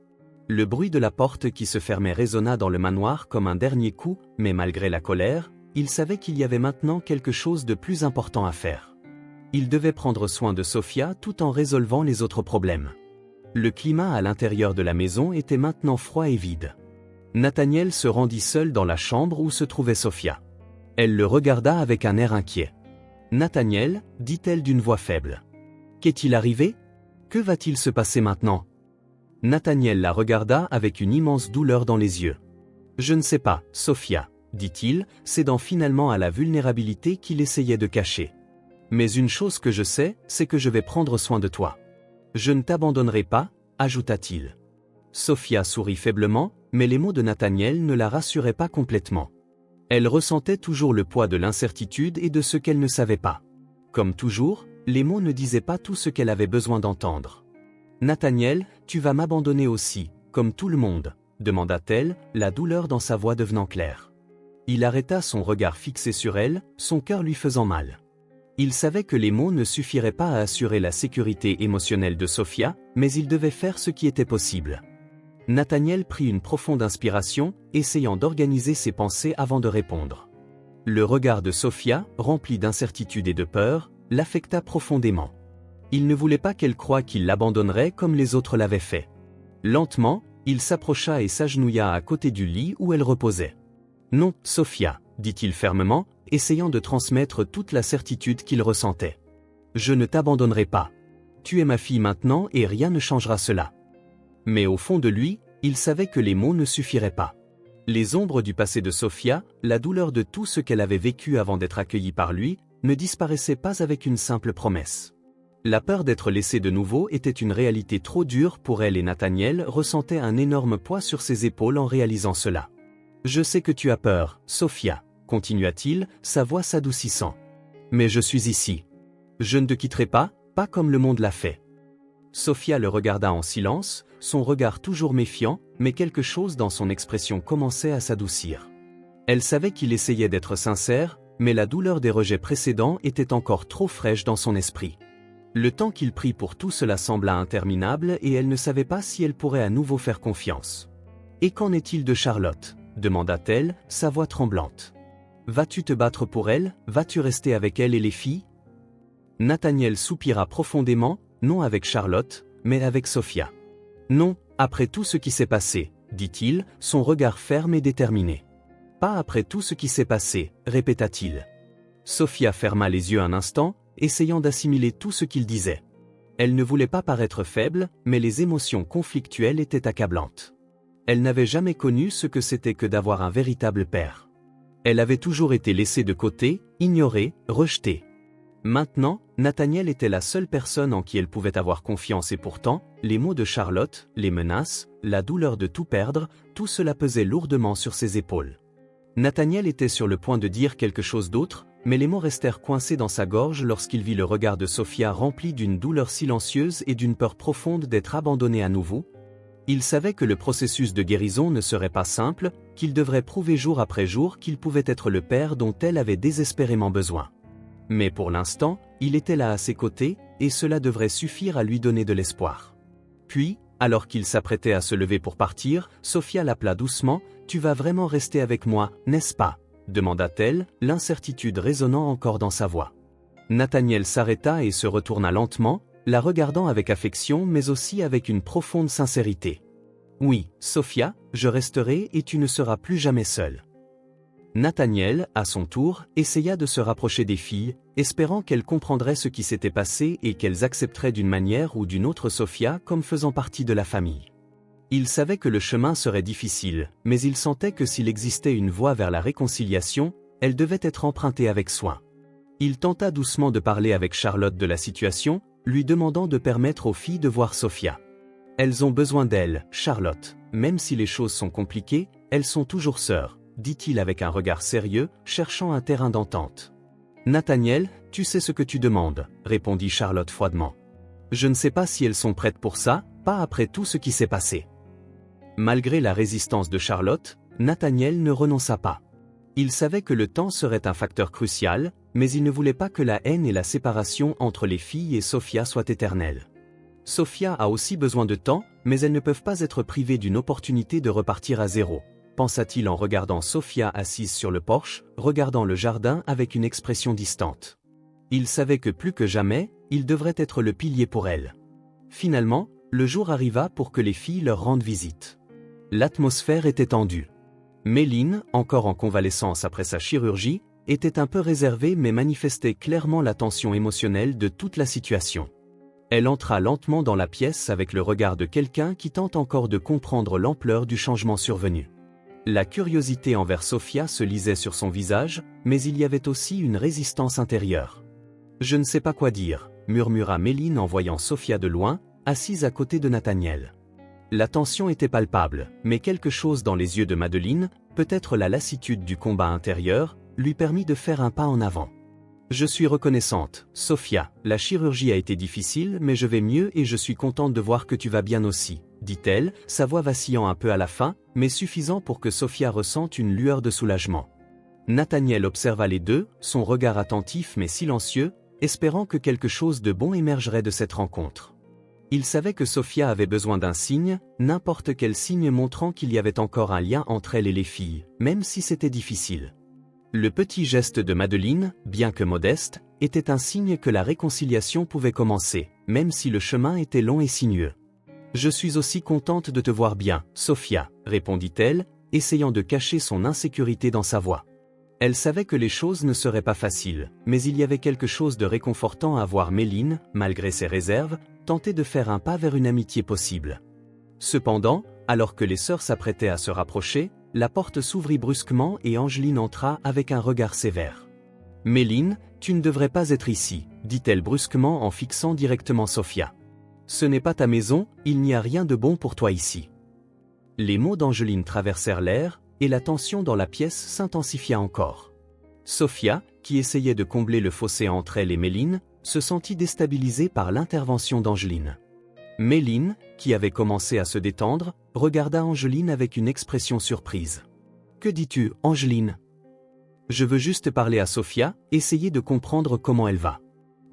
Le bruit de la porte qui se fermait résonna dans le manoir comme un dernier coup, mais malgré la colère, il savait qu'il y avait maintenant quelque chose de plus important à faire. Il devait prendre soin de Sophia tout en résolvant les autres problèmes. Le climat à l'intérieur de la maison était maintenant froid et vide. Nathaniel se rendit seul dans la chambre où se trouvait Sophia. Elle le regarda avec un air inquiet. « Nathaniel, dit-elle d'une voix faible. Qu'est-il arrivé? Que va-t-il se passer maintenant ?» Nathaniel la regarda avec une immense douleur dans les yeux. « Je ne sais pas, Sophia, » dit-il, cédant finalement à la vulnérabilité qu'il essayait de cacher. « Mais une chose que je sais, c'est que je vais prendre soin de toi. Je ne t'abandonnerai pas, » ajouta-t-il. Sophia sourit faiblement, mais les mots de Nathaniel ne la rassuraient pas complètement. Elle ressentait toujours le poids de l'incertitude et de ce qu'elle ne savait pas. Comme toujours, les mots ne disaient pas tout ce qu'elle avait besoin d'entendre. « Nathaniel, tu vas m'abandonner aussi, comme tout le monde ?» demanda-t-elle, la douleur dans sa voix devenant claire. Il arrêta son regard fixé sur elle, son cœur lui faisant mal. Il savait que les mots ne suffiraient pas à assurer la sécurité émotionnelle de Sophia, mais il devait faire ce qui était possible. Nathaniel prit une profonde inspiration, essayant d'organiser ses pensées avant de répondre. Le regard de Sophia, rempli d'incertitude et de peur, l'affecta profondément. Il ne voulait pas qu'elle croie qu'il l'abandonnerait comme les autres l'avaient fait. Lentement, il s'approcha et s'agenouilla à côté du lit où elle reposait. « Non, Sophia, » dit-il fermement, essayant de transmettre toute la certitude qu'il ressentait. « Je ne t'abandonnerai pas. Tu es ma fille maintenant et rien ne changera cela. » Mais au fond de lui, il savait que les mots ne suffiraient pas. Les ombres du passé de Sophia, la douleur de tout ce qu'elle avait vécu avant d'être accueillie par lui, ne disparaissaient pas avec une simple promesse. La peur d'être laissée de nouveau était une réalité trop dure pour elle et Nathaniel ressentait un énorme poids sur ses épaules en réalisant cela. « Je sais que tu as peur, Sophia, » continua-t-il, sa voix s'adoucissant. « Mais je suis ici. Je ne te quitterai pas, pas comme le monde l'a fait. » Sophia le regarda en silence, son regard toujours méfiant, mais quelque chose dans son expression commençait à s'adoucir. Elle savait qu'il essayait d'être sincère, mais la douleur des rejets précédents était encore trop fraîche dans son esprit. Le temps qu'il prit pour tout cela sembla interminable et elle ne savait pas si elle pourrait à nouveau faire confiance. « Et qu'en est-il de Charlotte ?» demanda-t-elle, sa voix tremblante. « Vas-tu te battre pour elle? Vas-tu rester avec elle et les filles ?» Nathaniel soupira profondément, non avec Charlotte, mais avec Sophia. « Non, après tout ce qui s'est passé, » dit-il, son regard ferme et déterminé. « Pas après tout ce qui s'est passé, » répéta-t-il. Sophia ferma les yeux un instant, essayant d'assimiler tout ce qu'il disait. Elle ne voulait pas paraître faible, mais les émotions conflictuelles étaient accablantes. Elle n'avait jamais connu ce que c'était que d'avoir un véritable père. Elle avait toujours été laissée de côté, ignorée, rejetée. Maintenant, Nathaniel était la seule personne en qui elle pouvait avoir confiance et pourtant, les mots de Charlotte, les menaces, la douleur de tout perdre, tout cela pesait lourdement sur ses épaules. Nathaniel était sur le point de dire quelque chose d'autre, mais les mots restèrent coincés dans sa gorge lorsqu'il vit le regard de Sophia rempli d'une douleur silencieuse et d'une peur profonde d'être abandonné à nouveau. Il savait que le processus de guérison ne serait pas simple, qu'il devrait prouver jour après jour qu'il pouvait être le père dont elle avait désespérément besoin. Mais pour l'instant, il était là à ses côtés, et cela devrait suffire à lui donner de l'espoir. Puis, alors qu'il s'apprêtait à se lever pour partir, Sophia l'appela doucement « Tu vas vraiment rester avec moi, n'est-ce pas ?» demanda-t-elle, l'incertitude résonnant encore dans sa voix. Nathaniel s'arrêta et se retourna lentement, la regardant avec affection mais aussi avec une profonde sincérité. « Oui, Sophia, je resterai et tu ne seras plus jamais seule. » Nathaniel, à son tour, essaya de se rapprocher des filles, espérant qu'elles comprendraient ce qui s'était passé et qu'elles accepteraient d'une manière ou d'une autre Sophia comme faisant partie de la famille. Il savait que le chemin serait difficile, mais il sentait que s'il existait une voie vers la réconciliation, elle devait être empruntée avec soin. Il tenta doucement de parler avec Charlotte de la situation, lui demandant de permettre aux filles de voir Sophia. Elles ont besoin d'elle, Charlotte. Même si les choses sont compliquées, elles sont toujours sœurs, dit-il avec un regard sérieux, cherchant un terrain d'entente. Nathaniel, tu sais ce que tu demandes, répondit Charlotte froidement. Je ne sais pas si elles sont prêtes pour ça, pas après tout ce qui s'est passé. Malgré la résistance de Charlotte, Nathaniel ne renonça pas. Il savait que le temps serait un facteur crucial, mais il ne voulait pas que la haine et la séparation entre les filles et Sophia soient éternelles. Sophia a aussi besoin de temps, mais elles ne peuvent pas être privées d'une opportunité de repartir à zéro, pensa-t-il en regardant Sophia assise sur le porche, regardant le jardin avec une expression distante. Il savait que plus que jamais, il devrait être le pilier pour elle. Finalement, le jour arriva pour que les filles leur rendent visite. L'atmosphère était tendue. Méline, encore en convalescence après sa chirurgie, était un peu réservée mais manifestait clairement la tension émotionnelle de toute la situation. Elle entra lentement dans la pièce avec le regard de quelqu'un qui tente encore de comprendre l'ampleur du changement survenu. La curiosité envers Sophia se lisait sur son visage, mais il y avait aussi une résistance intérieure. « Je ne sais pas quoi dire », murmura Méline en voyant Sophia de loin, assise à côté de Nathaniel. La tension était palpable, mais quelque chose dans les yeux de Madeleine, peut-être la lassitude du combat intérieur, lui permit de faire un pas en avant. « Je suis reconnaissante, Sophia, la chirurgie a été difficile mais je vais mieux et je suis contente de voir que tu vas bien aussi, dit-elle, sa voix vacillant un peu à la fin, mais suffisant pour que Sophia ressente une lueur de soulagement. Nathaniel observa les deux, son regard attentif mais silencieux, espérant que quelque chose de bon émergerait de cette rencontre. Il savait que Sophia avait besoin d'un signe, n'importe quel signe montrant qu'il y avait encore un lien entre elle et les filles, même si c'était difficile. Le petit geste de Madeleine, bien que modeste, était un signe que la réconciliation pouvait commencer, même si le chemin était long et sinueux. « Je suis aussi contente de te voir bien, Sophia, » répondit-elle, essayant de cacher son insécurité dans sa voix. Elle savait que les choses ne seraient pas faciles, mais il y avait quelque chose de réconfortant à voir Méline, malgré ses réserves, tenter de faire un pas vers une amitié possible. Cependant, alors que les sœurs s'apprêtaient à se rapprocher, la porte s'ouvrit brusquement et Angeline entra avec un regard sévère. « Méline, tu ne devrais pas être ici, » dit-elle brusquement en fixant directement Sophia. « Ce n'est pas ta maison, il n'y a rien de bon pour toi ici. » Les mots d'Angeline traversèrent l'air, et la tension dans la pièce s'intensifia encore. Sophia, qui essayait de combler le fossé entre elle et Méline, se sentit déstabilisée par l'intervention d'Angeline. Méline, qui avait commencé à se détendre, regarda Angeline avec une expression surprise. « Que dis-tu, Angeline ? » « Je veux juste parler à Sophia, essayer de comprendre comment elle va. »«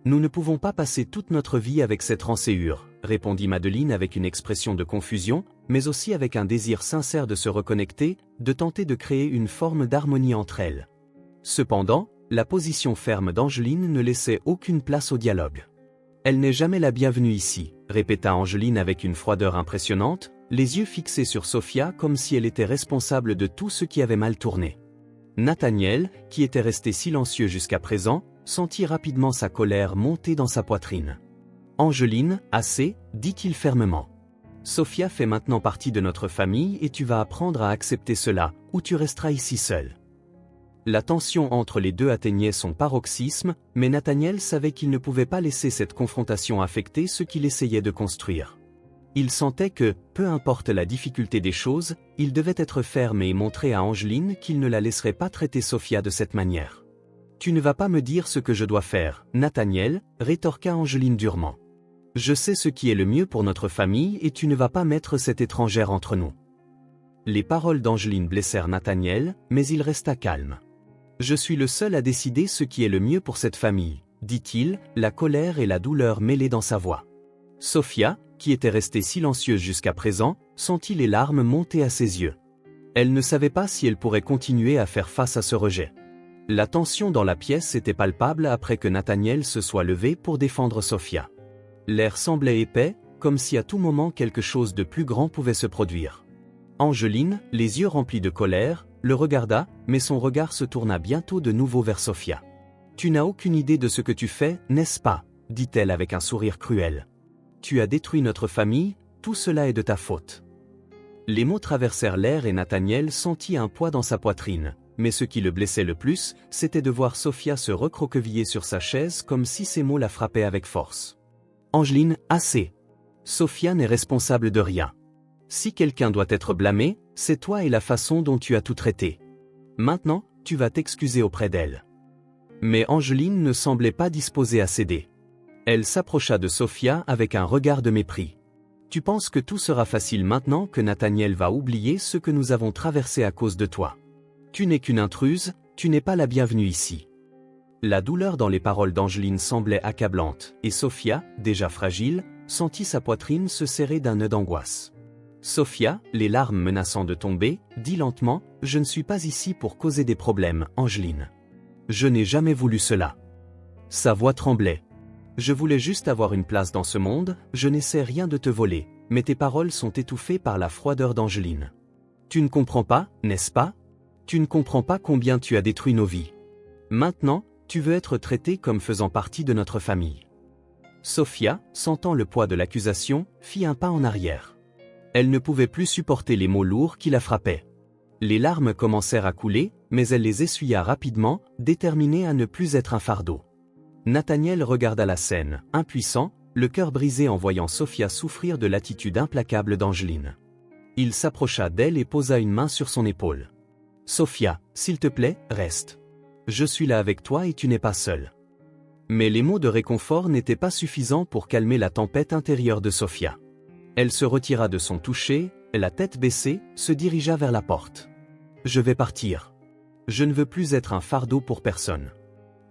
Nous ne pouvons pas passer toute notre vie avec cette rancéure, » répondit Madeleine avec une expression de confusion, mais aussi avec un désir sincère de se reconnecter, de tenter de créer une forme d'harmonie entre elles. Cependant, la position ferme d'Angeline ne laissait aucune place au dialogue. « Elle n'est jamais la bienvenue ici, » répéta Angeline avec une froideur impressionnante, les yeux fixés sur Sophia comme si elle était responsable de tout ce qui avait mal tourné. Nathaniel, qui était resté silencieux jusqu'à présent, sentit rapidement sa colère monter dans sa poitrine. « Angeline, assez, » dit-il fermement. « Sophia fait maintenant partie de notre famille et tu vas apprendre à accepter cela, ou tu resteras ici seul. » La tension entre les deux atteignait son paroxysme, mais Nathaniel savait qu'il ne pouvait pas laisser cette confrontation affecter ce qu'il essayait de construire. Il sentait que, peu importe la difficulté des choses, il devait être ferme et montrer à Angeline qu'il ne la laisserait pas traiter Sophia de cette manière. « Tu ne vas pas me dire ce que je dois faire, Nathaniel, » rétorqua Angeline durement. « Je sais ce qui est le mieux pour notre famille et tu ne vas pas mettre cette étrangère entre nous. » Les paroles d'Angeline blessèrent Nathaniel, mais il resta calme. « Je suis le seul à décider ce qui est le mieux pour cette famille, » dit-il, la colère et la douleur mêlées dans sa voix. Sophia, qui était restée silencieuse jusqu'à présent, sentit les larmes monter à ses yeux. Elle ne savait pas si elle pourrait continuer à faire face à ce rejet. La tension dans la pièce était palpable après que Nathaniel se soit levé pour défendre Sophia. L'air semblait épais, comme si à tout moment quelque chose de plus grand pouvait se produire. Angeline, les yeux remplis de colère, le regarda, mais son regard se tourna bientôt de nouveau vers Sophia. « Tu n'as aucune idée de ce que tu fais, n'est-ce pas ?» dit-elle avec un sourire cruel. « Tu as détruit notre famille, tout cela est de ta faute. » Les mots traversèrent l'air et Nathaniel sentit un poids dans sa poitrine, mais ce qui le blessait le plus, c'était de voir Sophia se recroqueviller sur sa chaise comme si ces mots la frappaient avec force. « Angeline, assez. Sophia n'est responsable de rien. Si quelqu'un doit être blâmé, c'est toi et la façon dont tu as tout traité. Maintenant, tu vas t'excuser auprès d'elle. » Mais Angeline ne semblait pas disposée à céder. Elle s'approcha de Sophia avec un regard de mépris. « Tu penses que tout sera facile maintenant que Nathaniel va oublier ce que nous avons traversé à cause de toi. Tu n'es qu'une intruse, tu n'es pas la bienvenue ici. » La douleur dans les paroles d'Angeline semblait accablante, et Sophia, déjà fragile, sentit sa poitrine se serrer d'un nœud d'angoisse. Sophia, les larmes menaçant de tomber, dit lentement « Je ne suis pas ici pour causer des problèmes, Angeline. Je n'ai jamais voulu cela. » Sa voix tremblait. « Je voulais juste avoir une place dans ce monde, je n'essaie rien de te voler, mais tes paroles sont étouffées par la froideur d'Angeline. Tu ne comprends pas, n'est-ce pas? Tu ne comprends pas combien tu as détruit nos vies. Maintenant, tu veux être traité comme faisant partie de notre famille. » Sophia, sentant le poids de l'accusation, fit un pas en arrière. Elle ne pouvait plus supporter les mots lourds qui la frappaient. Les larmes commencèrent à couler, mais elle les essuya rapidement, déterminée à ne plus être un fardeau. Nathaniel regarda la scène, impuissant, le cœur brisé en voyant Sophia souffrir de l'attitude implacable d'Angeline. Il s'approcha d'elle et posa une main sur son épaule. « Sophia, s'il te plaît, reste. Je suis là avec toi et tu n'es pas seule. » Mais les mots de réconfort n'étaient pas suffisants pour calmer la tempête intérieure de Sophia. Elle se retira de son toucher, la tête baissée, se dirigea vers la porte. « Je vais partir. Je ne veux plus être un fardeau pour personne. »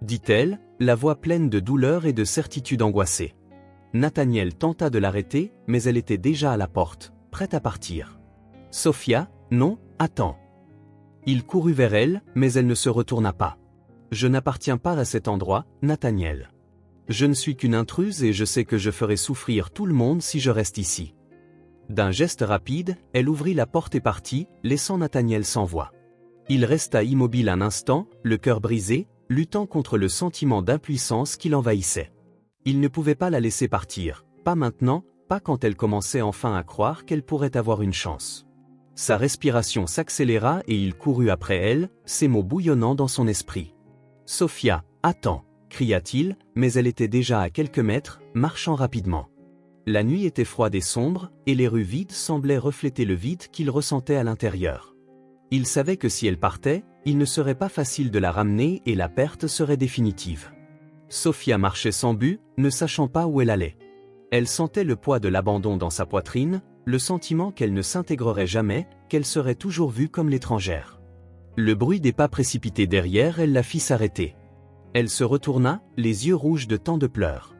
dit-elle, la voix pleine de douleur et de certitude angoissée. Nathaniel tenta de l'arrêter, mais elle était déjà à la porte, prête à partir. « Sophia, non, attends. » Il courut vers elle, mais elle ne se retourna pas. « Je n'appartiens pas à cet endroit, Nathaniel. Je ne suis qu'une intruse et je sais que je ferai souffrir tout le monde si je reste ici. » D'un geste rapide, elle ouvrit la porte et partit, laissant Nathaniel sans voix. Il resta immobile un instant, le cœur brisé, luttant contre le sentiment d'impuissance qui l'envahissait. Il ne pouvait pas la laisser partir, pas maintenant, pas quand elle commençait enfin à croire qu'elle pourrait avoir une chance. Sa respiration s'accéléra et il courut après elle, ces mots bouillonnant dans son esprit. « Sophia, attends !» cria-t-il, mais elle était déjà à quelques mètres, marchant rapidement. La nuit était froide et sombre, et les rues vides semblaient refléter le vide qu'il ressentait à l'intérieur. Il savait que si elle partait, il ne serait pas facile de la ramener et la perte serait définitive. Sophia marchait sans but, ne sachant pas où elle allait. Elle sentait le poids de l'abandon dans sa poitrine, le sentiment qu'elle ne s'intégrerait jamais, qu'elle serait toujours vue comme l'étrangère. Le bruit des pas précipités derrière elle la fit s'arrêter. Elle se retourna, les yeux rouges de tant de pleurs.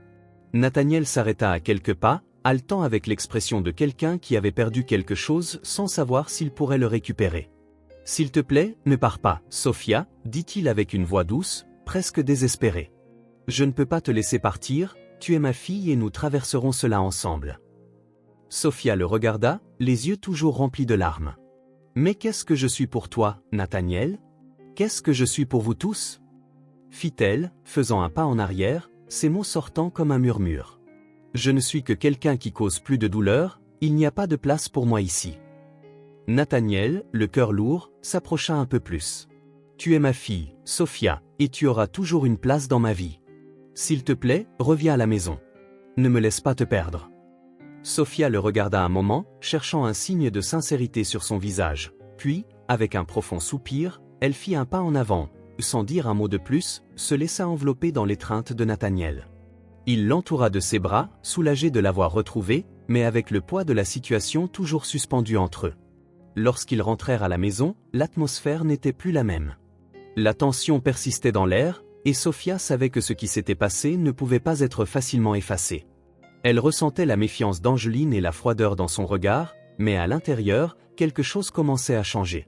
Nathaniel s'arrêta à quelques pas, haletant avec l'expression de quelqu'un qui avait perdu quelque chose sans savoir s'il pourrait le récupérer. « S'il te plaît, ne pars pas, Sophia, » dit-il avec une voix douce, presque désespérée. « Je ne peux pas te laisser partir, tu es ma fille et nous traverserons cela ensemble. » Sophia le regarda, les yeux toujours remplis de larmes. « Mais qu'est-ce que je suis pour toi, Nathaniel? Qu'est-ce que je suis pour vous tous ?» fit-elle, faisant un pas en arrière, ses mots sortant comme un murmure. « Je ne suis que quelqu'un qui cause plus de douleur, il n'y a pas de place pour moi ici. » Nathaniel, le cœur lourd, s'approcha un peu plus. « Tu es ma fille, Sophia, et tu auras toujours une place dans ma vie. S'il te plaît, reviens à la maison. Ne me laisse pas te perdre. » Sophia le regarda un moment, cherchant un signe de sincérité sur son visage, puis, avec un profond soupir, elle fit un pas en avant, sans dire un mot de plus, se laissa envelopper dans l'étreinte de Nathaniel. Il l'entoura de ses bras, soulagé de l'avoir retrouvée, mais avec le poids de la situation toujours suspendu entre eux. Lorsqu'ils rentrèrent à la maison, l'atmosphère n'était plus la même. La tension persistait dans l'air, et Sophia savait que ce qui s'était passé ne pouvait pas être facilement effacé. Elle ressentait la méfiance d'Angeline et la froideur dans son regard, mais à l'intérieur, quelque chose commençait à changer.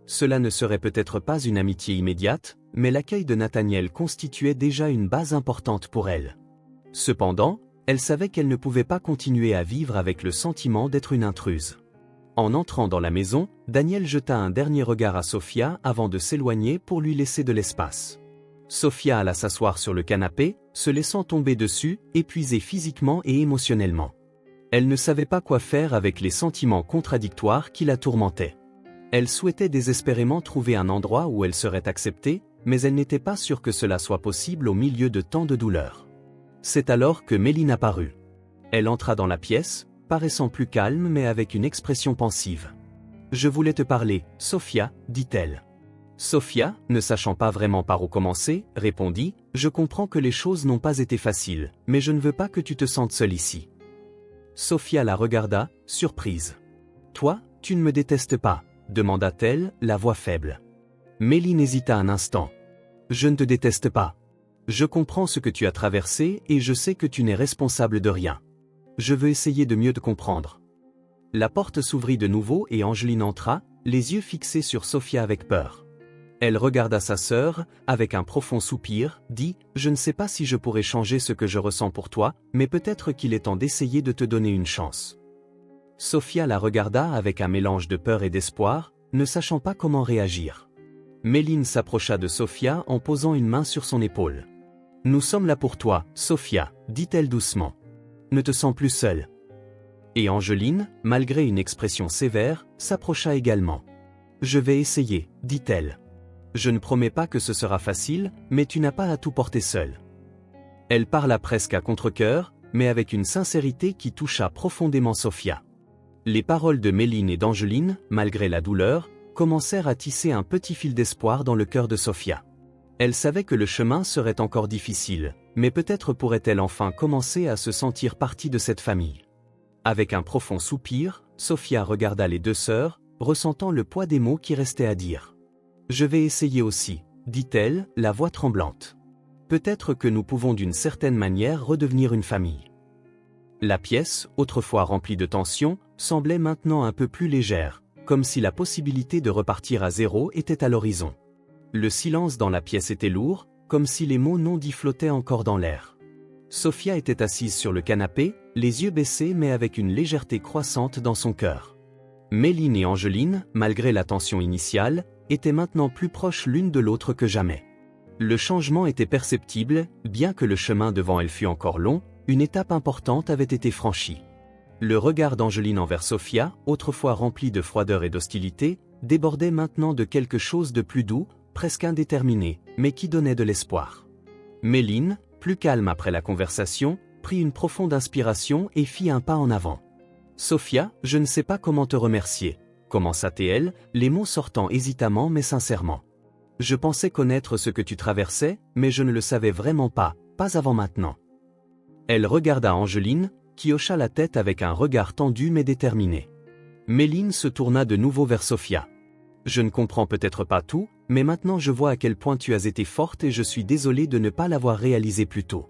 Cela ne serait peut-être pas une amitié immédiate, mais l'accueil de Nathaniel constituait déjà une base importante pour elle. Cependant, elle savait qu'elle ne pouvait pas continuer à vivre avec le sentiment d'être une intruse. En entrant dans la maison, Daniel jeta un dernier regard à Sophia avant de s'éloigner pour lui laisser de l'espace. Sophia alla s'asseoir sur le canapé, se laissant tomber dessus, épuisée physiquement et émotionnellement. Elle ne savait pas quoi faire avec les sentiments contradictoires qui la tourmentaient. Elle souhaitait désespérément trouver un endroit où elle serait acceptée, mais elle n'était pas sûre que cela soit possible au milieu de tant de douleur. C'est alors que Méline apparut. Elle entra dans la pièce, paraissant plus calme mais avec une expression pensive. « Je voulais te parler, Sophia, dit-elle. » Sophia, ne sachant pas vraiment par où commencer, répondit « Je comprends que les choses n'ont pas été faciles, mais je ne veux pas que tu te sentes seule ici. » Sophia la regarda, surprise. « Toi, tu ne me détestes pas ?» demanda-t-elle, la voix faible. Méline hésita un instant. « Je ne te déteste pas. Je comprends ce que tu as traversé et je sais que tu n'es responsable de rien. Je veux essayer de mieux te comprendre. » La porte s'ouvrit de nouveau et Angeline entra, les yeux fixés sur Sophia avec peur. Elle regarda sa sœur, avec un profond soupir, dit « Je ne sais pas si je pourrais changer ce que je ressens pour toi, mais peut-être qu'il est temps d'essayer de te donner une chance. » Sophia la regarda avec un mélange de peur et d'espoir, ne sachant pas comment réagir. Méline s'approcha de Sophia en posant une main sur son épaule. « Nous sommes là pour toi, Sophia, dit-elle doucement. Ne te sens plus seule. » Et Angeline, malgré une expression sévère, s'approcha également. « Je vais essayer, dit-elle. Je ne promets pas que ce sera facile, mais tu n'as pas à tout porter seule. » Elle parla presque à contre-cœur, mais avec une sincérité qui toucha profondément Sophia. Les paroles de Méline et d'Angeline, malgré la douleur, commencèrent à tisser un petit fil d'espoir dans le cœur de Sophia. Elle savait que le chemin serait encore difficile, mais peut-être pourrait-elle enfin commencer à se sentir partie de cette famille. Avec un profond soupir, Sophia regarda les deux sœurs, ressentant le poids des mots qui restaient à dire. « Je vais essayer aussi, » dit-elle, la voix tremblante. « Peut-être que nous pouvons d'une certaine manière redevenir une famille. » La pièce, autrefois remplie de tension, semblait maintenant un peu plus légère, comme si la possibilité de repartir à zéro était à l'horizon. Le silence dans la pièce était lourd, comme si les mots non dits flottaient encore dans l'air. Sophia était assise sur le canapé, les yeux baissés mais avec une légèreté croissante dans son cœur. Méline et Angeline, malgré la tension initiale, étaient maintenant plus proches l'une de l'autre que jamais. Le changement était perceptible, bien que le chemin devant elle fût encore long, une étape importante avait été franchie. Le regard d'Angeline envers Sophia, autrefois rempli de froideur et d'hostilité, débordait maintenant de quelque chose de plus doux, presque indéterminé, mais qui donnait de l'espoir. Méline, plus calme après la conversation, prit une profonde inspiration et fit un pas en avant. « Sophia, je ne sais pas comment te remercier, » commença-t-elle, les mots sortant hésitamment mais sincèrement. « Je pensais connaître ce que tu traversais, mais je ne le savais vraiment pas avant maintenant. » Elle regarda Angeline, qui hocha la tête avec un regard tendu mais déterminé. Méline se tourna de nouveau vers Sophia. « Je ne comprends peut-être pas tout, mais maintenant je vois à quel point tu as été forte et je suis désolé de ne pas l'avoir réalisé plus tôt. »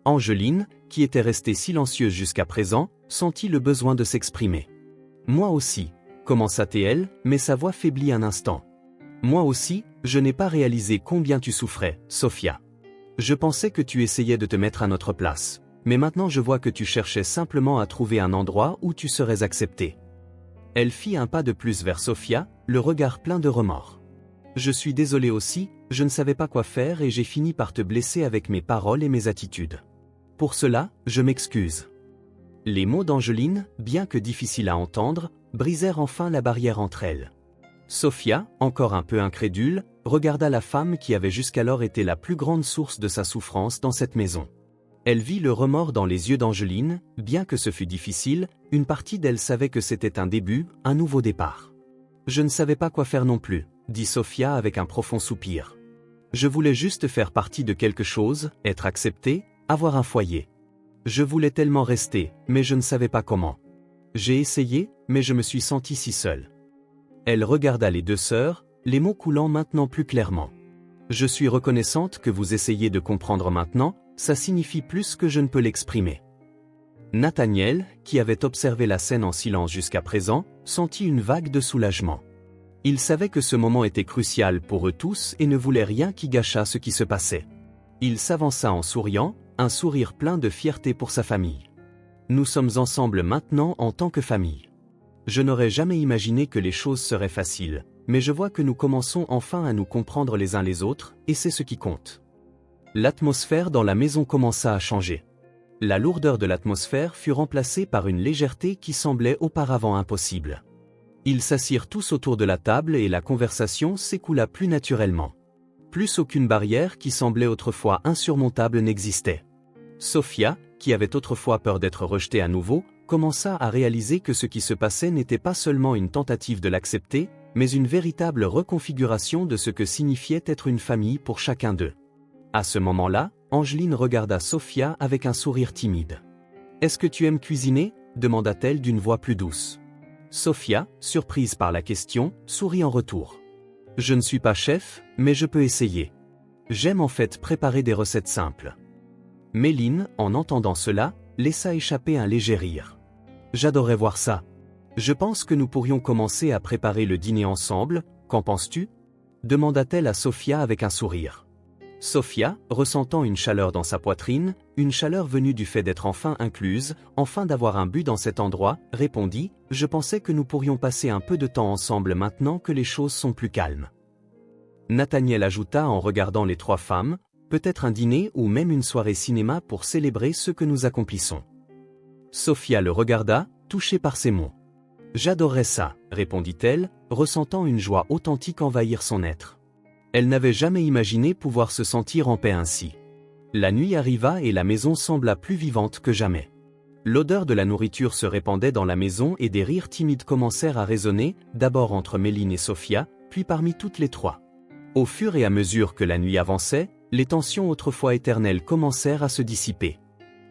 Angeline, qui était restée silencieuse jusqu'à présent, sentit le besoin de s'exprimer. « Moi aussi, » commença-t-elle, mais sa voix faiblit un instant. « Moi aussi, je n'ai pas réalisé combien tu souffrais, Sophia. Je pensais que tu essayais de te mettre à notre place, mais maintenant je vois que tu cherchais simplement à trouver un endroit où tu serais acceptée. » Elle fit un pas de plus vers Sophia, le regard plein de remords. « Je suis désolée aussi, je ne savais pas quoi faire et j'ai fini par te blesser avec mes paroles et mes attitudes. Pour cela, je m'excuse. » Les mots d'Angeline, bien que difficiles à entendre, brisèrent enfin la barrière entre elles. Sophia, encore un peu incrédule, regarda la femme qui avait jusqu'alors été la plus grande source de sa souffrance dans cette maison. Elle vit le remords dans les yeux d'Angeline, bien que ce fût difficile, une partie d'elle savait que c'était un début, un nouveau départ. « Je ne savais pas quoi faire non plus, » dit Sophia avec un profond soupir. « Je voulais juste faire partie de quelque chose, être acceptée, avoir un foyer. Je voulais tellement rester, mais je ne savais pas comment. J'ai essayé, mais je me suis sentie si seule. » Elle regarda les deux sœurs, les mots coulant maintenant plus clairement. « Je suis reconnaissante que vous essayiez de comprendre maintenant, ça signifie plus que je ne peux l'exprimer. » Nathaniel, qui avait observé la scène en silence jusqu'à présent, sentit une vague de soulagement. Il savait que ce moment était crucial pour eux tous et ne voulait rien qui gâchât ce qui se passait. Il s'avança en souriant, un sourire plein de fierté pour sa famille. « Nous sommes ensemble maintenant en tant que famille. Je n'aurais jamais imaginé que les choses seraient faciles, mais je vois que nous commençons enfin à nous comprendre les uns les autres, et c'est ce qui compte. » L'atmosphère dans la maison commença à changer. La lourdeur de l'atmosphère fut remplacée par une légèreté qui semblait auparavant impossible. Ils s'assirent tous autour de la table et la conversation s'écoula plus naturellement. Plus aucune barrière qui semblait autrefois insurmontable n'existait. Sophia, qui avait autrefois peur d'être rejetée à nouveau, commença à réaliser que ce qui se passait n'était pas seulement une tentative de l'accepter, mais une véritable reconfiguration de ce que signifiait être une famille pour chacun d'eux. À ce moment-là, Angeline regarda Sophia avec un sourire timide. « Est-ce que tu aimes cuisiner ?» demanda-t-elle d'une voix plus douce. Sophia, surprise par la question, sourit en retour. « Je ne suis pas chef, mais je peux essayer. J'aime en fait préparer des recettes simples. » Méline, en entendant cela, laissa échapper un léger rire. « J'adorerais voir ça. Je pense que nous pourrions commencer à préparer le dîner ensemble, qu'en penses-tu » demanda-t-elle à Sophia avec un sourire. Sophia, ressentant une chaleur dans sa poitrine, une chaleur venue du fait d'être enfin incluse, enfin d'avoir un but dans cet endroit, répondit « Je pensais que nous pourrions passer un peu de temps ensemble maintenant que les choses sont plus calmes. » Nathaniel ajouta en regardant les trois femmes, « Peut-être un dîner ou même une soirée cinéma pour célébrer ce que nous accomplissons. » Sophia le regarda, touchée par ces mots. « J'adorerais ça, » répondit-elle, ressentant une joie authentique envahir son être. Elle n'avait jamais imaginé pouvoir se sentir en paix ainsi. La nuit arriva et la maison sembla plus vivante que jamais. L'odeur de la nourriture se répandait dans la maison et des rires timides commencèrent à résonner, d'abord entre Méline et Sophia, puis parmi toutes les trois. Au fur et à mesure que la nuit avançait, les tensions autrefois éternelles commencèrent à se dissiper.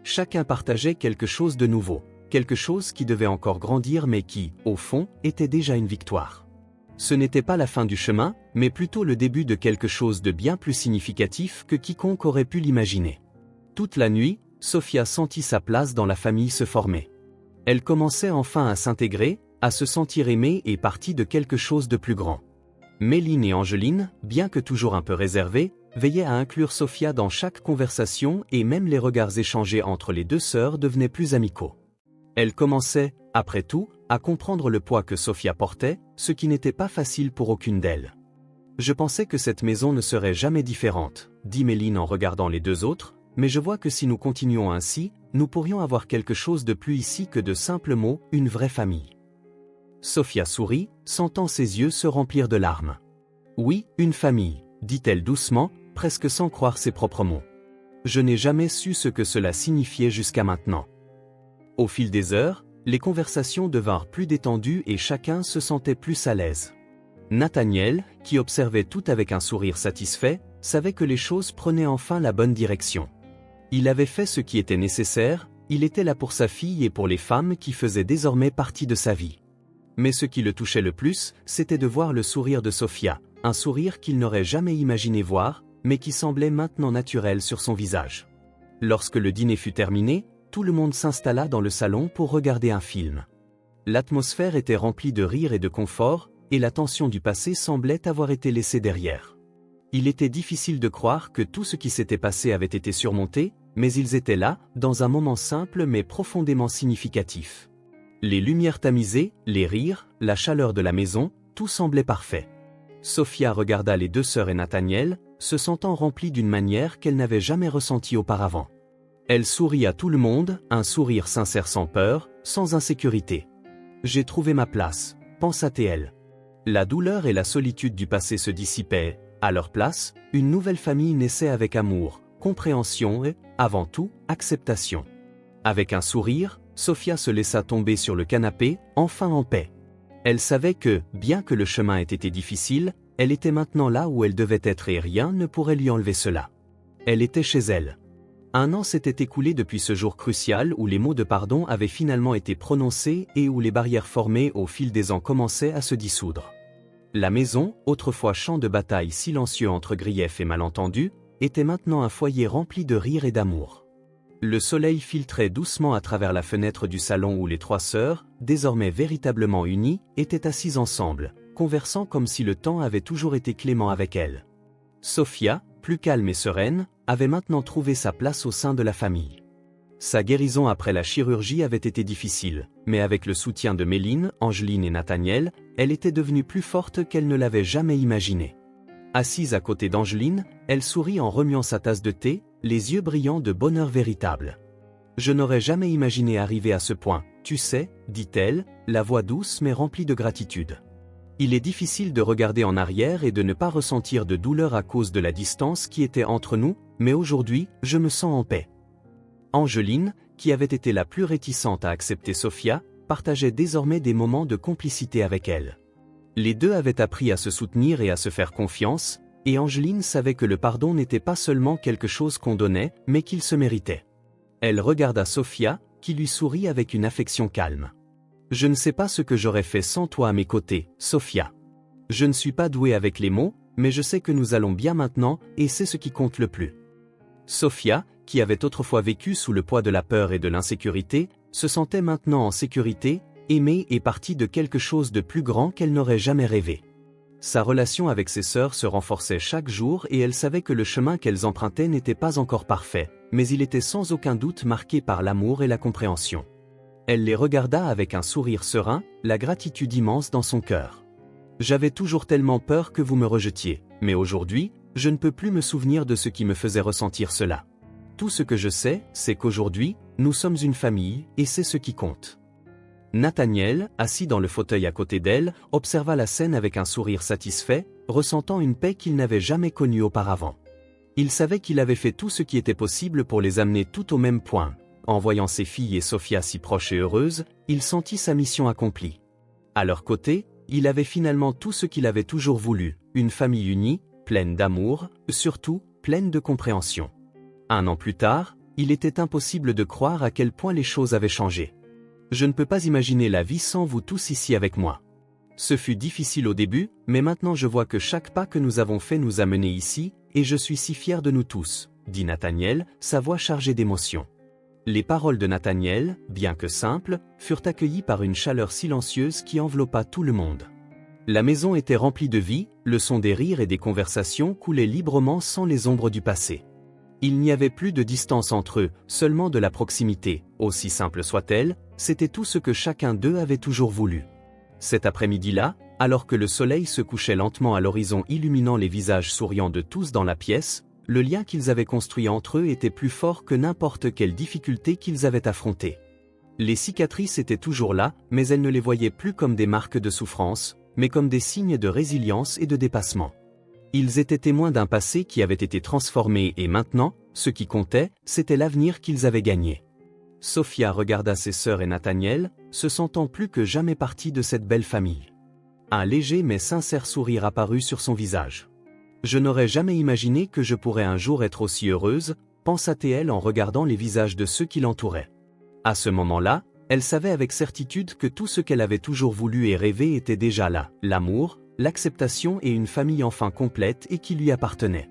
Chacun partageait quelque chose de nouveau, quelque chose qui devait encore grandir mais qui, au fond, était déjà une victoire. Ce n'était pas la fin du chemin, mais plutôt le début de quelque chose de bien plus significatif que quiconque aurait pu l'imaginer. Toute la nuit, Sophia sentit sa place dans la famille se former. Elle commençait enfin à s'intégrer, à se sentir aimée et partie de quelque chose de plus grand. Méline et Angeline, bien que toujours un peu réservées, veillaient à inclure Sophia dans chaque conversation et même les regards échangés entre les deux sœurs devenaient plus amicaux. Elle commençait, après tout, à comprendre le poids que Sophia portait, ce qui n'était pas facile pour aucune d'elles. « Je pensais que cette maison ne serait jamais différente, » dit Méline en regardant les deux autres, « mais je vois que si nous continuons ainsi, nous pourrions avoir quelque chose de plus ici que de simples mots, une vraie famille. » Sophia sourit, sentant ses yeux se remplir de larmes. « Oui, une famille, » dit-elle doucement, presque sans croire ses propres mots. « Je n'ai jamais su ce que cela signifiait jusqu'à maintenant. » Au fil des heures, les conversations devinrent plus détendues et chacun se sentait plus à l'aise. Nathaniel, qui observait tout avec un sourire satisfait, savait que les choses prenaient enfin la bonne direction. Il avait fait ce qui était nécessaire, il était là pour sa fille et pour les femmes qui faisaient désormais partie de sa vie. Mais ce qui le touchait le plus, c'était de voir le sourire de Sophia, un sourire qu'il n'aurait jamais imaginé voir, mais qui semblait maintenant naturel sur son visage. Lorsque le dîner fut terminé, tout le monde s'installa dans le salon pour regarder un film. L'atmosphère était remplie de rire et de confort, et la tension du passé semblait avoir été laissée derrière. Il était difficile de croire que tout ce qui s'était passé avait été surmonté, mais ils étaient là, dans un moment simple mais profondément significatif. Les lumières tamisées, les rires, la chaleur de la maison, tout semblait parfait. Sophia regarda les deux sœurs et Nathaniel, se sentant remplie d'une manière qu'elle n'avait jamais ressentie auparavant. Elle sourit à tout le monde, un sourire sincère sans peur, sans insécurité. « J'ai trouvé ma place », pensa-t-elle. La douleur et la solitude du passé se dissipaient, à leur place, une nouvelle famille naissait avec amour, compréhension et, avant tout, acceptation. Avec un sourire, Sophia se laissa tomber sur le canapé, enfin en paix. Elle savait que, bien que le chemin ait été difficile, elle était maintenant là où elle devait être et rien ne pourrait lui enlever cela. Elle était chez elle. Un an s'était écoulé depuis ce jour crucial où les mots de pardon avaient finalement été prononcés et où les barrières formées au fil des ans commençaient à se dissoudre. La maison, autrefois champ de bataille silencieux entre griefs et malentendus, était maintenant un foyer rempli de rire et d'amour. Le soleil filtrait doucement à travers la fenêtre du salon où les trois sœurs, désormais véritablement unies, étaient assises ensemble, conversant comme si le temps avait toujours été clément avec elles. Sophia, plus calme et sereine, avait maintenant trouvé sa place au sein de la famille. Sa guérison après la chirurgie avait été difficile, mais avec le soutien de Méline, Angeline et Nathaniel, elle était devenue plus forte qu'elle ne l'avait jamais imaginé. Assise à côté d'Angeline, elle sourit en remuant sa tasse de thé, les yeux brillants de bonheur véritable. « Je n'aurais jamais imaginé arriver à ce point, tu sais, dit-elle, la voix douce mais remplie de gratitude. Il est difficile de regarder en arrière et de ne pas ressentir de douleur à cause de la distance qui était entre nous, mais aujourd'hui, je me sens en paix. Angeline, qui avait été la plus réticente à accepter Sophia, partageait désormais des moments de complicité avec elle. Les deux avaient appris à se soutenir et à se faire confiance, et Angeline savait que le pardon n'était pas seulement quelque chose qu'on donnait, mais qu'il se méritait. Elle regarda Sophia, qui lui sourit avec une affection calme. « Je ne sais pas ce que j'aurais fait sans toi à mes côtés, Sophia. Je ne suis pas douée avec les mots, mais je sais que nous allons bien maintenant, et c'est ce qui compte le plus. » Sophia, qui avait autrefois vécu sous le poids de la peur et de l'insécurité, se sentait maintenant en sécurité, aimée et partie de quelque chose de plus grand qu'elle n'aurait jamais rêvé. Sa relation avec ses sœurs se renforçait chaque jour et elle savait que le chemin qu'elles empruntaient n'était pas encore parfait, mais il était sans aucun doute marqué par l'amour et la compréhension. Elle les regarda avec un sourire serein, la gratitude immense dans son cœur. « J'avais toujours tellement peur que vous me rejetiez, mais aujourd'hui, je ne peux plus me souvenir de ce qui me faisait ressentir cela. Tout ce que je sais, c'est qu'aujourd'hui, nous sommes une famille, et c'est ce qui compte. » Nathaniel, assis dans le fauteuil à côté d'elle, observa la scène avec un sourire satisfait, ressentant une paix qu'il n'avait jamais connue auparavant. Il savait qu'il avait fait tout ce qui était possible pour les amener tout au même point. En voyant ses filles et Sophia si proches et heureuses, il sentit sa mission accomplie. À leur côté, il avait finalement tout ce qu'il avait toujours voulu, une famille unie, pleine d'amour, surtout, pleine de compréhension. 1 an plus tard, il était impossible de croire à quel point les choses avaient changé. « Je ne peux pas imaginer la vie sans vous tous ici avec moi. Ce fut difficile au début, mais maintenant je vois que chaque pas que nous avons fait nous a menés ici, et je suis si fier de nous tous, » dit Nathaniel, sa voix chargée d'émotion. Les paroles de Nathaniel, bien que simples, furent accueillies par une chaleur silencieuse qui enveloppa tout le monde. La maison était remplie de vie, le son des rires et des conversations coulait librement sans les ombres du passé. Il n'y avait plus de distance entre eux, seulement de la proximité, aussi simple soit-elle, c'était tout ce que chacun d'eux avait toujours voulu. Cet après-midi-là, alors que le soleil se couchait lentement à l'horizon illuminant les visages souriants de tous dans la pièce, le lien qu'ils avaient construit entre eux était plus fort que n'importe quelle difficulté qu'ils avaient affrontée. Les cicatrices étaient toujours là, mais elles ne les voyaient plus comme des marques de souffrance, mais comme des signes de résilience et de dépassement. Ils étaient témoins d'un passé qui avait été transformé et maintenant, ce qui comptait, c'était l'avenir qu'ils avaient gagné. Sophia regarda ses sœurs et Nathaniel, se sentant plus que jamais partie de cette belle famille. Un léger mais sincère sourire apparut sur son visage. « Je n'aurais jamais imaginé que je pourrais un jour être aussi heureuse, » pensa-t-elle en regardant les visages de ceux qui l'entouraient. À ce moment-là, elle savait avec certitude que tout ce qu'elle avait toujours voulu et rêvé était déjà là, l'amour, l'acceptation et une famille enfin complète et qui lui appartenait.